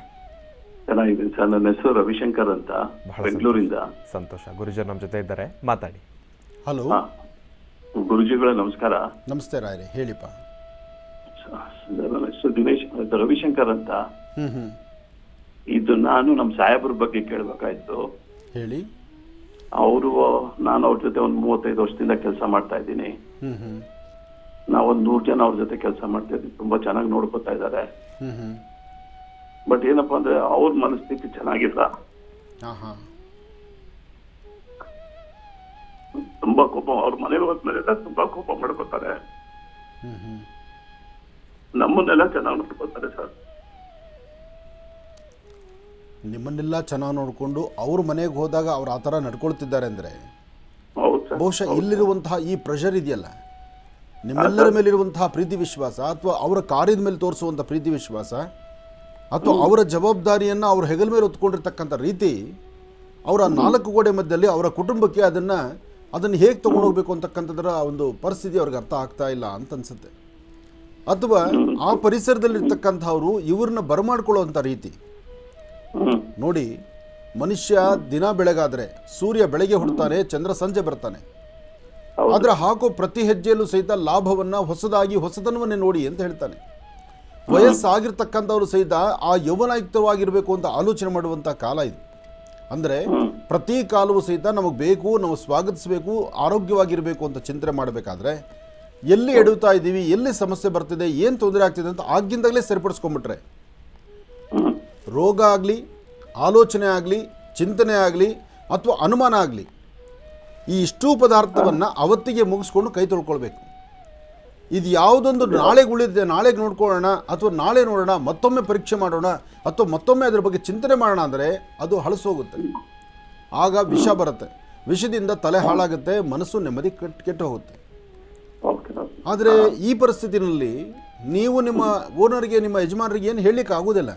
ಚೆನ್ನಾಗಿದ್ದೀನಿ ಸರ್. ನನ್ನ ಹೆಸರು ರವಿಶಂಕರ್ ಅಂತ, ಬೆಂಗಳೂರಿಂದ. ಸಂತೋಷ. ಗುರುಜರ್ ನಮ್ಮ ಜೊತೆ ಇದ್ದಾರೆ, ಮಾತಾಡಿ. ಹಲೋ. ಗುರುಜಿಗಳ ನಮಸ್ಕಾರ. ನಮಸ್ತೆ ರಾಯರೇ, ಹೇಳಿಪ್ಪ. ನನ್ನ ಹೆಸರು ದಿನೇಶ್ ರವಿಶಂಕರ್ ಅಂತ. ಇದು ನಾನು ನಮ್ಮ ಸಾಹೇಬ್ರ ಬಗ್ಗೆ ಕೇಳಬೇಕಾಯ್ತು. ಹೇಳಿ. ನಾನು ಅವ್ರ ಜೊತೆ ಒಂದು 35 ವರ್ಷದಿಂದ ಕೆಲಸ ಮಾಡ್ತಾ ಇದ್ದೀನಿ. ನಾವೊಂದು 100 ಜನ ಅವ್ರ ಜೊತೆ ಕೆಲಸ ಮಾಡ್ತಾ ಇದ್ದೀವಿ. ತುಂಬಾ ಚೆನ್ನಾಗಿ ನೋಡ್ಕೊತಾ ಇದ್ದಾರೆ. ಬಟ್ ಏನಪ್ಪಾ ಅಂದ್ರೆ ಅವ್ರ ಮನಸ್ಥಿತಿ ಚೆನ್ನಾಗಿಲ್ಲ. ತುಂಬಾ ಕೋಪ, ಅವ್ರ ಮನೇಲಿ ಹೋದ್ಮೇಲೆಲ್ಲ ತುಂಬಾ ಕೋಪ ಮಾಡ್ಕೋತಾರೆ. ನಮ್ಮನ್ನೆಲ್ಲ ಚೆನ್ನಾಗಿ ನೋಡ್ಕೋತಾರೆ ಸರ್. ನಿಮ್ಮನ್ನೆಲ್ಲ ಚೆನ್ನಾಗಿ ನೋಡಿಕೊಂಡು ಅವ್ರ ಮನೆಗೆ ಹೋದಾಗ ಅವ್ರು ಆ ಥರ ನಡ್ಕೊಳ್ತಿದ್ದಾರೆ ಅಂದರೆ ಬಹುಶಃ ಇಲ್ಲಿರುವಂತಹ ಈ ಪ್ರೆಷರ್ ಇದೆಯಲ್ಲ, ನಿಮ್ಮೆಲ್ಲರ ಮೇಲಿರುವಂತಹ ಪ್ರೀತಿ ವಿಶ್ವಾಸ, ಅಥವಾ ಅವರ ಕಾರ್ಯದ ಮೇಲೆ ತೋರಿಸುವಂಥ ಪ್ರೀತಿ ವಿಶ್ವಾಸ, ಅಥವಾ ಅವರ ಜವಾಬ್ದಾರಿಯನ್ನು ಅವ್ರ ಹೆಗಲ ಮೇಲೆ ಹೊತ್ಕೊಂಡಿರ್ತಕ್ಕಂಥ ರೀತಿ, ಅವರ 4 ಗೋಡೆ ಮಧ್ಯದಲ್ಲಿ ಅವರ ಕುಟುಂಬಕ್ಕೆ ಅದನ್ನು ಹೇಗೆ ತೊಗೊಂಡೋಗ್ಬೇಕು ಅಂತಕ್ಕಂಥದ್ರ ಒಂದು ಪರಿಸ್ಥಿತಿ ಅವ್ರಿಗೆ ಅರ್ಥ ಆಗ್ತಾ ಇಲ್ಲ ಅಂತ ಅನ್ಸುತ್ತೆ. ಅಥವಾ ಆ ಪರಿಸರದಲ್ಲಿರ್ತಕ್ಕಂಥವ್ರು ಇವ್ರನ್ನ ಬರಮಾಡ್ಕೊಳ್ಳುವಂಥ ರೀತಿ ನೋಡಿ. ಮನುಷ್ಯ ದಿನ ಬೆಳಗಾದರೆ ಸೂರ್ಯ ಬೆಳಗ್ಗೆ ಹುಡ್ತಾನೆ, ಚಂದ್ರ ಸಂಜೆ ಬರ್ತಾನೆ. ಆದರೆ ಹಾಕೋ ಪ್ರತಿ ಹೆಜ್ಜೆಯಲ್ಲೂ ಸಹಿತ ಲಾಭವನ್ನು, ಹೊಸದನವನ್ನೇ ನೋಡಿ ಅಂತ ಹೇಳ್ತಾನೆ. ವಯಸ್ಸಾಗಿರ್ತಕ್ಕಂಥವ್ರು ಸಹಿತ ಆ ಯೌವನಯುಕ್ತವಾಗಿರಬೇಕು ಅಂತ ಆಲೋಚನೆ ಮಾಡುವಂಥ ಕಾಲ ಇದು. ಅಂದರೆ ಪ್ರತಿ ಕಾಲವೂ ಸಹಿತ ನಮಗೆ ಬೇಕು, ನಾವು ಸ್ವಾಗತಿಸಬೇಕು, ಆರೋಗ್ಯವಾಗಿರಬೇಕು ಅಂತ ಚಿಂತನೆ ಮಾಡಬೇಕಾದ್ರೆ ಎಲ್ಲಿ ಎಡುತ್ತಾ ಇದ್ದೀವಿ, ಎಲ್ಲಿ ಸಮಸ್ಯೆ ಬರ್ತಿದೆ, ಏನು ತೊಂದರೆ ಆಗ್ತಿದೆ ಅಂತ ಆಗಿಂದಾಗಲೇ ಸರಿಪಡಿಸ್ಕೊಂಡ್ಬಿಟ್ರೆ ರೋಗ ಆಗಲಿ, ಆಲೋಚನೆ ಆಗಲಿ, ಚಿಂತನೆ ಆಗಲಿ ಅಥವಾ ಅನುಮಾನ ಆಗಲಿ, ಈ ಇಷ್ಟೂ ಪದಾರ್ಥವನ್ನು ಅವತ್ತಿಗೆ ಮುಗಿಸ್ಕೊಂಡು ಕೈ ತೊಳ್ಕೊಳ್ಬೇಕು. ಇದು ಯಾವುದೊಂದು ನಾಳೆಗೆ ಉಳಿದಿದೆ, ನಾಳೆಗೆ ನೋಡ್ಕೊಳ್ಳೋಣ ಅಥವಾ ನಾಳೆ ನೋಡೋಣ, ಮತ್ತೊಮ್ಮೆ ಪರೀಕ್ಷೆ ಮಾಡೋಣ ಅಥವಾ ಮತ್ತೊಮ್ಮೆ ಅದರ ಬಗ್ಗೆ ಚಿಂತನೆ ಮಾಡೋಣ ಅಂದರೆ ಅದು ಹಳಸೋಗುತ್ತೆ. ಆಗ ವಿಷ ಬರುತ್ತೆ, ವಿಷದಿಂದ ತಲೆ ಹಾಳಾಗುತ್ತೆ, ಮನಸ್ಸು ನೆಮ್ಮದಿ ಕೆಟ್ಟು ಹೋಗುತ್ತೆ. ಆದರೆ ಈ ಪರಿಸ್ಥಿತಿನಲ್ಲಿ ನೀವು ನಿಮ್ಮ ಓನರ್ಗೆ, ನಿಮ್ಮ ಯಜಮಾನರಿಗೆ ಏನು ಹೇಳಲಿಕ್ಕೆ ಆಗೋದಿಲ್ಲ.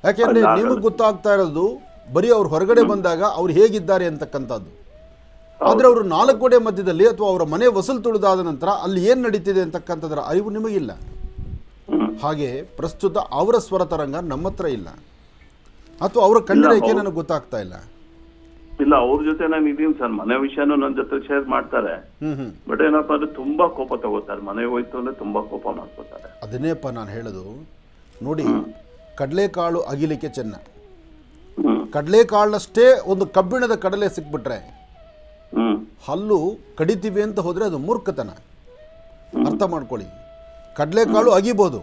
ಯಾಕೆಂದರೆ ನಿಮಗೆ ಗೊತ್ತಾಗ್ತಾ ಇರೋದು ಬರೀ ಅವ್ರು ಹೊರಗಡೆ ಬಂದಾಗ ಅವ್ರು ಹೇಗಿದ್ದಾರೆ ಅಂತಕ್ಕಂಥದ್ದು. ಆದರೆ ಅವರು 4 ಗೋಡೆ ಮಧ್ಯದಲ್ಲಿ ಅಥವಾ ಅವರ ಮನೆ ವಸೂಲು ತುಳಿದಾದ ನಂತರ ಅಲ್ಲಿ ಏನು ನಡೀತಿದೆ ಅಂತಕ್ಕಂಥದ್ರ ಅರಿವು ನಿಮಗಿಲ್ಲ. ಹಾಗೆ ಪ್ರಸ್ತುತ ಅವರ ಸ್ವರ ತರಂಗ ನಮ್ಮ ಹತ್ರ ಇಲ್ಲ, ಅಥವಾ ಅವರ ಕಣ್ಣಿರೇಖೆ ನನಗೆ ಗೊತ್ತಾಗ್ತಾ ಇಲ್ಲ. ಇಲ್ಲ, ಅವ್ರ ಜೊತೆ ನಾನು ಇದೀನಿ ಸರ್, ಮನೆ ವಿಷಯನೂ ನನ್ನ ಜೊತೆ ಶೇರ್ ಮಾಡ್ತಾರೆ. ಬಟ್ ಏನಪ್ಪಾ ಅಂದ್ರೆ ತುಂಬಾ ಕೋಪ ತಗೋತಾರೆ. ಮನೆ ಹೋಯ್ತು ಅಂದ್ರೆ ತುಂಬಾ ಕೋಪ ಮಾಡ್ಕೋತಾರೆ. ಅದನ್ನೇಪ್ಪ ನಾನು ಹೇಳೋದು. ನೋಡಿ, ಕಡಲೆಕಾಳು ಅಗಿಲಿಕ್ಕೆ ಚೆನ್ನ, ಕಡಲೆಕಾಳಷ್ಟೇ ಒಂದು ಕಬ್ಬಿಣದ ಕಡಲೆ ಸಿಕ್ಬಿಟ್ರೆ ಹಲ್ಲು ಕಡಿತೀವಿ ಅಂತ ಹೋದರೆ ಅದು ಮೂರ್ಖತನ. ಅರ್ಥ ಮಾಡ್ಕೊಳ್ಳಿ. ಕಡಲೆಕಾಳು ಅಗಿಬೋದು,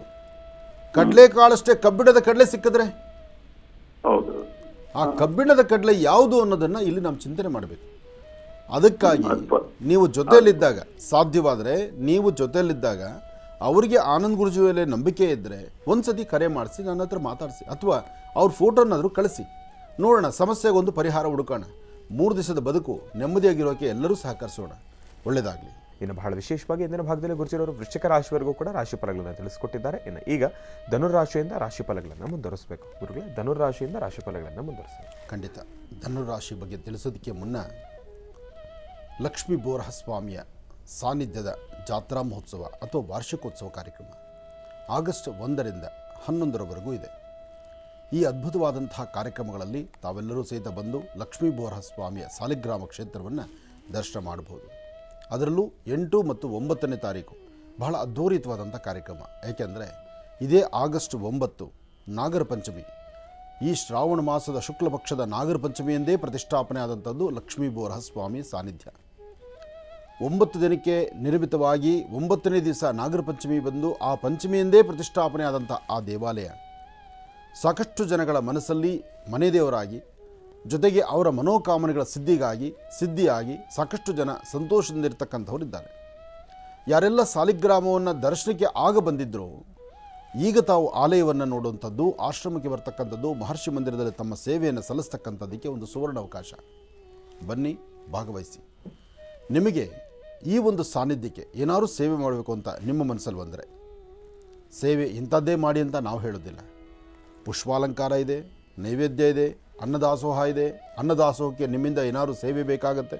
ಕಡಲೆಕಾಳಷ್ಟೇ ಕಬ್ಬಿಣದ ಕಡಲೆ ಸಿಕ್ಕಿದ್ರೆ ಆ ಕಬ್ಬಿಣದ ಕಡಲೆ ಯಾವುದು ಅನ್ನೋದನ್ನು ಇಲ್ಲಿ ನಾವು ಚಿಂತನೆ ಮಾಡಬೇಕು. ಅದಕ್ಕಾಗಿ ನೀವು ಜೊತೆಯಲ್ಲಿದ್ದಾಗ, ಸಾಧ್ಯವಾದರೆ ನೀವು ಜೊತೆಯಲ್ಲಿದ್ದಾಗ ಅವರಿಗೆ ಆನಂದ್ ಗುರೂಜಿ ಮೇಲೆ ನಂಬಿಕೆ ಇದ್ದರೆ ಒಂದ್ಸತಿ ಕರೆ ಮಾಡಿಸಿ ನನ್ನ ಹತ್ರ ಮಾತಾಡಿಸಿ, ಅಥವಾ ಅವ್ರ ಫೋಟೋನಾದರೂ ಕಳಿಸಿ, ನೋಡೋಣ, ಸಮಸ್ಯೆಗೊಂದು ಪರಿಹಾರ ಹುಡುಕೋಣ. 3 ದಿವಸದ ಬದುಕು ನೆಮ್ಮದಿಯಾಗಿರೋಕೆ ಎಲ್ಲರೂ ಸಹಕರಿಸೋಣ. ಒಳ್ಳೆಯದಾಗಲಿ. ಇನ್ನು ಬಹಳ ವಿಶೇಷವಾಗಿ ಇಂದಿನ ಭಾಗದಲ್ಲಿ ಗುರುಜಿರವರು ವೃಶ್ಚಿಕ ರಾಶಿವರೆಗೂ ಕೂಡ ರಾಶಿ ಫಲಗಳನ್ನು ತಿಳಿಸ್ಕೊಟ್ಟಿದ್ದಾರೆ. ಇನ್ನು ಈಗ ಧನುರಾಶಿಯಿಂದ ರಾಶಿ ಫಲಗಳನ್ನು ಮುಂದುವರಿಸಬೇಕು. ಗುರುಗಳೇ, ಧನುರಾಶಿಯಿಂದ ರಾಶಿ ಫಲಗಳನ್ನು ಮುಂದುವರಿಸಬೇಕು. ಖಂಡಿತ. ಧನುರಾಶಿ ಬಗ್ಗೆ ತಿಳಿಸೋದಕ್ಕೆ ಮುನ್ನ ಲಕ್ಷ್ಮೀ ಬೋರಹ ಸ್ವಾಮಿಯ ಸಾನ್ನಿಧ್ಯದ ಜಾತ್ರಾ ಮಹೋತ್ಸವ ಅಥವಾ ವಾರ್ಷಿಕೋತ್ಸವ ಕಾರ್ಯಕ್ರಮ ಆಗಸ್ಟ್ 1ರಿಂದ 11ರವರೆಗೂ ಇದೆ. ಈ ಅದ್ಭುತವಾದಂತಹ ಕಾರ್ಯಕ್ರಮಗಳಲ್ಲಿ ತಾವೆಲ್ಲರೂ ಸಹಿತ ಬಂದು ಲಕ್ಷ್ಮೀ ಬೋರಹ ಸ್ವಾಮಿಯ ಸಾಲಿಗ್ರಾಮ ಕ್ಷೇತ್ರವನ್ನು ದರ್ಶನ ಮಾಡಬಹುದು. ಅದರಲ್ಲೂ 8 ಮತ್ತು 9ನೇ ತಾರೀಕು ಬಹಳ ಅದ್ಧೂರಿತವಾದಂಥ ಕಾರ್ಯಕ್ರಮ. ಏಕೆಂದರೆ ಇದೇ ಆಗಸ್ಟ್ 9 ನಾಗರ ಪಂಚಮಿ. ಈ ಶ್ರಾವಣ ಮಾಸದ ಶುಕ್ಲ ಪಕ್ಷದ ನಾಗರ ಪಂಚಮಿಯಂದೇ ಪ್ರತಿಷ್ಠಾಪನೆ ಆದಂಥದ್ದು ಲಕ್ಷ್ಮೀ ಬೋರಹ ಸ್ವಾಮಿ ಸಾನ್ನಿಧ್ಯ. 9 ದಿನಕ್ಕೆ ನಿರ್ಮಿತವಾಗಿ 9ನೇ ದಿವಸ ನಾಗರ ಪಂಚಮಿ ಬಂದು ಆ ಪಂಚಮಿಯಂದೇ ಪ್ರತಿಷ್ಠಾಪನೆ ಆದಂಥ ಆ ದೇವಾಲಯ ಸಾಕಷ್ಟು ಜನಗಳ ಮನಸ್ಸಲ್ಲಿ ಮನೆ ದೇವರಾಗಿ, ಜೊತೆಗೆ ಅವರ ಮನೋಕಾಮನೆಗಳ ಸಿದ್ಧಿಯಾಗಿ ಸಾಕಷ್ಟು ಜನ ಸಂತೋಷದಿಂದಿರ್ತಕ್ಕಂಥವರಿದ್ದಾರೆ. ಯಾರೆಲ್ಲ ಸಾಲಿಗ್ರಾಮವನ್ನು ದರ್ಶನಕ್ಕೆ ಆಗ ಬಂದಿದ್ದರೂ ಈಗ ತಾವು ಆಲಯವನ್ನು ನೋಡುವಂಥದ್ದು, ಆಶ್ರಮಕ್ಕೆ ಬರ್ತಕ್ಕಂಥದ್ದು, ಮಹರ್ಷಿ ಮಂದಿರದಲ್ಲಿ ತಮ್ಮ ಸೇವೆಯನ್ನು ಸಲ್ಲಿಸ್ತಕ್ಕಂಥದ್ದಕ್ಕೆ ಒಂದು ಸುವರ್ಣ ಅವಕಾಶ. ಬನ್ನಿ, ಭಾಗವಹಿಸಿ. ನಿಮಗೆ ಈ ಒಂದು ಸಾನ್ನಿಧ್ಯಕ್ಕೆ ಏನಾದರೂ ಸೇವೆ ಮಾಡಬೇಕು ಅಂತ ನಿಮ್ಮ ಮನಸ್ಸಲ್ಲಿ ಬಂದರೆ, ಸೇವೆ ಇಂಥದ್ದೇ ಮಾಡಿ ಅಂತ ನಾವು ಹೇಳೋದಿಲ್ಲ. ಪುಷ್ಪಾಲಂಕಾರ ಇದೆ, ನೈವೇದ್ಯ ಇದೆ, ಅನ್ನದಾಸೋಹ ಇದೆ. ಅನ್ನದಾಸೋಹಕ್ಕೆ ನಿಮ್ಮಿಂದ ಏನಾದರೂ ಸೇವೆ ಬೇಕಾಗತ್ತೆ.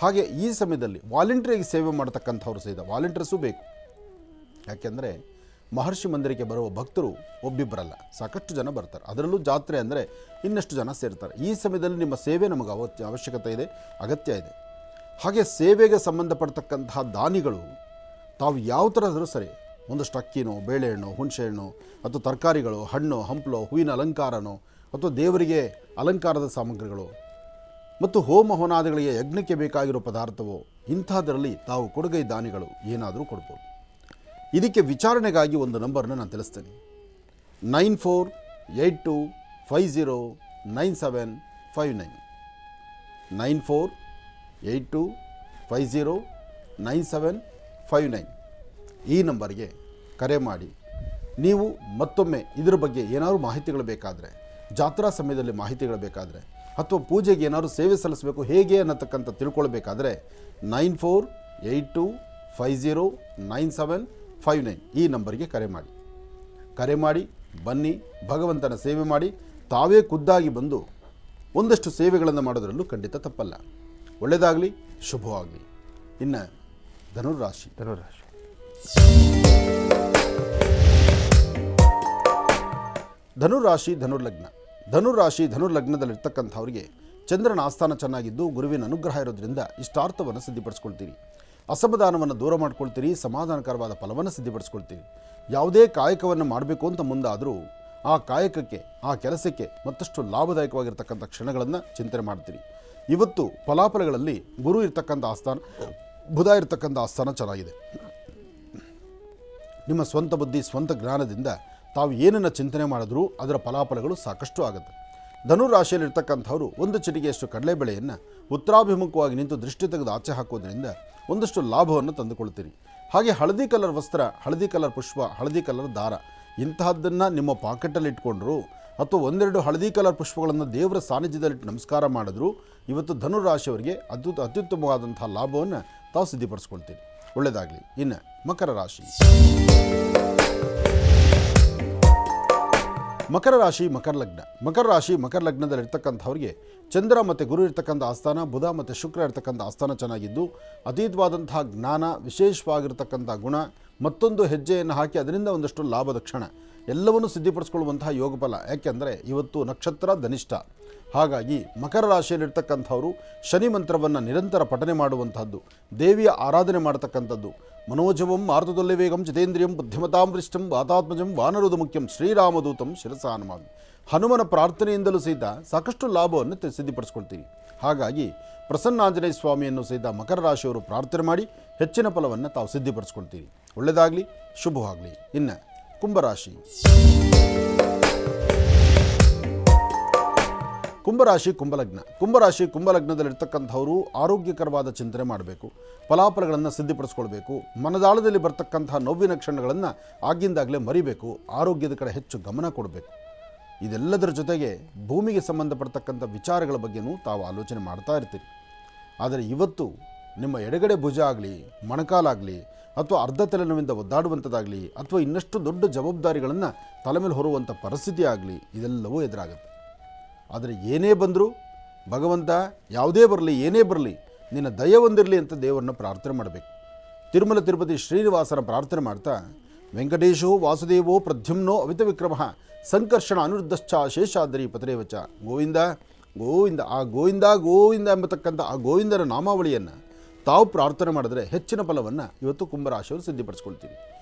ಹಾಗೆ ಈ ಸಮಯದಲ್ಲಿ ವಾಲಂಟ್ರಿಯಾಗಿ ಸೇವೆ ಮಾಡ್ತಕ್ಕಂಥವ್ರು ಸಹಿತ ವಾಲಂಟ್ರಸ್ಸೂ ಬೇಕು. ಯಾಕೆಂದರೆ ಮಹರ್ಷಿ ಮಂದಿರಕ್ಕೆ ಬರುವ ಭಕ್ತರು ಒಬ್ಬಿಬ್ಬರಲ್ಲ, ಸಾಕಷ್ಟು ಜನ ಬರ್ತಾರೆ. ಅದರಲ್ಲೂ ಜಾತ್ರೆ ಅಂದರೆ ಇನ್ನಷ್ಟು ಜನ ಸೇರ್ತಾರೆ. ಈ ಸಮಯದಲ್ಲಿ ನಿಮ್ಮ ಸೇವೆ ನಮಗೆ ಅವಶ್ಯಕತೆ ಇದೆ, ಅಗತ್ಯ ಇದೆ. ಹಾಗೆ ಸೇವೆಗೆ ಸಂಬಂಧಪಡ್ತಕ್ಕಂತಹ ದಾನಿಗಳು ತಾವು ಯಾವ ಥರ ಆದರೂ ಸರಿ, ಒಂದಷ್ಟು ಅಕ್ಕಿನೋ, ಬೇಳೆಹಣ್ಣು, ಹುಣಸೆಹಣ್ಣು ಅಥವಾ ತರಕಾರಿಗಳು, ಹಣ್ಣು ಹಂಪಲು, ಹೂವಿನ ಅಲಂಕಾರನೋ ಅಥವಾ ದೇವರಿಗೆ ಅಲಂಕಾರದ ಸಾಮಗ್ರಿಗಳು ಮತ್ತು ಹೋಮ ಹೋನಾದಿಗಳಿಗೆ ಯಜ್ಞಕ್ಕೆ ಬೇಕಾಗಿರೋ ಪದಾರ್ಥವೋ ಇಂಥದ್ರಲ್ಲಿ ತಾವು ಕೊಡುಗೈ ದಾನಿಗಳು ಏನಾದರೂ ಕೊಡ್ಬೋದು. ಇದಕ್ಕೆ ವಿಚಾರಣೆಗಾಗಿ ಒಂದು ನಂಬರ್ನ ನಾನು ತಿಳಿಸ್ತೇನೆ. 9482509759 9482509759 ಈ ನಂಬರ್ಗೆ ಕರೆ ಮಾಡಿ. ನೀವು ಮತ್ತೊಮ್ಮೆ ಇದರ ಬಗ್ಗೆ ಏನಾದರೂ ಮಾಹಿತಿಗಳು ಬೇಕಾದರೆ, ಜಾತ್ರಾ ಸಮಯದಲ್ಲಿ ಮಾಹಿತಿಗಳು ಬೇಕಾದರೆ, ಅಥವಾ ಪೂಜೆಗೆ ಏನಾದರೂ ಸೇವೆ ಸಲ್ಲಿಸಬೇಕು ಹೇಗೆ ಅನ್ನತಕ್ಕಂಥ ತಿಳ್ಕೊಳ್ಬೇಕಾದ್ರೆ 9482509759 ಈ ನಂಬರ್ಗೆ ಕರೆ ಮಾಡಿ ಬನ್ನಿ, ಭಗವಂತನ ಸೇವೆ ಮಾಡಿ. ತಾವೇ ಖುದ್ದಾಗಿ ಬಂದು ಒಂದಷ್ಟು ಸೇವೆಗಳನ್ನು ಮಾಡೋದರಲ್ಲೂ ಖಂಡಿತ ತಪ್ಪಲ್ಲ. ಒಳ್ಳೆಯದಾಗಲಿ, ಶುಭವಾಗಲಿ. ಇನ್ನು ಧನುರಾಶಿ ಧನುರ್ಲಗ್ನದಲ್ಲಿರ್ತಕ್ಕಂಥವ್ರಿಗೆ ಚಂದ್ರನ ಆಸ್ಥಾನ ಚೆನ್ನಾಗಿದ್ದು ಗುರುವಿನ ಅನುಗ್ರಹ ಇರೋದ್ರಿಂದ ಇಷ್ಟಾರ್ಥವನ್ನು ಸಿದ್ಧಿಪಡಿಸ್ಕೊಳ್ತೀರಿ. ಅಸಮಾಧಾನವನ್ನು ದೂರ ಮಾಡ್ಕೊಳ್ತೀರಿ, ಸಮಾಧಾನಕರವಾದ ಫಲವನ್ನು ಸಿದ್ಧಿಪಡಿಸ್ಕೊಳ್ತೀರಿ. ಯಾವುದೇ ಕಾಯಕವನ್ನು ಮಾಡಬೇಕು ಅಂತ ಮುಂದಾದರೂ ಆ ಕಾಯಕಕ್ಕೆ, ಆ ಕೆಲಸಕ್ಕೆ ಮತ್ತಷ್ಟು ಲಾಭದಾಯಕವಾಗಿರ್ತಕ್ಕಂಥ ಕ್ಷಣಗಳನ್ನು ಚಿಂತನೆ ಮಾಡ್ತೀರಿ. ಇವತ್ತು ಫಲಾಫಲಗಳಲ್ಲಿ ಗುರು ಇರ್ತಕ್ಕಂಥ ಆಸ್ಥಾನ, ಬುಧ ಇರ್ತಕ್ಕಂಥ ಆಸ್ಥಾನ ಚೆನ್ನಾಗಿದೆ. ನಿಮ್ಮ ಸ್ವಂತ ಬುದ್ಧಿ, ಸ್ವಂತ ಜ್ಞಾನದಿಂದ ತಾವು ಏನನ್ನು ಚಿಂತನೆ ಮಾಡಿದ್ರೂ ಅದರ ಫಲಾಫಲಗಳು ಸಾಕಷ್ಟು ಆಗುತ್ತೆ. ಧನು ರಾಶಿಯಲ್ಲಿರ್ತಕ್ಕಂಥವರು ಒಂದು ಚಿಟಿಗೆಯಷ್ಟು ಕಡಲೆಬೇಳೆಯನ್ನು ಉತ್ತರಾಭಿಮುಖವಾಗಿ ನಿಂತು ದೃಷ್ಟಿ ತೆಗೆದು ಆಚೆ ಹಾಕೋದ್ರಿಂದ ಒಂದಷ್ಟು ಲಾಭವನ್ನು ತಂದುಕೊಳ್ತೀರಿ. ಹಾಗೆ ಹಳದಿ ಕಲರ್ ವಸ್ತ್ರ, ಹಳದಿ ಕಲರ್ ಪುಷ್ಪ, ಹಳದಿ ಕಲರ್ ದಾರ ಇಂತಹದ್ದನ್ನು ನಿಮ್ಮ ಪಾಕೆಟಲ್ಲಿ ಇಟ್ಕೊಂಡ್ರು ಅಥವಾ ಒಂದೆರಡು ಹಳದಿ ಕಲರ್ ಪುಷ್ಪಗಳನ್ನು ದೇವರ ಸಾನ್ನಿಧ್ಯದಲ್ಲಿಟ್ಟು ನಮಸ್ಕಾರ ಮಾಡಿದ್ರು ಇವತ್ತು ಧನು ರಾಶಿಯವರಿಗೆ ಅತ್ಯುತ್ತಮವಾದಂತಹ ಲಾಭವನ್ನು ತಾವು ಸಿದ್ಧಿಪಡಿಸ್ಕೊಳ್ತೀರಿ. ಒಳ್ಳೆಯದಾಗಲಿ. ಇನ್ನು ಮಕರ ರಾಶಿ. ಮಕರ ರಾಶಿ ಮಕರ ಲಗ್ನ. ಮಕರ ರಾಶಿ ಮಕರ ಲಗ್ನದಲ್ಲಿರ್ತಕ್ಕಂಥವ್ರಿಗೆ ಚಂದ್ರ ಮತ್ತು ಗುರು ಇರ್ತಕ್ಕಂಥ ಆಸ್ಥಾನ, ಬುಧ ಮತ್ತು ಶುಕ್ರ ಇರ್ತಕ್ಕಂಥ ಆಸ್ಥಾನ ಚೆನ್ನಾಗಿದ್ದು ಅತೀತವಾದಂತಹ ಜ್ಞಾನ, ವಿಶೇಷವಾಗಿರ್ತಕ್ಕಂಥ ಗುಣ, ಮತ್ತೊಂದು ಹೆಜ್ಜೆಯನ್ನು ಹಾಕಿ ಅದರಿಂದ ಒಂದಷ್ಟು ಲಾಭದ ಕ್ಷಣ ಎಲ್ಲವನ್ನೂ ಸಿದ್ಧಿಪಡಿಸ್ಕೊಳ್ಳುವಂತಹ ಯೋಗ ಫಲ. ಯಾಕೆಂದರೆ ಇವತ್ತು ನಕ್ಷತ್ರ ಧನಿಷ್ಠ. ಹಾಗಾಗಿ ಮಕರ ರಾಶಿಯಲ್ಲಿರ್ತಕ್ಕಂಥವರು ಶನಿ ಮಂತ್ರವನ್ನು ನಿರಂತರ ಪಠನೆ ಮಾಡುವಂಥದ್ದು, ದೇವಿಯ ಆರಾಧನೆ ಮಾಡತಕ್ಕಂಥದ್ದು. ಮನೋಜವಂ ಮಾರುತದೊಲ್ಲೆ ವೇಗಂ ಜಿತೇಂದ್ರಿಯಂ ಬುದ್ಧಿಮತಾಂ ವರಿಷ್ಠಂ ವಾತಾತ್ಮಜಂ ವಾನರುದ ಮುಖ್ಯಂ ಶ್ರೀರಾಮದೂತಂ ಶಿರಸಾನಮಾಮಿ. ಹನುಮನ ಪ್ರಾರ್ಥನೆಯಿಂದಲೂ ಸಹಿತ ಸಾಕಷ್ಟು ಲಾಭವನ್ನು ಸಿದ್ಧಿಪಡಿಸ್ಕೊಳ್ತೀರಿ. ಹಾಗಾಗಿ ಪ್ರಸನ್ನಾಂಜನೇಯ ಸ್ವಾಮಿಯನ್ನು ಸಹಿತ ಮಕರ ರಾಶಿಯವರು ಪ್ರಾರ್ಥನೆ ಮಾಡಿ ಹೆಚ್ಚಿನ ಫಲವನ್ನು ತಾವು ಸಿದ್ಧಿಪಡಿಸ್ಕೊಳ್ತೀರಿ. ಒಳ್ಳೆಯದಾಗಲಿ, ಶುಭವಾಗಲಿ. ಇನ್ನು ಕುಂಭರಾಶಿ. ಕುಂಭರಾಶಿ ಕುಂಭಲಗ್ನ. ಕುಂಭರಾಶಿ ಕುಂಭಲಗ್ನದಲ್ಲಿರ್ತಕ್ಕಂಥವರು ಆರೋಗ್ಯಕರವಾದ ಚಿಂತನೆ ಮಾಡಬೇಕು, ಫಲಾಫಲಗಳನ್ನು ಸಿದ್ಧಿಪಡಿಸ್ಕೊಳ್ಬೇಕು, ಮನದಾಳದಲ್ಲಿ ಬರ್ತಕ್ಕಂಥ ನೋವಿನ ಕ್ಷಣಗಳನ್ನು ಆಗಿಂದಾಗಲೇ ಮರಿಬೇಕು, ಆರೋಗ್ಯದ ಕಡೆ ಹೆಚ್ಚು ಗಮನ ಕೊಡಬೇಕು. ಇದೆಲ್ಲದರ ಜೊತೆಗೆ ಭೂಮಿಗೆ ಸಂಬಂಧಪಡ್ತಕ್ಕಂಥ ವಿಚಾರಗಳ ಬಗ್ಗೆಯೂ ತಾವು ಆಲೋಚನೆ ಮಾಡ್ತಾ ಇರ್ತೀರಿ. ಆದರೆ ಇವತ್ತು ನಿಮ್ಮ ಎಡಗಡೆ ಭುಜ ಆಗಲಿ, ಮೊಣಕಾಲಾಗಲಿ ಅಥವಾ ಅರ್ಧ ತಲೆನೋವಿಂದ ಒದ್ದಾಡುವಂಥದ್ದಾಗಲಿ ಅಥವಾ ಇನ್ನಷ್ಟು ದೊಡ್ಡ ಜವಾಬ್ದಾರಿಗಳನ್ನು ತಲೆ ಮೇಲೆ ಹೊರುವಂಥ ಪರಿಸ್ಥಿತಿ ಆಗಲಿ, ಇದೆಲ್ಲವೂ ಎದುರಾಗುತ್ತೆ. ಆದರೆ ಏನೇ ಬಂದರೂ ಭಗವಂತ ಯಾವುದೇ ಬರಲಿ, ಏನೇ ಬರಲಿ, ನಿನ್ನ ದಯ ಹೊಂದಿರಲಿ ಅಂತ ದೇವರನ್ನ ಪ್ರಾರ್ಥನೆ ಮಾಡಬೇಕು. ತಿರುಮಲ ತಿರುಪತಿ ಶ್ರೀನಿವಾಸನ ಪ್ರಾರ್ಥನೆ ಮಾಡ್ತಾ ವೆಂಕಟೇಶೋ ವಾಸುದೇವೋ ಪ್ರದ್ಯುಮ್ನೋ ಅವಿತ ವಿಕ್ರಮ ಸಂಕರ್ಷಣ ಅನಿರುದ್ಧಶ್ಚ ಶೇಷಾದ್ರಿ ಪತರೇವಚ. ಗೋವಿಂದ ಗೋವಿಂದ, ಆ ಗೋವಿಂದ ಗೋವಿಂದ ಎಂಬತಕ್ಕಂಥ ಆ ಗೋವಿಂದನ ನಾಮಾವಳಿಯನ್ನು ತಾವು ಪ್ರಾರ್ಥನೆ ಮಾಡಿದ್ರೆ ಹೆಚ್ಚಿನ ಫಲವನ್ನು ಇವತ್ತು ಕುಂಭರಾಶಿಯವರು ಸಿದ್ಧಿಪಡಿಸ್ಕೊಳ್ತೀವಿ.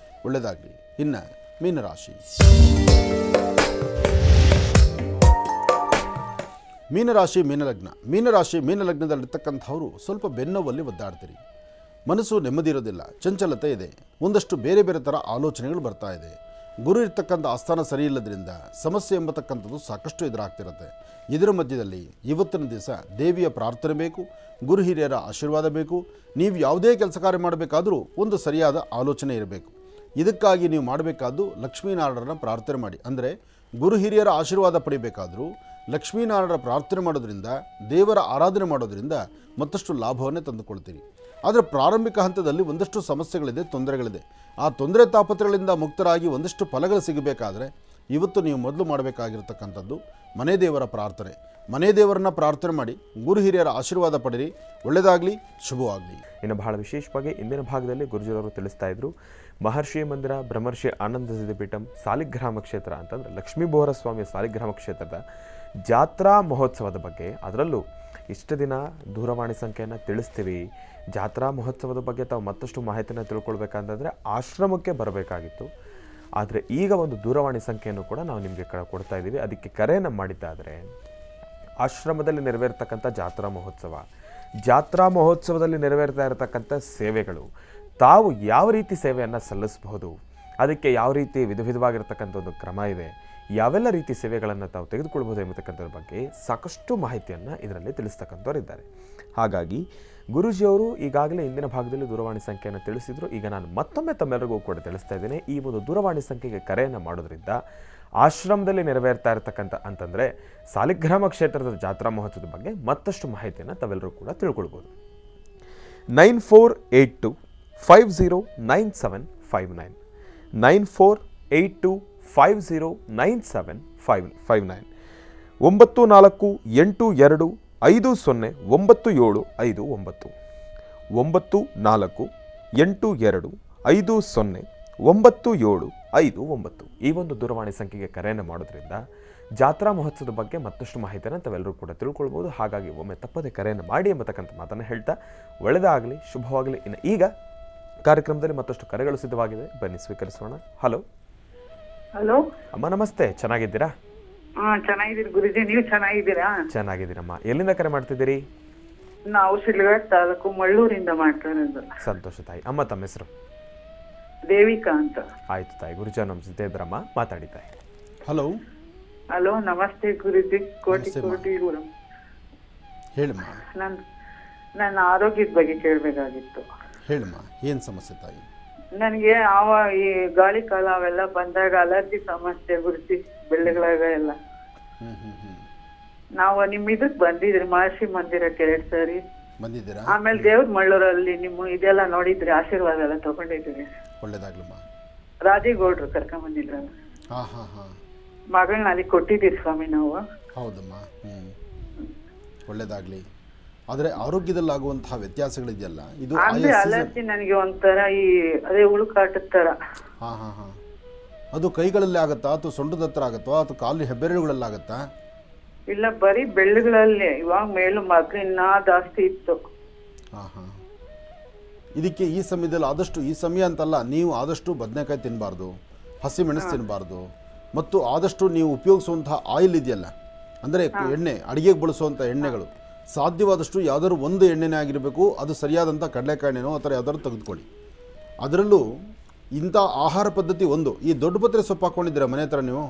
ಒಳ್ಳೆಯದಾಗಲಿ. ಇನ್ನು ಮೀನರಾಶಿ. ಮೀನರಾಶಿ ಮೀನಲಗ್ನ. ಮೀನರಾಶಿ ಮೀನಲಗ್ನದಲ್ಲಿರ್ತಕ್ಕಂಥವರು ಸ್ವಲ್ಪ ಬೆನ್ನೋವಲ್ಲಿ ಒದ್ದಾಡ್ತೀರಿ. ಮನಸ್ಸು ನೆಮ್ಮದಿ ಇರೋದಿಲ್ಲ, ಚಂಚಲತೆ ಇದೆ, ಒಂದಷ್ಟು ಬೇರೆ ಬೇರೆ ಥರ ಆಲೋಚನೆಗಳು ಬರ್ತಾ ಇದೆ. ಗುರು ಇರ್ತಕ್ಕಂಥ ಆಸ್ಥಾನ ಸರಿ ಇಲ್ಲದ್ರಿಂದ ಸಮಸ್ಯೆ ಎಂಬತಕ್ಕಂಥದ್ದು ಸಾಕಷ್ಟು ಎದುರಾಗ್ತಿರುತ್ತೆ. ಇದರ ಮಧ್ಯದಲ್ಲಿ ಇವತ್ತಿನ ದಿವಸ ದೇವಿಯ ಪ್ರಾರ್ಥನೆ ಬೇಕು, ಗುರು ಹಿರಿಯರ ಆಶೀರ್ವಾದ ಬೇಕು. ನೀವು ಯಾವುದೇ ಕೆಲಸ ಕಾರ್ಯ ಮಾಡಬೇಕಾದರೂ ಒಂದು ಸರಿಯಾದ ಆಲೋಚನೆ ಇರಬೇಕು. ಇದಕ್ಕಾಗಿ ನೀವು ಮಾಡಬೇಕಾದ್ದು ಲಕ್ಷ್ಮೀನಾರಾಯಣನ ಪ್ರಾರ್ಥನೆ ಮಾಡಿ. ಅಂದರೆ ಗುರು ಹಿರಿಯರ ಆಶೀರ್ವಾದ ಪಡಿಬೇಕಾದರೂ ಲಕ್ಷ್ಮೀನಾರಾಯಣರ ಪ್ರಾರ್ಥನೆ ಮಾಡೋದ್ರಿಂದ, ದೇವರ ಆರಾಧನೆ ಮಾಡೋದ್ರಿಂದ ಮತ್ತಷ್ಟು ಲಾಭವನ್ನೇ ತಂದುಕೊಳ್ತೀರಿ. ಆದರೆ ಪ್ರಾರಂಭಿಕ ಹಂತದಲ್ಲಿ ಒಂದಷ್ಟು ಸಮಸ್ಯೆಗಳಿದೆ, ತೊಂದರೆಗಳಿದೆ. ಆ ತೊಂದರೆ ತಾಪತ್ರಗಳಿಂದ ಮುಕ್ತರಾಗಿ ಒಂದಷ್ಟು ಫಲಗಳು ಸಿಗಬೇಕಾದ್ರೆ ಇವತ್ತು ನೀವು ಮೊದಲು ಮಾಡಬೇಕಾಗಿರ್ತಕ್ಕಂಥದ್ದು ಮನೆ ದೇವರ ಪ್ರಾರ್ಥನೆ. ಮನೆ ದೇವರನ್ನ ಪ್ರಾರ್ಥನೆ ಮಾಡಿ ಗುರು ಹಿರಿಯರ ಆಶೀರ್ವಾದ ಪಡಿರಿ. ಒಳ್ಳೆಯದಾಗಲಿ, ಶುಭವಾಗಲಿ. ಇನ್ನು ಬಹಳ ವಿಶೇಷವಾಗಿ ಇಂದಿನ ಭಾಗದಲ್ಲಿ ಗುರುಜಿಯವರು ತಿಳಿಸ್ತಾ ಇದ್ರು, ಮಹರ್ಷಿ ಮಂದಿರ ಬ್ರಹ್ಮರ್ಷಿ ಆನಂದ ಸಿದ್ಧಿಪೀಠಂ ಸಾಲಿಗ್ರಾಮ ಕ್ಷೇತ್ರ ಅಂತಂದರೆ ಲಕ್ಷ್ಮೀ ಬೋರ ಸ್ವಾಮಿಯ ಸಾಲಿಗ್ರಾಮ ಕ್ಷೇತ್ರದ ಜಾತ್ರಾ ಮಹೋತ್ಸವದ ಬಗ್ಗೆ, ಅದರಲ್ಲೂ ಇಷ್ಟು ದಿನ ದೂರವಾಣಿ ಸಂಖ್ಯೆಯನ್ನು ತಿಳಿಸ್ತೀವಿ. ಜಾತ್ರಾ ಮಹೋತ್ಸವದ ಬಗ್ಗೆ ತಾವು ಮತ್ತಷ್ಟು ಮಾಹಿತಿಯನ್ನು ತಿಳ್ಕೊಳ್ಬೇಕಂತಂದರೆ ಆಶ್ರಮಕ್ಕೆ ಬರಬೇಕಾಗಿತ್ತು. ಆದರೆ ಈಗ ಒಂದು ದೂರವಾಣಿ ಸಂಖ್ಯೆಯನ್ನು ಕೂಡ ನಾವು ನಿಮಗೆ ಕೊಡ್ತಾ ಇದ್ದೀವಿ. ಅದಕ್ಕೆ ಕರೆಯನ್ನು ಮಾಡಿದ್ದಾದರೆ ಆಶ್ರಮದಲ್ಲಿ ನೆರವೇರ್ತಕ್ಕಂಥ ಜಾತ್ರಾ ಮಹೋತ್ಸವದಲ್ಲಿ ನೆರವೇರ್ತಾ ಇರತಕ್ಕಂಥ ಸೇವೆಗಳು, ತಾವು ಯಾವ ರೀತಿ ಸೇವೆಯನ್ನು ಸಲ್ಲಿಸಬಹುದು, ಅದಕ್ಕೆ ಯಾವ ರೀತಿ ವಿಧವಾಗಿರ್ತಕ್ಕಂಥ ಒಂದು ಕ್ರಮ ಇದೆ, ಯಾವೆಲ್ಲ ರೀತಿ ಸೇವೆಗಳನ್ನು ತಾವು ತೆಗೆದುಕೊಳ್ಬೋದು ಎಂಬತಕ್ಕಂಥದ್ರ ಬಗ್ಗೆ ಸಾಕಷ್ಟು ಮಾಹಿತಿಯನ್ನು ಇದರಲ್ಲಿ ತಿಳಿಸ್ತಕ್ಕಂಥವ್ರಿದ್ದಾರೆ. ಹಾಗಾಗಿ ಗುರೂಜಿಯವರು ಈಗಾಗಲೇ ಇಂದಿನ ಭಾಗದಲ್ಲಿ ದೂರವಾಣಿ ಸಂಖ್ಯೆಯನ್ನು ತಿಳಿಸಿದ್ರು. ಈಗ ನಾನು ಮತ್ತೊಮ್ಮೆ ತಮ್ಮೆಲ್ಲರಿಗೂ ಕೂಡ ತಿಳಿಸ್ತಾ ಇದ್ದೇನೆ. ಈ ಒಂದು ದೂರವಾಣಿ ಸಂಖ್ಯೆಗೆ ಕರೆಯನ್ನು ಮಾಡೋದ್ರಿಂದ ಆಶ್ರಮದಲ್ಲಿ ನೆರವೇರ್ತಾ ಇರತಕ್ಕಂಥ ಅಂತಂದರೆ ಸಾಲಿಗ್ರಾಮ ಕ್ಷೇತ್ರದ ಜಾತ್ರಾ ಮಹೋತ್ಸವದ ಬಗ್ಗೆ ಮತ್ತಷ್ಟು ಮಾಹಿತಿಯನ್ನು ತಾವೆಲ್ಲರೂ ಕೂಡ ತಿಳ್ಕೊಳ್ಬೋದು. 9482509759 9482509759 9482509759 ಈ ಒಂದು ದೂರವಾಣಿ ಸಂಖ್ಯೆಗೆ ಕರೆಯನ್ನು ಮಾಡೋದ್ರಿಂದ ಜಾತ್ರಾ ಮಹೋತ್ಸವದ ಬಗ್ಗೆ ಮತ್ತಷ್ಟು ಮಾಹಿತಿಯನ್ನು ತಾವೆಲ್ಲರೂ ಕೂಡ ತಿಳ್ಕೊಳ್ಬೋದು. ಹಾಗಾಗಿ ಒಮ್ಮೆ ತಪ್ಪದೆ ಕರೆಯನ್ನು ಮಾಡಿ ಎಂಬತಕ್ಕಂಥ ಮಾತನ್ನು ಹೇಳ್ತಾ ಒಳ್ಳೆಯದಾಗಲಿ, ಶುಭವಾಗಲಿ. ಇನ್ನು ಈಗ ಕಾರ್ಯಕ್ರಮದಲ್ಲಿ ಮತ್ತಷ್ಟು ಕರೆಗಳು ಸಿದ್ಧವಾಗಿದೆ, ಬನ್ನಿ ಸ್ವೀಕರಿಸೋಣ. ಹಲೋ ಹಲೋ ಅಮ್ಮ, ನಮಸ್ತೆ. ಚೆನ್ನಾಗಿದ್ದೀರಾ? ಚೆನ್ನಾಗಿದ್ದೀರಿ ಗುರುಜಿ, ನೀವು ಚೆನ್ನಾಗಿದ್ದೀರಾ? ಚೆನ್ನಾಗಿದ್ದೀರಮ್ಮ. ಎಲ್ಲಿಂದ ಕರೆ ಮಾಡ್ತಿದ್ದೀರಿ? ನಾವು ಶಿಲ್ಘಾಟ್ ತಾಲೂಕು ಮಳ್ಳೂರಿಂದ ಮಾಡ್ತಾ ಇರೋದು. ಸಂತೋಷ ತಾಯಿ. ಅಮ್ಮ, ತಮ್ಮ ಹೆಸರು? ದೇವಿಕಾ ಅಂತ. ಆಯ್ತು ತಾಯಿ. ಗುರುಜಾ ನಮ್ಮ ಜೊತೆ ಇದ್ರಮ್ಮ, ಮಾತಾಡಿ ತಾಯಿ. ಹಲೋ. ಹಲೋ, ನಮಸ್ತೆ ಗುರುಜಿ. ಕೋಟಿ ನಮಸ್ತೆ ಅಮ್ಮ. ಕೋಟಿ ಗುರು. ಹೇಳಮ್ಮ ನನ್ನ ಆರೋಗ್ಯದ ಬಗ್ಗೆ ಕೇಳಬೇಕಾಗಿತ್ತು. ಹೇಳಮ್ಮ, ಏನು ಸಮಸ್ಯೆ ತಾಯಿ? ನನಗೆ ಈ ಗಾಳಿ ಕಾಲ ಅವೆಲ್ಲ ಬಂದಾಗ ಅಲರ್ಜಿ ಸಮಸ್ಯೆ ಗುರುಜಿ, ಬೆಳ್ಳಿಗಳಾಗ ಎಲ್ಲ. ನಾವು ನಿಮ್ ಇದಕ್ ಬಂದಿದ್ರಿ ಮಹರ್ಷಿ ಮಂದಿರಕ್ಕೆ 2 ಸಾರಿ. ಬಂದಿದ್ದೀರಾ? ಆಮೇಲೆ ದೇವ್ರ ಮಳ್ಳೂರಲ್ಲಿ ನಿಮ್ಮ ಇದೆಲ್ಲ ನೋಡಿದ್ರಿ, ಆಶೀರ್ವಾದ ಎಲ್ಲ ತಗೊಂಡಿದ್ರಿ. ಒಳ್ಳೇದಾಗ್ಲಮ್ಮ. ರಾಜೇಗೌಡ್ರು ಕರ್ಕೊಂಡ್ ಬಂದಿದ್ರಲ್ಲ, ಹಾಂ ಹಾಂ ಹಾಂ, ಮಗಳನ್ನ ಅಲ್ಲಿ ಕೊಟ್ಟಿದ್ದೀರಿ ಸ್ವಾಮಿ ನಾವು. ಹೌದಮ್ಮ. ಒಳ್ಳೇದಾಗಲಿ. ಆದರೆ ಆರೋಗ್ಯದಲ್ಲಾಗುವಂತಹ ವ್ಯತ್ಯಾಸಗಳಿದೆಯಲ್ಲ, ಇದು ಅಂದ್ರೆ ಅಲರ್ಜಿ ನನಗೆ ಒಂಥರ ಅದೇ ಉಳುಕಾಟದ ತರ. ಹಾಂ ಹಾಂ ಹಾಂ, ಅದು ಕೈಗಳಲ್ಲಿ ಆಗುತ್ತಾ ಅಥವಾ ಸೊಂಟದ ಹತ್ರ ಆಗುತ್ತೋ ಅಥವಾ ಕಾಲು ಹೆಬ್ಬೆರಳುಗಳಲ್ಲಿ ಆಗುತ್ತಾ? ಇಲ್ಲ, ಬರೀ ಬೆಳ್ಳುಗಳಲ್ಲಿ. ಇವಾಗ ಮೇಲು ಮಗ್ಳಿನ್ನ ಜಾಸ್ತಿ ಇತ್ತು. ಹಾಂ ಹಾಂ, ಇದಕ್ಕೆ ಈ ಸಮಯದಲ್ಲಿ ಆದಷ್ಟು, ಈ ಸಮಯ ಅಂತಲ್ಲ, ನೀವು ಆದಷ್ಟು ಬದನೆಕಾಯಿ ತಿನ್ನಬಾರ್ದು, ಹಸಿಮೆಣಸು ತಿನ್ನಬಾರ್ದು, ಮತ್ತು ಆದಷ್ಟು ನೀವು ಉಪಯೋಗಿಸುವಂತಹ ಆಯಿಲ್ ಇದೆಯಲ್ಲ, ಅಂದರೆ ಎಣ್ಣೆ, ಅಡುಗೆಗೆ ಬಳಸುವಂಥ ಎಣ್ಣೆಗಳು ಸಾಧ್ಯವಾದಷ್ಟು ಯಾವ್ದಾದ್ರು ಒಂದು ಎಣ್ಣೆನೇ ಆಗಿರಬೇಕು. ಅದು ಸರಿಯಾದಂಥ ಕಡಲೆಕಾಯಿನೋ ಆ ಥರ ಯಾವ್ದಾದ್ರು ತೆಗೆದುಕೊಳ್ಳಿ. ಅದರಲ್ಲೂ ಇಂಥ ಆಹಾರ ಪದ್ಧತಿ ಒಂದು. ಈ ದೊಡ್ಡ ಪತ್ರೆ ಸೊಪ್ಪು ಹಾಕ್ಕೊಂಡಿದ್ದೀರಾ ಮನೆ ಹತ್ರ ನೀವು?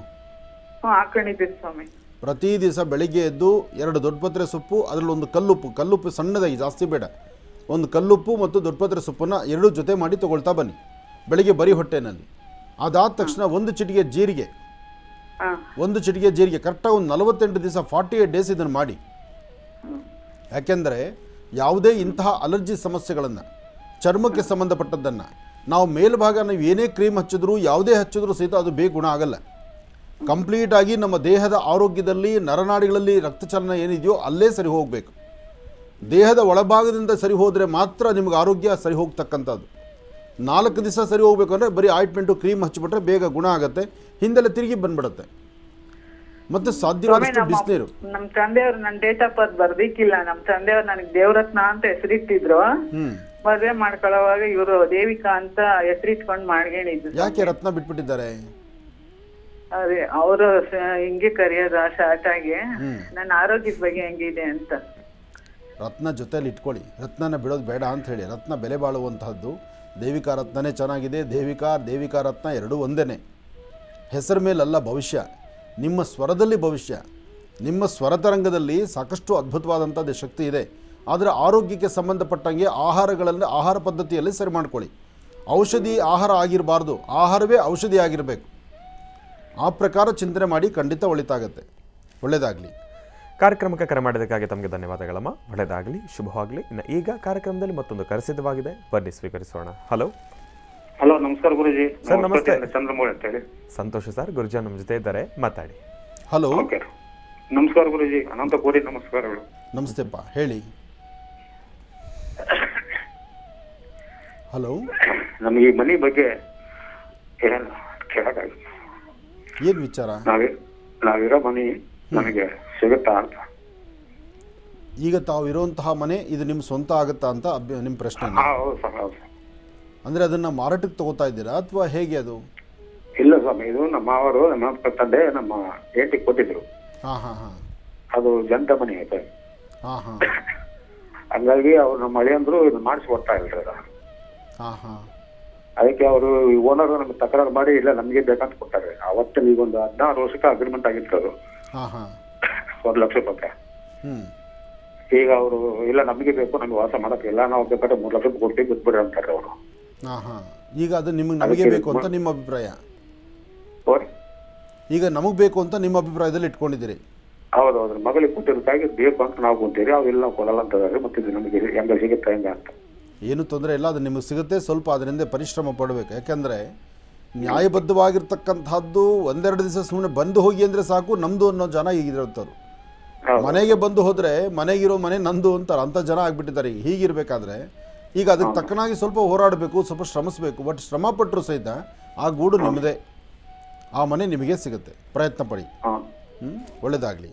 ಹಾಕೊಂಡಿದ್ದೀರಿ ಸ್ವಾಮಿ. ಪ್ರತಿ ದಿವಸ ಬೆಳಿಗ್ಗೆ ಎದ್ದು 2 ದೊಡ್ಡ ಪತ್ರೆ ಸೊಪ್ಪು, ಅದರಲ್ಲಿ ಒಂದು ಕಲ್ಲುಪ್ಪು ಸಣ್ಣದಾಗಿ, ಜಾಸ್ತಿ ಬೇಡ, ಒಂದು ಕಲ್ಲುಪ್ಪು ಮತ್ತು ದೊಡ್ಡ ಪತ್ರೆ ಸೊಪ್ಪನ್ನು 2 ಜೊತೆ ಮಾಡಿ ತೊಗೊಳ್ತಾ ಬನ್ನಿ ಬೆಳಿಗ್ಗೆ ಬರೀ ಹೊಟ್ಟೆನಲ್ಲಿ. ಅದಾದ ತಕ್ಷಣ 1 ಚಿಟಿಕೆ ಜೀರಿಗೆ, 1 ಚಿಟಿಕೆ ಜೀರಿಗೆ ಕರೆಕ್ಟಾಗಿ ಒಂದು 48 ದಿವಸ 48 ಡೇಸ್ ಇದನ್ನು ಮಾಡಿ. ಯಾಕೆಂದರೆ ಯಾವುದೇ ಇಂತಹ ಅಲರ್ಜಿ ಸಮಸ್ಯೆಗಳನ್ನು, ಚರ್ಮಕ್ಕೆ ಸಂಬಂಧಪಟ್ಟದ್ದನ್ನು ನಾವು ಮೇಲ್ಭಾಗ ನಾವು ಏನೇ ಕ್ರೀಮ್ ಹಚ್ಚಿದ್ರೂ, ಯಾವುದೇ ಹಚ್ಚಿದ್ರೂ ಸಹಿತ ಅದು ಬೇಗ ಗುಣ ಆಗಲ್ಲ. ಕಂಪ್ಲೀಟಾಗಿ ನಮ್ಮ ದೇಹದ ಆರೋಗ್ಯದಲ್ಲಿ, ನರನಾಡಿಗಳಲ್ಲಿ ರಕ್ತಚಲನ ಏನಿದೆಯೋ ಅಲ್ಲೇ ಸರಿ ಹೋಗಬೇಕು. ದೇಹದ ಒಳಭಾಗದಿಂದ ಸರಿ ಹೋದರೆ ಮಾತ್ರ ನಿಮಗೆ ಆರೋಗ್ಯ ಸರಿ ಹೋಗ್ತಕ್ಕಂಥದ್ದು. 4 ದಿವಸ ಸರಿ ಹೋಗಬೇಕು ಅಂದರೆ ಬರೀ ಆಯಿಂಟ್ಮೆಂಟು ಕ್ರೀಮ್ ಹಚ್ಚಿಬಿಟ್ರೆ ಬೇಗ ಗುಣ ಆಗುತ್ತೆ, ಹಿಂದೆಲ್ಲ ತಿರುಗಿ ಬಂದ್ಬಿಡುತ್ತೆ. ಮತ್ತು ಸಾಧ್ಯವಾದಷ್ಟು ಬಿಸಿನೀರು. ನಮ್ಮ ತಂದೆಯವ್ರು ನನ್ನ ಡೇಟ್ ಆಫ್ ಬರ್ತ್ ಬರ್ದಿಕ್ಕಿಲ್ಲ. ನಮ್ಮ ತಂದೆಯವ್ರು ನನಗೆ ದೇವರತ್ನ ಅಂತ ಹೆಸರಿಟ್ಟಿದ್ರು. ಮದುವೆ ಮಾಡ್ಕೊಳ್ಳೋವಾಗ ಇವರು ದೇವಿಕಾ ಅಂತ ಹೆಸರಿಟ್ಕೊಂಡು ಮಾಡ್ಕೊಂಡಿದ್ರು. ಯಾಕೆ ರತ್ನ ಬಿಟ್ಬಿಟ್ಟಿದ್ದಾರೆ? ಅದೇ ಅವರು ಹಿಂಗೆ ಕರೆಯೋದು ಶಾರ್ಟ್ ಆಗಿ. ನನ್ನ ಆರೋಗ್ಯದ ಬಗ್ಗೆ ಹೆಂಗಿದೆ ಅಂತ. ರತ್ನ ಜೊತೆಲಿ ಇಟ್ಕೊಳ್ಳಿ, ರತ್ನನ ಬಿಡೋದು ಬೇಡ ಅಂತ ಹೇಳಿ. ರತ್ನ ಬೆಲೆ ಬಾಳುವಂತಹದ್ದು. ದೇವಿಕಾ ರತ್ನನೇ ಚೆನ್ನಾಗಿದೆ, ದೇವಿಕಾ ರತ್ನ ಎರಡೂ ಒಂದೇ. ಹೆಸರು ಮೇಲಲ್ಲ ಭವಿಷ್ಯ, ನಿಮ್ಮ ಸ್ವರದಲ್ಲಿ ಭವಿಷ್ಯ. ನಿಮ್ಮ ಸ್ವರತರಂಗದಲ್ಲಿ ಸಾಕಷ್ಟು ಅದ್ಭುತವಾದಂಥದ್ದು ಶಕ್ತಿ ಇದೆ. ಆದರೆ ಆರೋಗ್ಯಕ್ಕೆ ಸಂಬಂಧಪಟ್ಟಂಗೆ ಆಹಾರ ಪದ್ಧತಿಯಲ್ಲಿ ಸರಿ ಮಾಡ್ಕೊಳ್ಳಿ. ಔಷಧಿ ಆಹಾರ ಆಗಿರಬಾರ್ದು, ಆಹಾರವೇ ಔಷಧಿ ಆಗಿರಬೇಕು. ಆ ಪ್ರಕಾರ ಚಿಂತನೆ ಮಾಡಿ, ಖಂಡಿತ ಒಳಿತಾಗತ್ತೆ. ಒಳ್ಳೆಯದಾಗಲಿ. ಕಾರ್ಯಕ್ರಮಕ್ಕೆ ಕರೆ ಮಾಡಿದ್ದಕ್ಕಾಗಿ ತಮಗೆ ಧನ್ಯವಾದಗಳಮ್ಮ. ಒಳ್ಳೆಯದಾಗಲಿ, ಶುಭವಾಗಲಿ. ಇನ್ನು ಈಗ ಕಾರ್ಯಕ್ರಮದಲ್ಲಿ ಮತ್ತೊಂದು ಕರೆ ಸಿದ್ಧವಾಗಿದೆ, ಬನ್ನಿ ಸ್ವೀಕರಿಸೋಣ. ಹಲೋ ಹಲೋ, ನಮಸ್ಕಾರ ಗುರುಜಿ. ಸರ್ ನಮಸ್ತೆ. ಚಂದ್ರಮೌಳಿ ಅಂತ ಹೇಳಿ. ಸಂತೋಷ ಸರ್, ಗುರುಜಿ ನಮ್ಮ ಜೊತೆ ಇದ್ದಾರೆ, ಮಾತಾಡಿ. ಹಲೋ. ಓಕೆ, ನಮಸ್ಕಾರ ಗುರುಜಿ, ಅನಂತ ಕೋಟಿ ನಮಸ್ಕಾರಗಳು. ನಮಸ್ತೆಪ್ಪ, ಹೇಳಿ. ಹಲೋ. ನಮಗೆ ಈ ಮನೆ ಬಗ್ಗೆ ಏನು ಕೇಳಕ್ಕಾಗಿ, ಏನು ವಿಚಾರ? ನಾವಿರೋ ಮನೆ ನಮಗೆ ಸಿಗುತ್ತಾ ಅಂತ. ಈಗ ತಾವು ಇರುವಂತಹ ಮನೆ ಇದು ನಿಮ್ಮ ಸ್ವಂತ ಆಗುತ್ತಾ ಅಂತ ನಿಮ್ಮ ಪ್ರಶ್ನೆ? ಹೌದು ಸರ್, ಹೌದು ಸರ್. ಅಂದರೆ ಅದನ್ನು ಮಾರಾಟಕ್ಕೆ ತಗೋತಾ ಇದ್ದೀರಾ ಅಥವಾ ಹೇಗೆ ಅದು? ಇಲ್ಲ ಸ್ವಾಮಿ, ಇದು ನಮ್ಮ ಅವರು ನಮ್ಮ ತಂದೆ ನಮ್ಮ ಏಟಿಗೆ ಕೊಟ್ಟಿದ್ರು. ಹಾಂ ಹಾಂ ಹಾಂ. ಅದು ಜಂಟ ಮನೆ ಐತೆ. ಹಾಂ ಹಾಂ. ಹಂಗಾಗಿ ಅವ್ರು ನಮ್ಮ ಮಳೆಯಂದ್ರು ಇದು ಮಾಡಿಸಿ ಕೊಡ್ತಾ ಇಲ್ರಿ ಅದು. ಹಾಂ ಹಾಂ. ಅದಕ್ಕೆ ಅವರು ಓನರ್ ನಮ್ಗೆ ತಕರಾರು ಮಾಡಿ ಇಲ್ಲ ನಮಗೆ ಬೇಕಂತ ಕೊಟ್ಟಾರೆ. ಅವತ್ತು ಈಗ ಒಂದು 16 ವರ್ಷಕ್ಕೆ ಅಗ್ರಿಮೆಂಟ್ ಆಗಿತ್ತು ಅದು. ಹಾಂ ಹಾಂ. 1 ಲಕ್ಷ ರೂಪಾಯಿ. ಈಗ ಅವರು ಇಲ್ಲ ನಮಗೆ ಬೇಕು, ನಮಗೆ ವಾಸ ಮಾಡಕ್ಕೆ ಇಲ್ಲ, ನಾವು ಬೇಕಾದ್ರೆ 3 ಲಕ್ಷ ರೂಪಾಯಿ ಕೊಡ್ತೀವಿ, ಬಿಟ್ಬಿಡ್ರಿ ಅಂತಾರೆ ಅವರು. ಹಾಂ ಹಾಂ. ಈಗ ಅದು ನಮಗೆ ಬೇಕು ಅಂತ ನಿಮ್ಮ ಅಭಿಪ್ರಾಯ? ಈಗ ನಮಗೆ ಬೇಕು ಅಂತ ನಿಮ್ಮ ಅಭಿಪ್ರಾಯದಲ್ಲಿ ಇಟ್ಕೊಂಡಿದ್ದೀರಿ? ಹೌದು ಹೌದು, ಮಗಳಿಗೆ ಕೊಟ್ಟಿದ್ದಕ್ಕಾಗಿ ಬೇಕು ಅಂತ ನಾವು ಕೊಡ್ತೀರಿ, ಅವೆಲ್ಲ ನಾವು ಕೊಡಲ್ಲ ಅಂತ. ಮತ್ತೆ ಇದು ನಮಗೆ ಹೆಂಗೆ ಸಿಗುತ್ತೆ ಹೆಂಗೆ ಅಂತ. ಏನು ತೊಂದರೆ ಇಲ್ಲ, ಅದು ನಿಮಗೆ ಸಿಗುತ್ತೆ. ಸ್ವಲ್ಪ ಅದರಿಂದ ಪರಿಶ್ರಮ ಪಡಬೇಕು. ಯಾಕೆಂದರೆ ನ್ಯಾಯಬದ್ಧವಾಗಿರ್ತಕ್ಕಂಥದ್ದು 1-2 ದಿವಸ ಸುಮ್ಮನೆ ಬಂದು ಹೋಗಿ ಅಂದರೆ ಸಾಕು, ನಮ್ಮದು ಅನ್ನೋ ಜನ ಈಗಿರೋಂಥವ್ರು. ಮನೆಗೆ ಬಂದು ಹೋದರೆ ಮನೆಗಿರೋ ಮನೆ ನಂದು ಅಂತಾರೆ, ಅಂಥ ಜನ ಆಗಿಬಿಟ್ಟಿದ್ದಾರೆ. ಹೀಗಿರಬೇಕಾದ್ರೆ ಈಗ ಅದಕ್ಕೆ ತಕ್ಕನಾಗಿ ಸ್ವಲ್ಪ ಹೋರಾಡಬೇಕು, ಸ್ವಲ್ಪ ಶ್ರಮಿಸಬೇಕು. ಬಟ್ ಶ್ರಮ ಪಟ್ಟರು ಸಹಿತ ಆ ಗೂಡು ನಿಮ್ಮದೇ, ಆ ಮನೆ ನಿಮಗೆ ಸಿಗುತ್ತೆ. ಪ್ರಯತ್ನ ಪಡಿ. ಒಳ್ಳೆಯದಾಗಲಿ.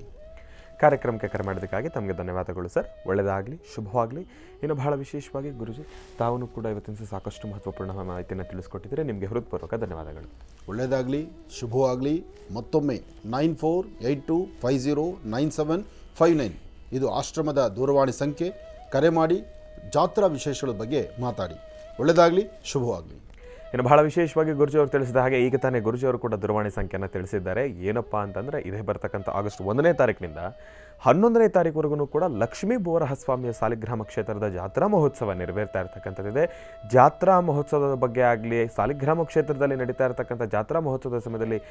ಕಾರ್ಯಕ್ರಮಕ್ಕೆ ಕರೆ ಮಾಡೋದಕ್ಕಾಗಿ ತಮಗೆ ಧನ್ಯವಾದಗಳು ಸರ್. ಒಳ್ಳೆಯದಾಗಲಿ, ಶುಭವಾಗಲಿ. ಇನ್ನು ಬಹಳ ವಿಶೇಷವಾಗಿ ಗುರುಜಿ ತಾವು ಕೂಡ ಇವತ್ತಿನ ಸಾಕಷ್ಟು ಮಹತ್ವಪೂರ್ಣ ಮಾಹಿತಿಯನ್ನು ತಿಳಿಸ್ಕೊಟ್ಟಿದ್ದೀರಿ. ನಿಮಗೆ ಹೃತ್ಪೂರ್ವಕ ಧನ್ಯವಾದಗಳು. ಒಳ್ಳೆಯದಾಗಲಿ, ಶುಭವಾಗಲಿ. ಮತ್ತೊಮ್ಮೆ 9482509759 ಇದು ಆಶ್ರಮದ ದೂರವಾಣಿ ಸಂಖ್ಯೆ. ಕರೆ ಮಾಡಿ ಜಾತ್ರಾ ವಿಶೇಷಗಳ ಬಗ್ಗೆ ಮಾತಾಡಿ. ಒಳ್ಳೆಯದಾಗಲಿ, ಶುಭವಾಗಲಿ. ಇನ್ನು ಬಹಳ ವಿಶೇಷವಾಗಿ ಗುರುಜಿಯವರು ತಿಳಿಸಿದ ಹಾಗೆ ಈಗ ತಾನೇ ಗುರುಜಿಯವರು ಕೂಡ ದೂರವಾಣಿ ಸಂಖ್ಯೆಯನ್ನು ತಿಳಿಸಿದ್ದಾರೆ. ಏನಪ್ಪ ಅಂತಂದರೆ ಇದೇ ಬರ್ತಕ್ಕಂಥ ಆಗಸ್ಟ್ 1ನೇ ತಾರೀಕಿನಿಂದ 11ನೇ ತಾರೀಕುವರೆಗೂ ಕೂಡ ಲಕ್ಷ್ಮೀ ಬೋರಹಸ್ವಾಮಿಯ ಸಾಲಿಗ್ರಾಮ ಕ್ಷೇತ್ರದ ಜಾತ್ರಾ ಮಹೋತ್ಸವ ನೆರವೇರ್ತಾ ಇರತಕ್ಕಂಥದ್ದಿದೆ. ಜಾತ್ರಾ ಮಹೋತ್ಸವದ ಬಗ್ಗೆ ಆಗಲಿ, ಸಾಲಿಗ್ರಾಮ ಕ್ಷೇತ್ರದಲ್ಲಿ ನಡೀತಾ ಇರತಕ್ಕಂಥ ಜಾತ್ರಾ ಮಹೋತ್ಸವದ ಸಮಯದಲ್ಲಿ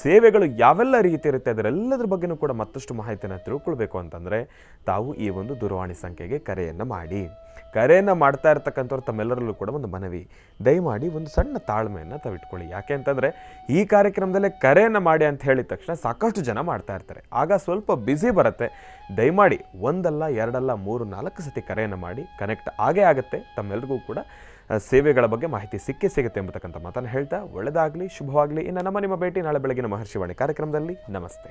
ಸೇವೆಗಳು ಯಾವೆಲ್ಲ ರೀತಿ ಇರುತ್ತೆ ಅದರೆಲ್ಲದ್ರ ಬಗ್ಗೆಯೂ ಕೂಡ ಮತ್ತಷ್ಟು ಮಾಹಿತಿಯನ್ನು ತಿಳ್ಕೊಳ್ಬೇಕು ಅಂತಂದರೆ ತಾವು ಈ ಒಂದು ದೂರವಾಣಿ ಸಂಖ್ಯೆಗೆ ಕರೆಯನ್ನು ಮಾಡಿ. ಕರೆಯನ್ನು ಮಾಡ್ತಾ ಇರ್ತಕ್ಕಂಥವ್ರು ತಮ್ಮೆಲ್ಲರಲ್ಲೂ ಕೂಡ ಒಂದು ಮನವಿ, ದಯಮಾಡಿ ಒಂದು ಸಣ್ಣ ತಾಳ್ಮೆಯನ್ನು ತಾವಿಟ್ಕೊಳ್ಳಿ. ಯಾಕೆ ಅಂತಂದರೆ ಈ ಕಾರ್ಯಕ್ರಮದಲ್ಲೇ ಕರೆಯನ್ನು ಮಾಡಿ ಅಂತ ಹೇಳಿದ ತಕ್ಷಣ ಸಾಕಷ್ಟು ಜನ ಮಾಡ್ತಾ ಇರ್ತಾರೆ, ಆಗ ಸ್ವಲ್ಪ ಬ್ಯುಸಿ ಬರುತ್ತೆ. ದಯಮಾಡಿ 1 ಅಲ್ಲ 2 ಅಲ್ಲ 3 4 ಸತಿ ಕರೆಯನ್ನು ಮಾಡಿ, ಕನೆಕ್ಟ್ ಆಗೇ ಆಗುತ್ತೆ. ತಮ್ಮೆಲ್ಲರಿಗೂ ಕೂಡ ಸೇವೆಗಳ ಬಗ್ಗೆ ಮಾಹಿತಿ ಸಿಗುತ್ತೆ ಎಂಬತಕ್ಕಂಥ ಮಾತನ್ನು ಹೇಳ್ತಾ ಒಳ್ಳೆಯದಾಗಲಿ, ಶುಭವಾಗಲಿ. ಇನ್ನು ನಿಮ್ಮ ಭೇಟಿ ನಾಳೆ ಬೆಳಗಿನ ಮಹರ್ಷಿವಾಣಿ ಕಾರ್ಯಕ್ರಮದಲ್ಲಿ. ನಮಸ್ತೆ.